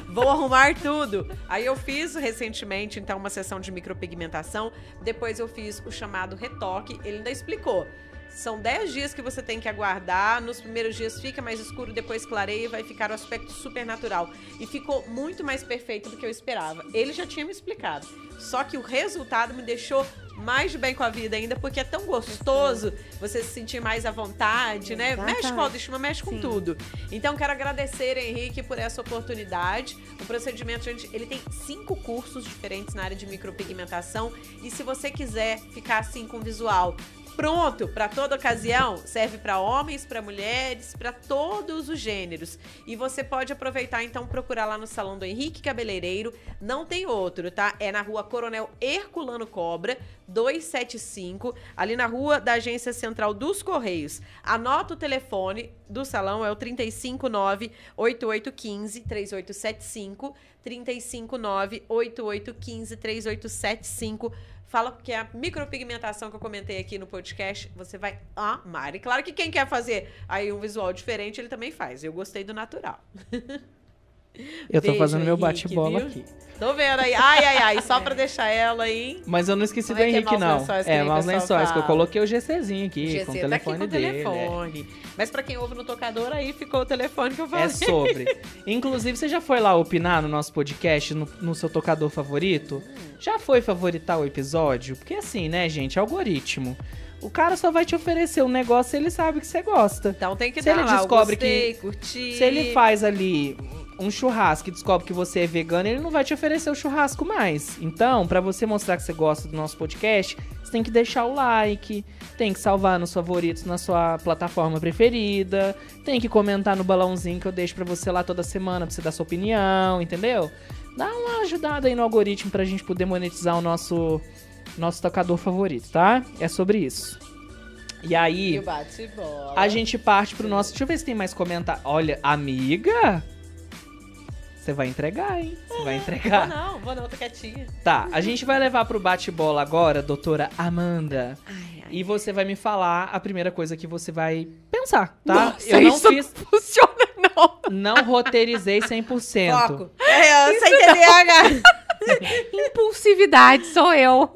Vou arrumar tudo. Aí eu fiz recentemente, então, uma sessão de micropigmentação. Depois eu fiz o chamado retoque. Ele ainda explicou. São 10 dias que você tem que aguardar. Nos primeiros dias fica mais escuro, depois clareia e vai ficar o aspecto super natural. E ficou muito mais perfeito do que eu esperava. Ele já tinha me explicado. Só que o resultado me deixou mais de bem com a vida ainda, porque é tão gostoso você se sentir mais à vontade, né? Mexe com a autoestima, mexe com tudo. Então, quero agradecer, Henrique, por essa oportunidade. O procedimento, gente, ele tem 5 cursos diferentes na área de micropigmentação. E se você quiser ficar assim com visual pronto para toda ocasião, serve para homens, para mulheres, para todos os gêneros. E você pode aproveitar, então, procurar lá no Salão do Henrique Cabeleireiro. Não tem outro, tá? É na Rua Coronel Herculano Cobra, 275, ali na Rua da Agência Central dos Correios. Anota o telefone do salão, é o 359-8815-3875, 359-8815-3875. Fala porque a micropigmentação que eu comentei aqui no podcast, você vai amar. E claro que quem quer fazer aí um visual diferente, ele também faz. Eu gostei do natural. Eu tô fazendo meu bate-bola aqui. Tô vendo aí. Ai, só pra deixar ela aí. Mas eu não esqueci do Henrique, não. Maus lençóis, que eu coloquei o GCzinho aqui, com o telefone dele. Mas pra quem ouve no tocador, aí ficou o telefone que eu falei. É sobre. Inclusive, você já foi lá opinar no nosso podcast, no seu tocador favorito? Já foi favoritar o episódio? Porque assim, né, gente, algoritmo. O cara só vai te oferecer um negócio se ele sabe que você gosta. Então tem que dar lá, descobre gostei, curti. Se ele faz ali um churrasco e descobre que você é vegano, ele não vai te oferecer o churrasco mais. Então, pra você mostrar que você gosta do nosso podcast, você tem que deixar o like, tem que salvar nos favoritos na sua plataforma preferida, tem que comentar no balãozinho que eu deixo pra você lá toda semana, pra você dar sua opinião, entendeu? Dá uma ajudada aí no algoritmo pra gente poder monetizar o nosso tocador favorito, tá? É sobre isso. E aí, a gente parte pro nosso... Deixa eu ver se tem mais comentário. Olha, amiga... Você vai entregar, hein? Você vai entregar. Vou não, tô quietinha. Tá, a gente vai levar pro bate-bola agora, doutora Amanda. E você vai me falar a primeira coisa que você vai pensar, tá? Nossa, eu não fiz... Não funciona, não. Não roteirizei 100%. Foco. Sem TDAH. Impulsividade, sou eu.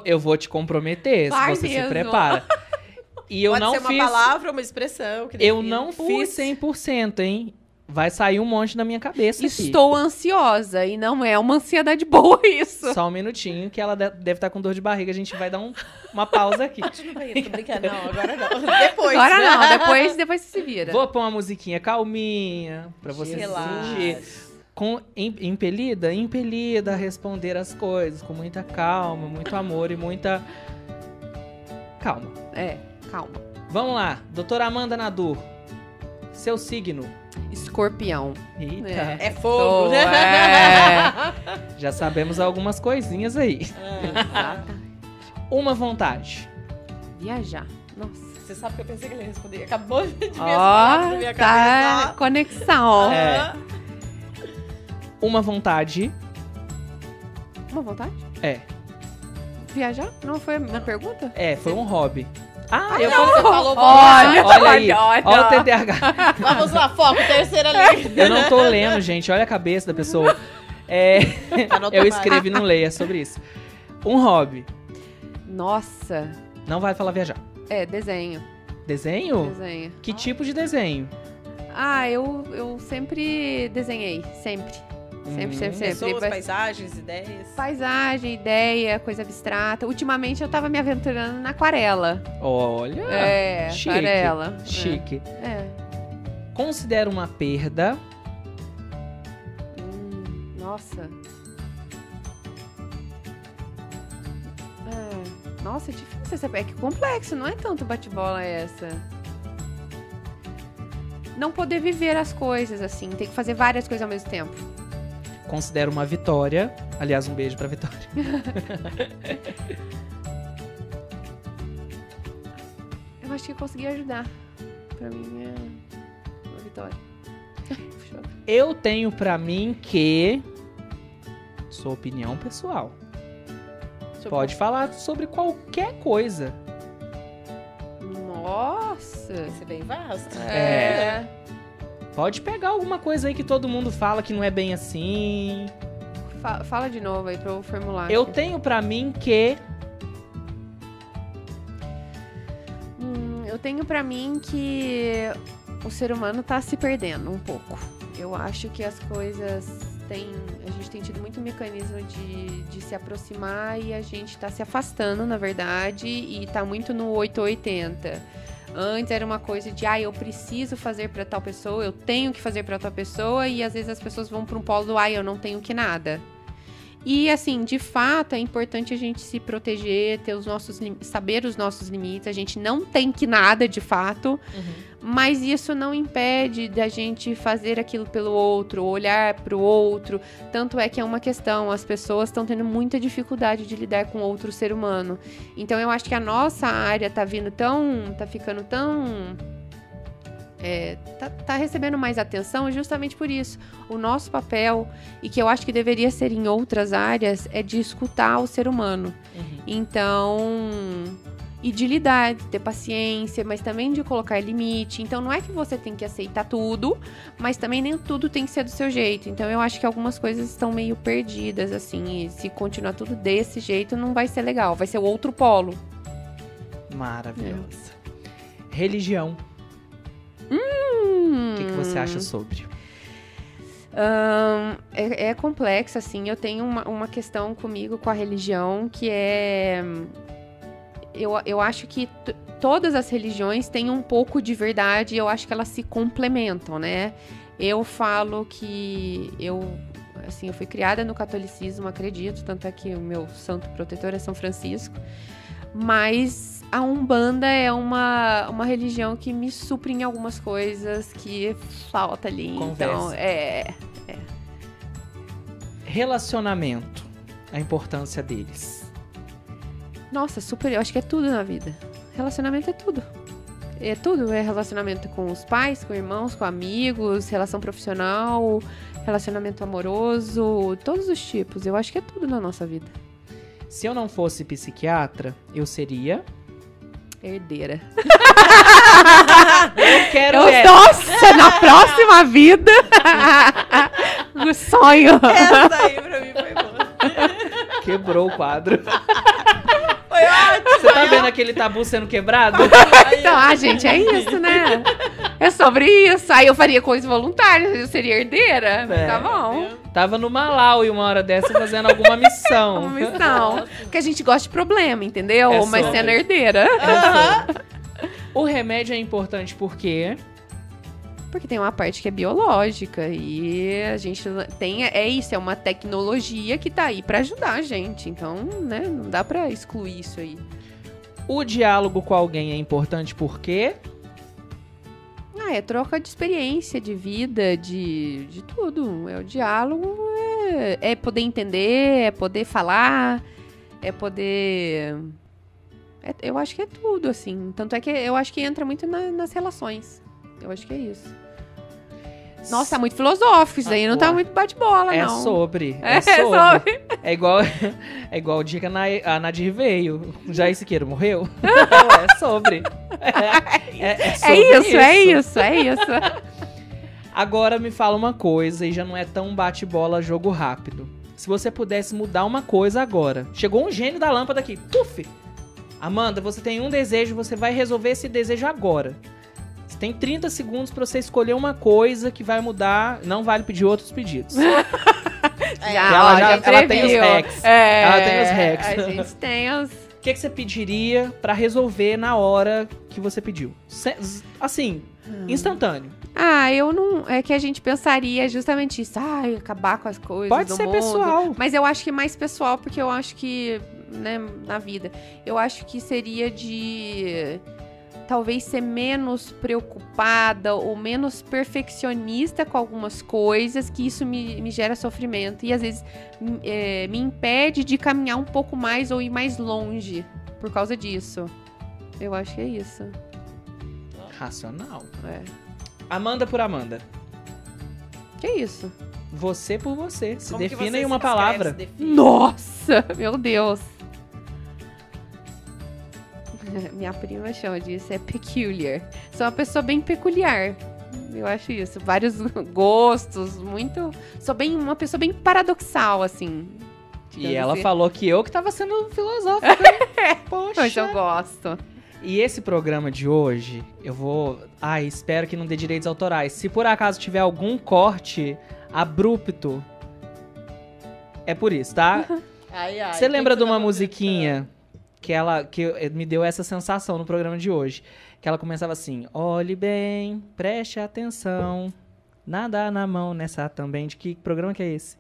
Eu vou te comprometer, Vai se você mesmo. se prepara. E eu Pode não ser uma palavra, uma expressão. Eu não fiz 100%, hein? vai sair um monte na minha cabeça aqui. Estou ansiosa e não é uma ansiedade boa isso. Só um minutinho que ela deve estar com dor de barriga. A gente vai dar uma pausa aqui. Tô brincando. Não, agora não. Depois. Agora não, depois você se vira. Vou pôr uma musiquinha calminha pra você se sentir impelida a responder as coisas com muita calma, muito amor e muita calma. Calma. Vamos lá, doutora Amanda Nadur. Seu signo. Escorpião. Eita. É fogo, né? Já sabemos algumas coisinhas aí. Uma vontade. Viajar. Nossa. Você sabe que eu pensei que ele ia responder. Acabou de ver Ó, na minha tá. cabeça. Conexão. É. Uma vontade. Uma vontade? É. Viajar? Não foi na pergunta? Foi um hobby. Eu você falou Olha aí. Olha o TDAH. Vamos lá, foco, terceira linha. Eu não tô lendo, gente. Olha a cabeça da pessoa. Eu escrevo e não leio, é sobre isso. Um hobby. Nossa. Não vai falar viajar. Desenho. Desenho? Desenho. Que tipo de desenho? Eu sempre desenhei. Sempre. Sempre. Pessoas, paisagens, ideias. Paisagem, ideia, coisa abstrata. Ultimamente eu tava me aventurando na aquarela. Olha. Chique. Aquarela. Chique. Considero uma perda. Nossa. Nossa, é difícil essa. É que complexo, não é tanto bate-bola essa. Não poder viver as coisas, assim. Tem que fazer várias coisas ao mesmo tempo. Considero uma vitória. Aliás, um beijo pra Vitória. Eu acho que eu consegui ajudar. Pra mim é uma vitória. Eu tenho pra mim que... Sua opinião pessoal. Pode falar sobre qualquer coisa. Nossa! Isso é bem vasto. Pode pegar alguma coisa aí que todo mundo fala que não é bem assim. Fala de novo aí pra eu formular. Eu tenho pra mim que... Eu tenho pra mim que o ser humano tá se perdendo um pouco. Eu acho que as coisas a gente tem tido muito mecanismo de se aproximar e a gente tá se afastando, na verdade, e tá muito no 880. Antes era uma coisa de, eu preciso fazer pra tal pessoa, eu tenho que fazer pra tal pessoa, e às vezes as pessoas vão pra um polo do, eu não tenho que nada. E, assim, de fato, é importante a gente se proteger, ter saber os nossos limites. A gente não tem que nada, de fato, mas isso não impede da gente fazer aquilo pelo outro, olhar pro outro. Tanto é que é uma questão, as pessoas estão tendo muita dificuldade de lidar com outro ser humano. Então, eu acho que a nossa área tá ficando tão... tá recebendo mais atenção justamente por isso. O nosso papel, e que eu acho que deveria ser em outras áreas, é de escutar o ser humano. Então, e de lidar, de ter paciência, mas também de colocar limite. Então, não é que você tem que aceitar tudo, mas também nem tudo tem que ser do seu jeito. Então, eu acho que algumas coisas estão meio perdidas, assim, e se continuar tudo desse jeito, não vai ser legal, vai ser o outro polo. Maravilhosa. Religião. O que você acha sobre? É complexo, assim. Eu tenho uma questão comigo com a religião que é... Eu acho que todas as religiões têm um pouco de verdade e eu acho que elas se complementam, né? Eu falo que eu fui criada no catolicismo, acredito, tanto é que o meu santo protetor é São Francisco, mas a Umbanda é uma religião que me supre em algumas coisas que falta ali. Conversa. Então, Relacionamento. A importância deles. Nossa, super. Eu acho que é tudo na vida. Relacionamento é tudo. É tudo. É relacionamento com os pais, com irmãos, com amigos, relação profissional, relacionamento amoroso, todos os tipos. Eu acho que é tudo na nossa vida. Se eu não fosse psiquiatra, eu seria... herdeira. Eu quero Nossa, na próxima vida. O sonho. Essa aí pra mim foi boa. Quebrou o quadro. Foi ótimo. Você tá vendo aquele tabu sendo quebrado? Então, gente, é isso, né? É sobre isso. Aí eu faria coisas voluntárias, eu seria herdeira. Mas tá bom. Tava no Malau e uma hora dessa fazendo alguma missão. Uma missão. Porque a gente gosta de problema, entendeu? É Mas sobre. sendo herdeira. O remédio é importante porque... Porque tem uma parte que é biológica e a gente tem... É isso, é uma tecnologia que tá aí pra ajudar a gente. Então, né, não dá pra excluir isso aí. O diálogo com alguém é importante porque... É troca de experiência, de vida, de tudo. O diálogo é poder entender, é poder falar, é poder... eu acho que é tudo, assim. Tanto é que eu acho que entra muito nas relações. Eu acho que é isso. Nossa, tá muito filosófico isso daí. Não tá muito bate-bola, É não. sobre. É sobre. É igual o dia que a Nadir veio. Jair Siqueiro morreu? É sobre. É sobre É isso. Agora me fala uma coisa, e já não é tão bate-bola, jogo rápido. Se você pudesse mudar uma coisa agora. Chegou um gênio da lâmpada aqui. Puf! Amanda, você tem um desejo, você vai resolver esse desejo agora. Você tem 30 segundos pra você escolher uma coisa que vai mudar. Não vale pedir outros pedidos. Ela tem os hacks. Ela tem os hacks. A gente tem os... O que você pediria pra resolver na hora que você pediu? Assim, instantâneo. Eu não... É que a gente pensaria justamente isso. Acabar com as coisas Pode do ser mundo. pessoal. Mas eu acho que mais pessoal, porque eu acho que, né, na vida, eu acho que seria de... talvez ser menos preocupada ou menos perfeccionista com algumas coisas, que isso me gera sofrimento. E às vezes me impede de caminhar um pouco mais ou ir mais longe por causa disso. Eu acho que é isso. Racional. É. Amanda por Amanda. Que é isso? Você por você. Se Como que defina você em uma se descreve, palavra. se define? Nossa, meu Deus. Minha prima chama disso, é peculiar. Sou uma pessoa bem peculiar. Eu acho isso. Vários gostos, muito... Sou uma pessoa bem paradoxal, assim. E ela falou que eu que tava sendo filosófica. Poxa. Mas eu gosto. E esse programa de hoje, eu vou... espero que não dê direitos autorais. Se por acaso tiver algum corte abrupto, é por isso, tá? Você lembra de uma musiquinha que me deu essa sensação no programa de hoje? Que ela começava assim: olhe bem, preste atenção, nada na mão nessa também. De que programa que é esse?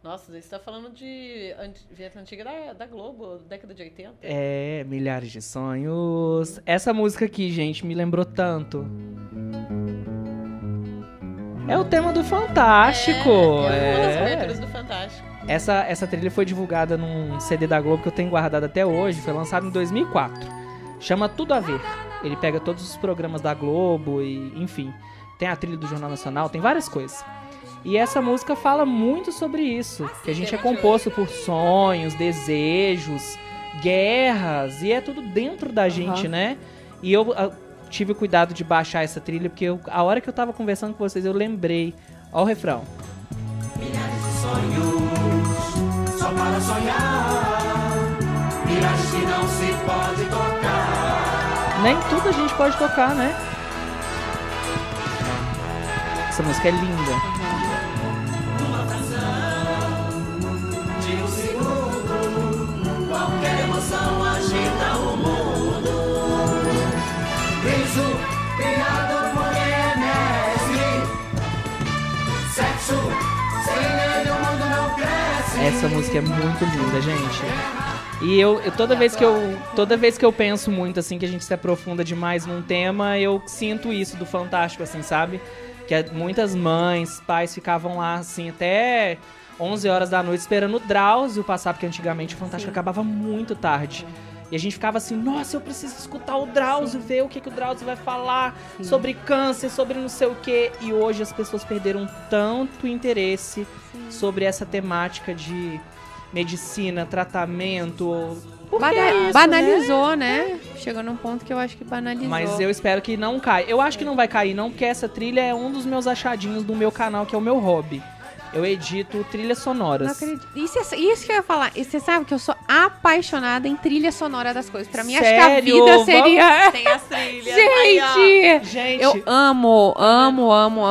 Nossa, você tá falando de vinheta antiga da Globo, década de 80. É, Milhares de Sonhos. Essa música aqui, gente, me lembrou tanto. É o tema do Fantástico. É uma das aberturas do Fantástico. Essa trilha foi divulgada num CD da Globo que eu tenho guardado até hoje. Foi lançado em 2004. Chama Tudo a Ver. Ele pega todos os programas da Globo e, enfim, tem a trilha do Jornal Nacional, tem várias coisas. E essa música fala muito sobre isso, que a gente é composto por sonhos, desejos, guerras, e é tudo dentro da gente, né? E eu tive o cuidado de baixar essa trilha, porque a hora que eu tava conversando com vocês, eu lembrei. Ó o refrão. Milhares de sonhos, só para sonhar, milhares que não se pode tocar. Nem tudo a gente pode tocar, né? Essa música é linda. Uma fração de um segundo, qualquer emoção agita o mundo. Riso criado por Enesme, sexo sem ele o mundo não cresce. Essa música é muito linda, gente. E toda vez que eu penso muito, assim, que a gente se aprofunda demais num tema, eu sinto isso do Fantástico, assim, sabe? Que muitas mães, pais ficavam lá, assim, até 11 horas da noite esperando o Drauzio passar, porque antigamente o Fantástico acabava muito tarde. E a gente ficava assim, nossa, eu preciso escutar o Drauzio, ver o que o Drauzio vai falar sobre câncer, sobre não sei o quê. E hoje as pessoas perderam tanto interesse sobre essa temática de medicina, tratamento. Banalizou, né? Chegou num ponto que eu acho que banalizou. Mas eu espero que não caia. Eu acho que não vai cair, não, porque essa trilha é um dos meus achadinhos do meu canal, que é o meu hobby. Eu edito trilhas sonoras. Não acredito. Isso que eu ia falar. E você sabe que eu sou apaixonada em trilha sonora das coisas. Pra mim, acho que a Sério? vida seria... Tem as trilhas. Aí, ó. Gente! Gente, Eu amo.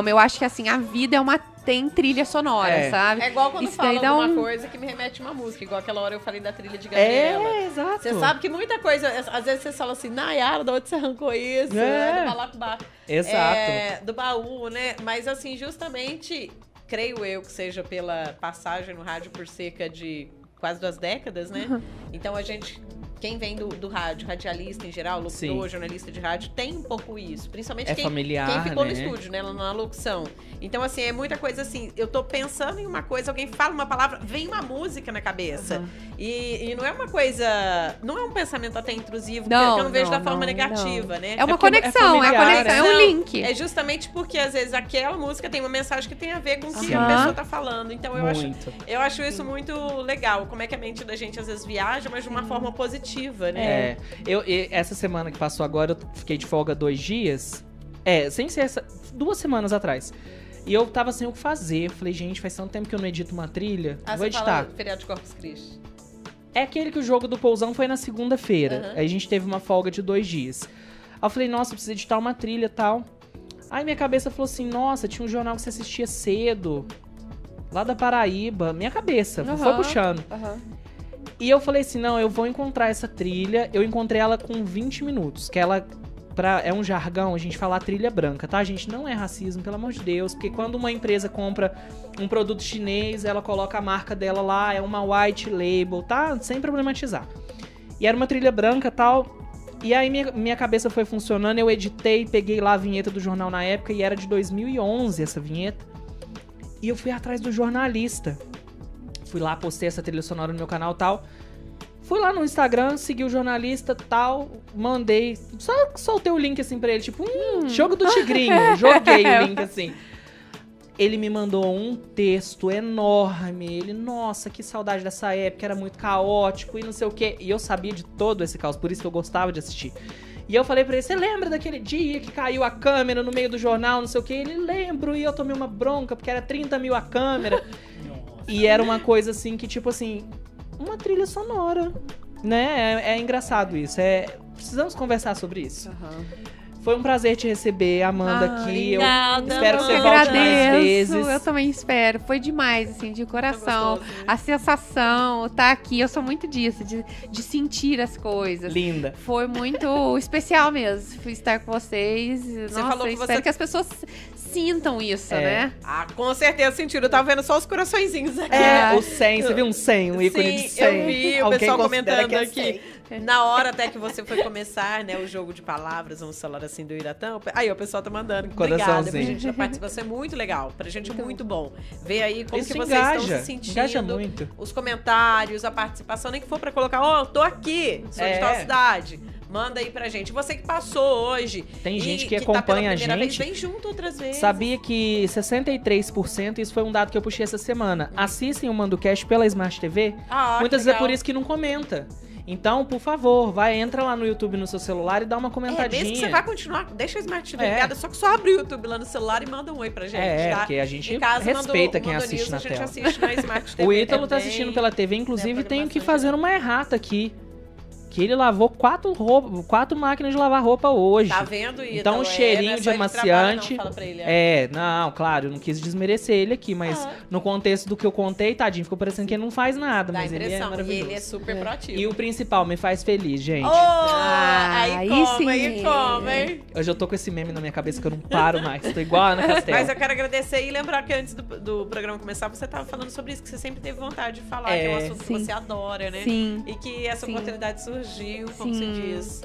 Eu acho que, assim, a vida tem trilha sonora, sabe? É igual quando Isso daí fala dá alguma um- coisa que me remete a uma música. Igual aquela hora eu falei da trilha de Gabriela. exato. Você sabe que muita coisa... Às vezes você fala assim, Nayara, de onde você arrancou isso? É. Do Balacubá. Exato. Do baú, né? Mas assim, justamente... Creio eu que seja pela passagem no rádio por cerca de quase 2 décadas, né? Então a gente... Quem vem do rádio, radialista em geral, locutor, Sim. jornalista de rádio, tem um pouco isso. Principalmente É quem familiar, ficou no né? estúdio, né? Na locução. Então, assim, é muita coisa assim. Eu tô pensando em uma coisa, alguém fala uma palavra, vem uma música na cabeça. E não é uma coisa... Não é um pensamento até intrusivo, que eu não vejo da forma negativa, né? É uma porque conexão, familiar, é um link. É justamente porque, às vezes, aquela música tem uma mensagem que tem a ver com o que Aham. a pessoa tá falando. Então, Muito. eu acho isso muito legal. Como é que a mente da gente, às vezes, viaja, mas de uma forma positiva, né? Essa semana que passou agora, eu fiquei de folga 2 dias. Sem ser 2 semanas atrás. E eu tava sem o que fazer. Eu falei, gente, faz tanto tempo que eu não edito uma trilha. Vou Você editar. fala feriado de Corpus Christi. É aquele que o jogo do Pousão foi na segunda-feira. Aham. Aí a gente teve uma folga de 2 dias. Aí eu falei, nossa, eu preciso editar uma trilha e tal. Aí minha cabeça falou assim, nossa, tinha um jornal que você assistia cedo. Lá da Paraíba. Minha cabeça, foi Aham. puxando. E eu falei assim, não, eu vou encontrar essa trilha. Eu encontrei ela com 20 minutos. Que ela é um jargão, a gente fala trilha branca, tá, gente? Não é racismo, pelo amor de Deus. Porque quando uma empresa compra um produto chinês, ela coloca a marca dela lá, é uma white label, tá? Sem problematizar. E era uma trilha branca e tal. E aí minha cabeça foi funcionando, eu editei, peguei lá a vinheta do jornal na época. E era de 2011 essa vinheta. E eu fui atrás do jornalista. Fui lá, postei essa trilha sonora no meu canal e tal. Fui lá no Instagram, segui o jornalista tal, mandei. Só soltei o link assim pra ele, tipo, jogo do Tigrinho. Joguei o link assim. Ele me mandou um texto enorme. Ele, nossa, que saudade dessa época, era muito caótico e não sei o quê. E eu sabia de todo esse caos, por isso que eu gostava de assistir. E eu falei pra ele, você lembra daquele dia que caiu a câmera no meio do jornal, não sei o quê? Ele, lembro, e eu tomei uma bronca, porque era 30 mil a câmera. E era uma coisa assim, que tipo assim, uma trilha sonora, né? É engraçado isso, precisamos conversar sobre isso. Foi um prazer te receber, Amanda, aqui. Obrigada, Eu espero que você Eu volte mais agradeço, vezes. eu também espero. Foi demais, assim, de coração. gostoso, né? A sensação, tá aqui, eu sou muito disso, de sentir as coisas. Linda. Foi muito especial mesmo estar com vocês. Nossa, falou que eu espero você- que as pessoas sintam isso, né? Ah, com certeza sentiram. Eu tava vendo só os coraçõezinhos aqui. O 100, você viu um 100, um ícone de 100? eu vi o Alguém pessoal considera comentando que é aqui. Na hora até que você foi começar, né, o jogo de palavras, vamos falar assim, do Iratã. Aí o pessoal tá mandando. Obrigada, Coraçãozinho. a gente já participa. Isso é muito legal. Pra gente é muito bom. Ver aí como Isso que vocês engaja, estão se sentindo. engaja muito. Os comentários, a participação, nem que for pra colocar, tô aqui, sou de tal cidade. Manda aí pra gente. Você que passou hoje. Tem e gente que tá pela acompanha a primeira gente. Vez, vem junto outras vezes. Sabia que 63%, isso foi um dado que eu puxei essa semana, assistem o MandoCast pela Smart TV? Ah, Muitas que vezes é legal. por isso que não comenta. Então, por favor, entra lá no YouTube no seu celular e dá uma comentadinha. Mesmo que você vai continuar, deixa a Smart TV É. ligada, só que só abre o YouTube lá no celular e manda um oi pra gente, tá? Porque a gente Em casa, respeita quem mandou assiste news, na a gente tela. assiste na Smart TV. O Ítalo tá bem- assistindo pela TV, inclusive né, tenho que programação fazer geral. uma errata aqui. Que ele lavou 4 máquinas de lavar roupa hoje. Tá vendo, Ítalo? Então, um cheirinho não é de só ele que trabalha, amaciante. não, fala pra ele, Não, claro, eu não quis desmerecer ele aqui, mas no contexto do que eu contei, tadinho, ficou parecendo que ele não faz nada, Dá mas ele é impressão, e maravilhoso. ele é super proativo. E o principal, me faz feliz, gente. Aí Aí come, aí sim. come, hein? Hoje eu tô com esse meme na minha cabeça que eu não paro mais. Tô igual a Ana Castela. Mas eu quero agradecer e lembrar que antes do programa começar, você tava falando sobre isso, que você sempre teve vontade de falar, que é um assunto que Sim. você adora, né? Sim. E que essa Sim. oportunidade surgiu, como se Sim. diz.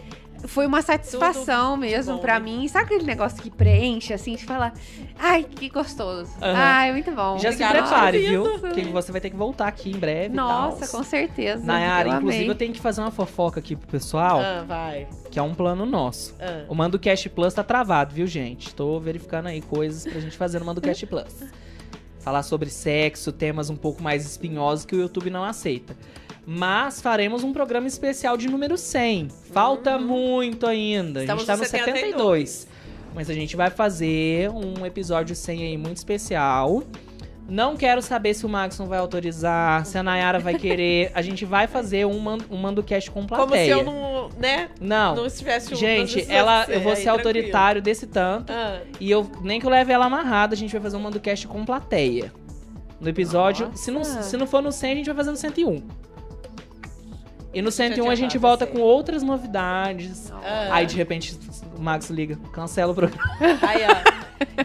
Foi uma satisfação Tudo de mesmo bom, pra né? mim. Sabe aquele negócio que preenche, assim, de falar, ai, que gostoso. Aham. Ai, muito bom. Já se Obrigada, prepare, Marisa. viu? Que você vai ter que voltar aqui em breve. Nossa, e tal. com certeza. Nayara, eu inclusive amei. eu tenho que fazer uma fofoca aqui pro pessoal, Vai. que é um plano nosso. O MandoCast Plus tá travado, viu, gente? Tô verificando aí coisas pra gente fazer no MandoCast Plus. Falar sobre sexo, temas um pouco mais espinhosos que o YouTube não aceita. Mas faremos um programa especial de número 100. Falta muito ainda. Estamos a gente tá no no 72. Mas a gente vai fazer um episódio 100 aí muito especial. Não quero saber se o Maxon vai autorizar, se a Nayara vai querer. A gente vai fazer um Manducast com Como se plateia. eu não, né? Não estivesse Gente, não eu vou aí, ser autoritário desse tanto. Ah. E eu nem que eu leve ela amarrada, a gente vai fazer um Manducast com plateia. No episódio, se não for no 100, a gente vai fazer no 101. E no 101 a gente volta com outras novidades. Aí, de repente, o Max liga, cancela o programa. Aí, ó.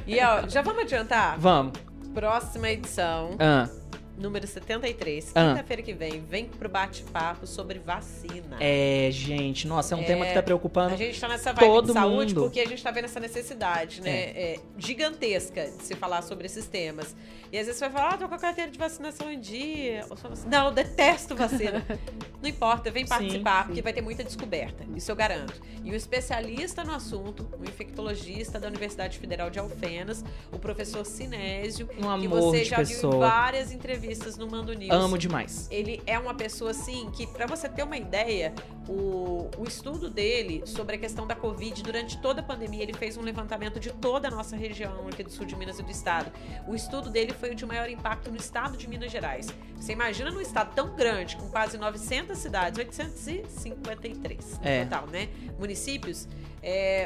E, ó, já vamos adiantar? Vamos. Próxima edição, número 73, quinta-feira que vem pro bate-papo sobre vacina. Gente, nossa, é um tema que tá preocupando. A gente tá nessa vibe todo de saúde mundo. porque a gente tá vendo essa necessidade, né? Gigantesca de se falar sobre esses temas. E às vezes você vai falar, tô com a carteira de vacinação em dia. Ou só assim, não, eu detesto vacina. Não importa, vem participar, porque vai ter muita descoberta. Isso eu garanto. E o especialista no assunto, o infectologista da Universidade Federal de Alfenas, o professor Sinésio, Um amor que você de já viu em pessoa. várias entrevistas no Mando News. Amo demais. Ele é uma pessoa, assim, que, pra você ter uma ideia, o estudo dele sobre a questão da Covid, durante toda a pandemia, ele fez um levantamento de toda a nossa região aqui do sul de Minas e do estado. O estudo dele foi o de maior impacto no estado de Minas Gerais. Você imagina num estado tão grande, com quase 900 cidades, 853 no total, né? Municípios,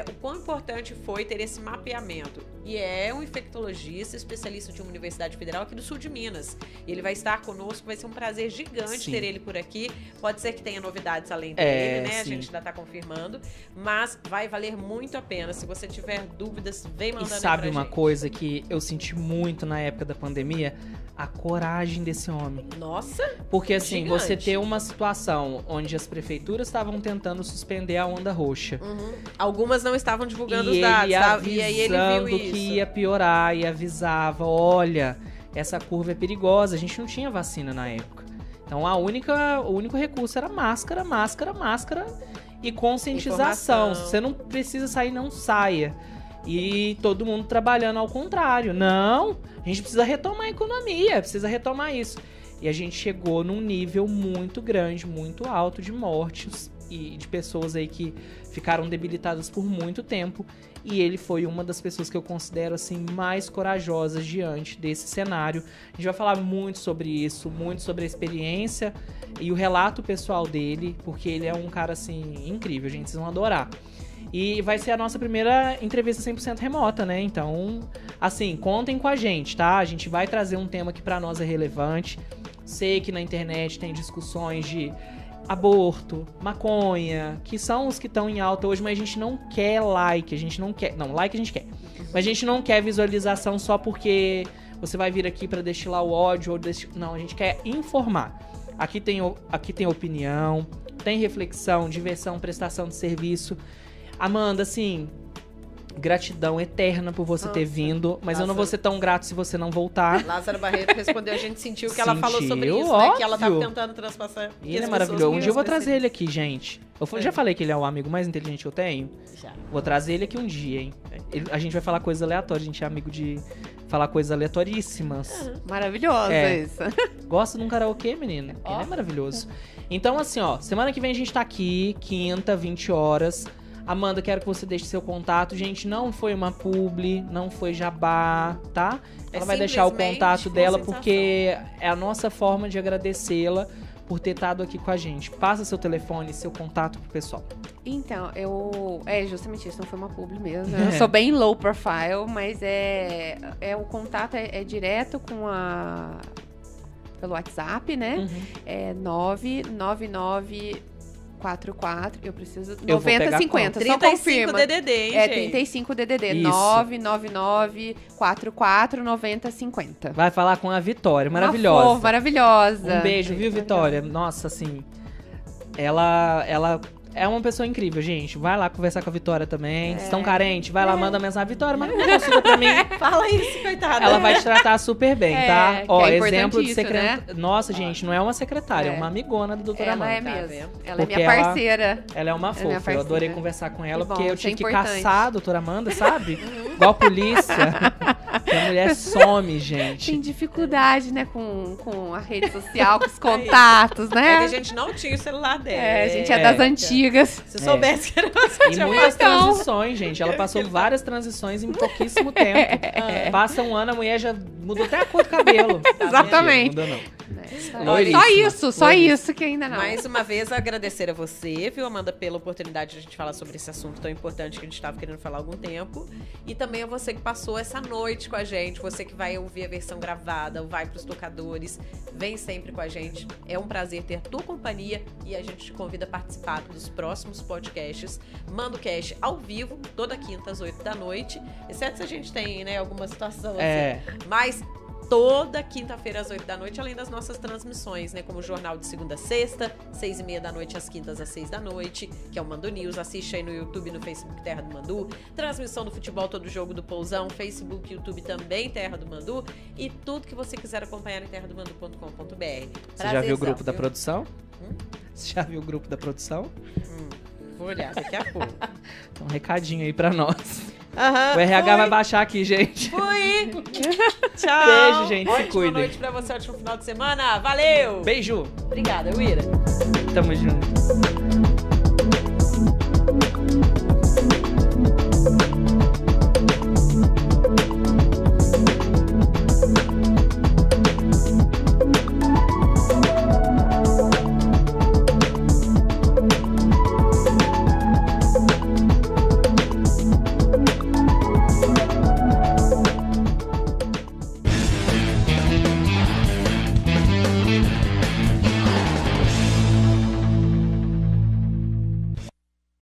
o quão importante foi ter esse mapeamento. E é um infectologista, especialista de uma universidade federal aqui do sul de Minas. Ele vai estar conosco, vai ser um prazer gigante ter ele por aqui. Pode ser que tenha novidades além dele, né? A gente ainda tá confirmando. Mas vai valer muito a pena. Se você tiver dúvidas, vem mandando aí pra gente. E sabe uma coisa que eu senti muito na época da pandemia? A coragem desse homem. Nossa! Porque assim, gigante. você ter uma situação onde as prefeituras estavam tentando suspender a onda roxa. Algumas não estavam divulgando E os dados, ele tá? E aí ele viu avisando isso. que ia piorar e avisava, olha, essa curva é perigosa. A gente não tinha vacina na época. Então o único recurso era máscara e conscientização. Informação. Se você não precisa sair, não saia. E todo mundo trabalhando ao contrário. Não, a gente precisa retomar a economia, precisa retomar isso. E a gente chegou num nível muito grande, muito alto de mortes e de pessoas aí que ficaram debilitadas por muito tempo. E ele foi uma das pessoas que eu considero assim mais corajosas diante desse cenário. A gente vai falar muito sobre isso, muito sobre a experiência e o relato pessoal dele, porque ele é um cara assim incrível, gente, vocês vão adorar. E vai ser a nossa primeira entrevista 100% remota, né? Então, assim, contem com a gente, tá? A gente vai trazer um tema que pra nós é relevante. Sei que na internet tem discussões de aborto, maconha, que são os que estão em alta hoje, mas a gente não quer like, a gente não quer... Não, like a gente quer. Mas a gente não quer visualização só porque você vai vir aqui pra destilar o ódio ou... Não, a gente quer informar. Aqui tem opinião, tem reflexão, diversão, prestação de serviço. Amanda, assim, gratidão eterna por você ter vindo, mas eu não vou ser tão grato se você não voltar. Lázaro Barreto respondeu, a gente sentiu que ela falou sobre Sentiu, isso, né? Que ela tava óbvio. tentando transpassar. E ele é maravilhoso. Um dia eu vou trazer ele aqui, gente. Já falei que ele é o amigo mais inteligente que eu tenho? Já. Vou trazer ele aqui um dia, hein? A gente vai falar coisas aleatórias, a gente é amigo de falar coisas aleatoríssimas. Maravilhosa isso. Gosta de um karaokê, menina? Ele é maravilhoso. Então, assim, ó, semana que vem a gente tá aqui, quinta, 20 horas. Amanda, quero que você deixe seu contato. Gente, não foi uma publi, não foi jabá, tá? Ela vai deixar o contato dela porque é a nossa forma de agradecê-la por ter estado aqui com a gente. Passa seu telefone, seu contato pro pessoal. Então, justamente isso, não foi uma publi mesmo. Eu sou bem low profile, mas o contato é direto pelo WhatsApp, né? É 99944, eu preciso... Eu vou pegar 9050, só 35 confirma. DDD, hein, É, gente? 35 DDD, Isso. 99944 9050. Vai falar com a Vitória, maravilhosa. Uma flor maravilhosa. Um beijo, viu, Vitória? Nossa, assim, ela é uma pessoa incrível, gente. Vai lá conversar com a Vitória também. Se estão carentes, vai lá, manda mensagem. Vitória, manda uma consulta pra mim. Fala isso, coitada. Ela vai te tratar super bem, tá? que Ó, é exemplo de importante isso, secretária. Nossa, gente, não é uma secretária, é uma amigona da doutora Ela é Amanda. mesmo. Ela é Porque minha parceira. Ela é uma Ela é minha fofa. Eu adorei parceira. conversar com ela, Que bom, porque eu isso é tive que importante. caçar a doutora Amanda, sabe? Igual a polícia. Que a mulher some, gente. Tem dificuldade, né, com a rede social, com os contatos, É né? que a gente não tinha o celular dela. É, a gente é das antigas. Se soubesse que era você, E tinha muitas Então. transições, gente. Ela passou várias transições em pouquíssimo tempo. Passa um ano, a mulher já mudou até a cor do cabelo. Exatamente. Não mudou, não. Só Loiríssima. só isso que ainda não. Mais uma vez, agradecer a você, viu, Amanda, pela oportunidade de a gente falar sobre esse assunto tão importante que a gente estava querendo falar há algum tempo. E também a você que passou essa noite com a gente, você que vai ouvir a versão gravada, vai pros tocadores, vem sempre com a gente. É um prazer ter a tua companhia e a gente te convida a participar dos próximos podcasts. Manda o cast ao vivo, toda quinta às 8 da noite, exceto se a gente tem, né, alguma situação assim. Mas toda quinta-feira às 8 da noite, além das nossas transmissões, né? Como o jornal de segunda a sexta, 6h30 da noite, às quintas às 6 da noite, que é o Mando News. Assiste aí no YouTube, no Facebook Terra do Mandu. Transmissão do futebol, todo jogo do Pousão, Facebook, YouTube também, Terra do Mandu. E tudo que você quiser acompanhar em terradomando.com.br. Você já viu o grupo da produção? Você já viu o grupo da produção? Vou olhar daqui a pouco. Então, um recadinho aí pra nós. Aham, O RH fui. vai baixar aqui, gente. Fui! Tchau! Beijo, gente. Se Ótima cuidem. noite pra você, ótimo final de semana. Valeu! Beijo. Obrigada, Uira. Tamo junto.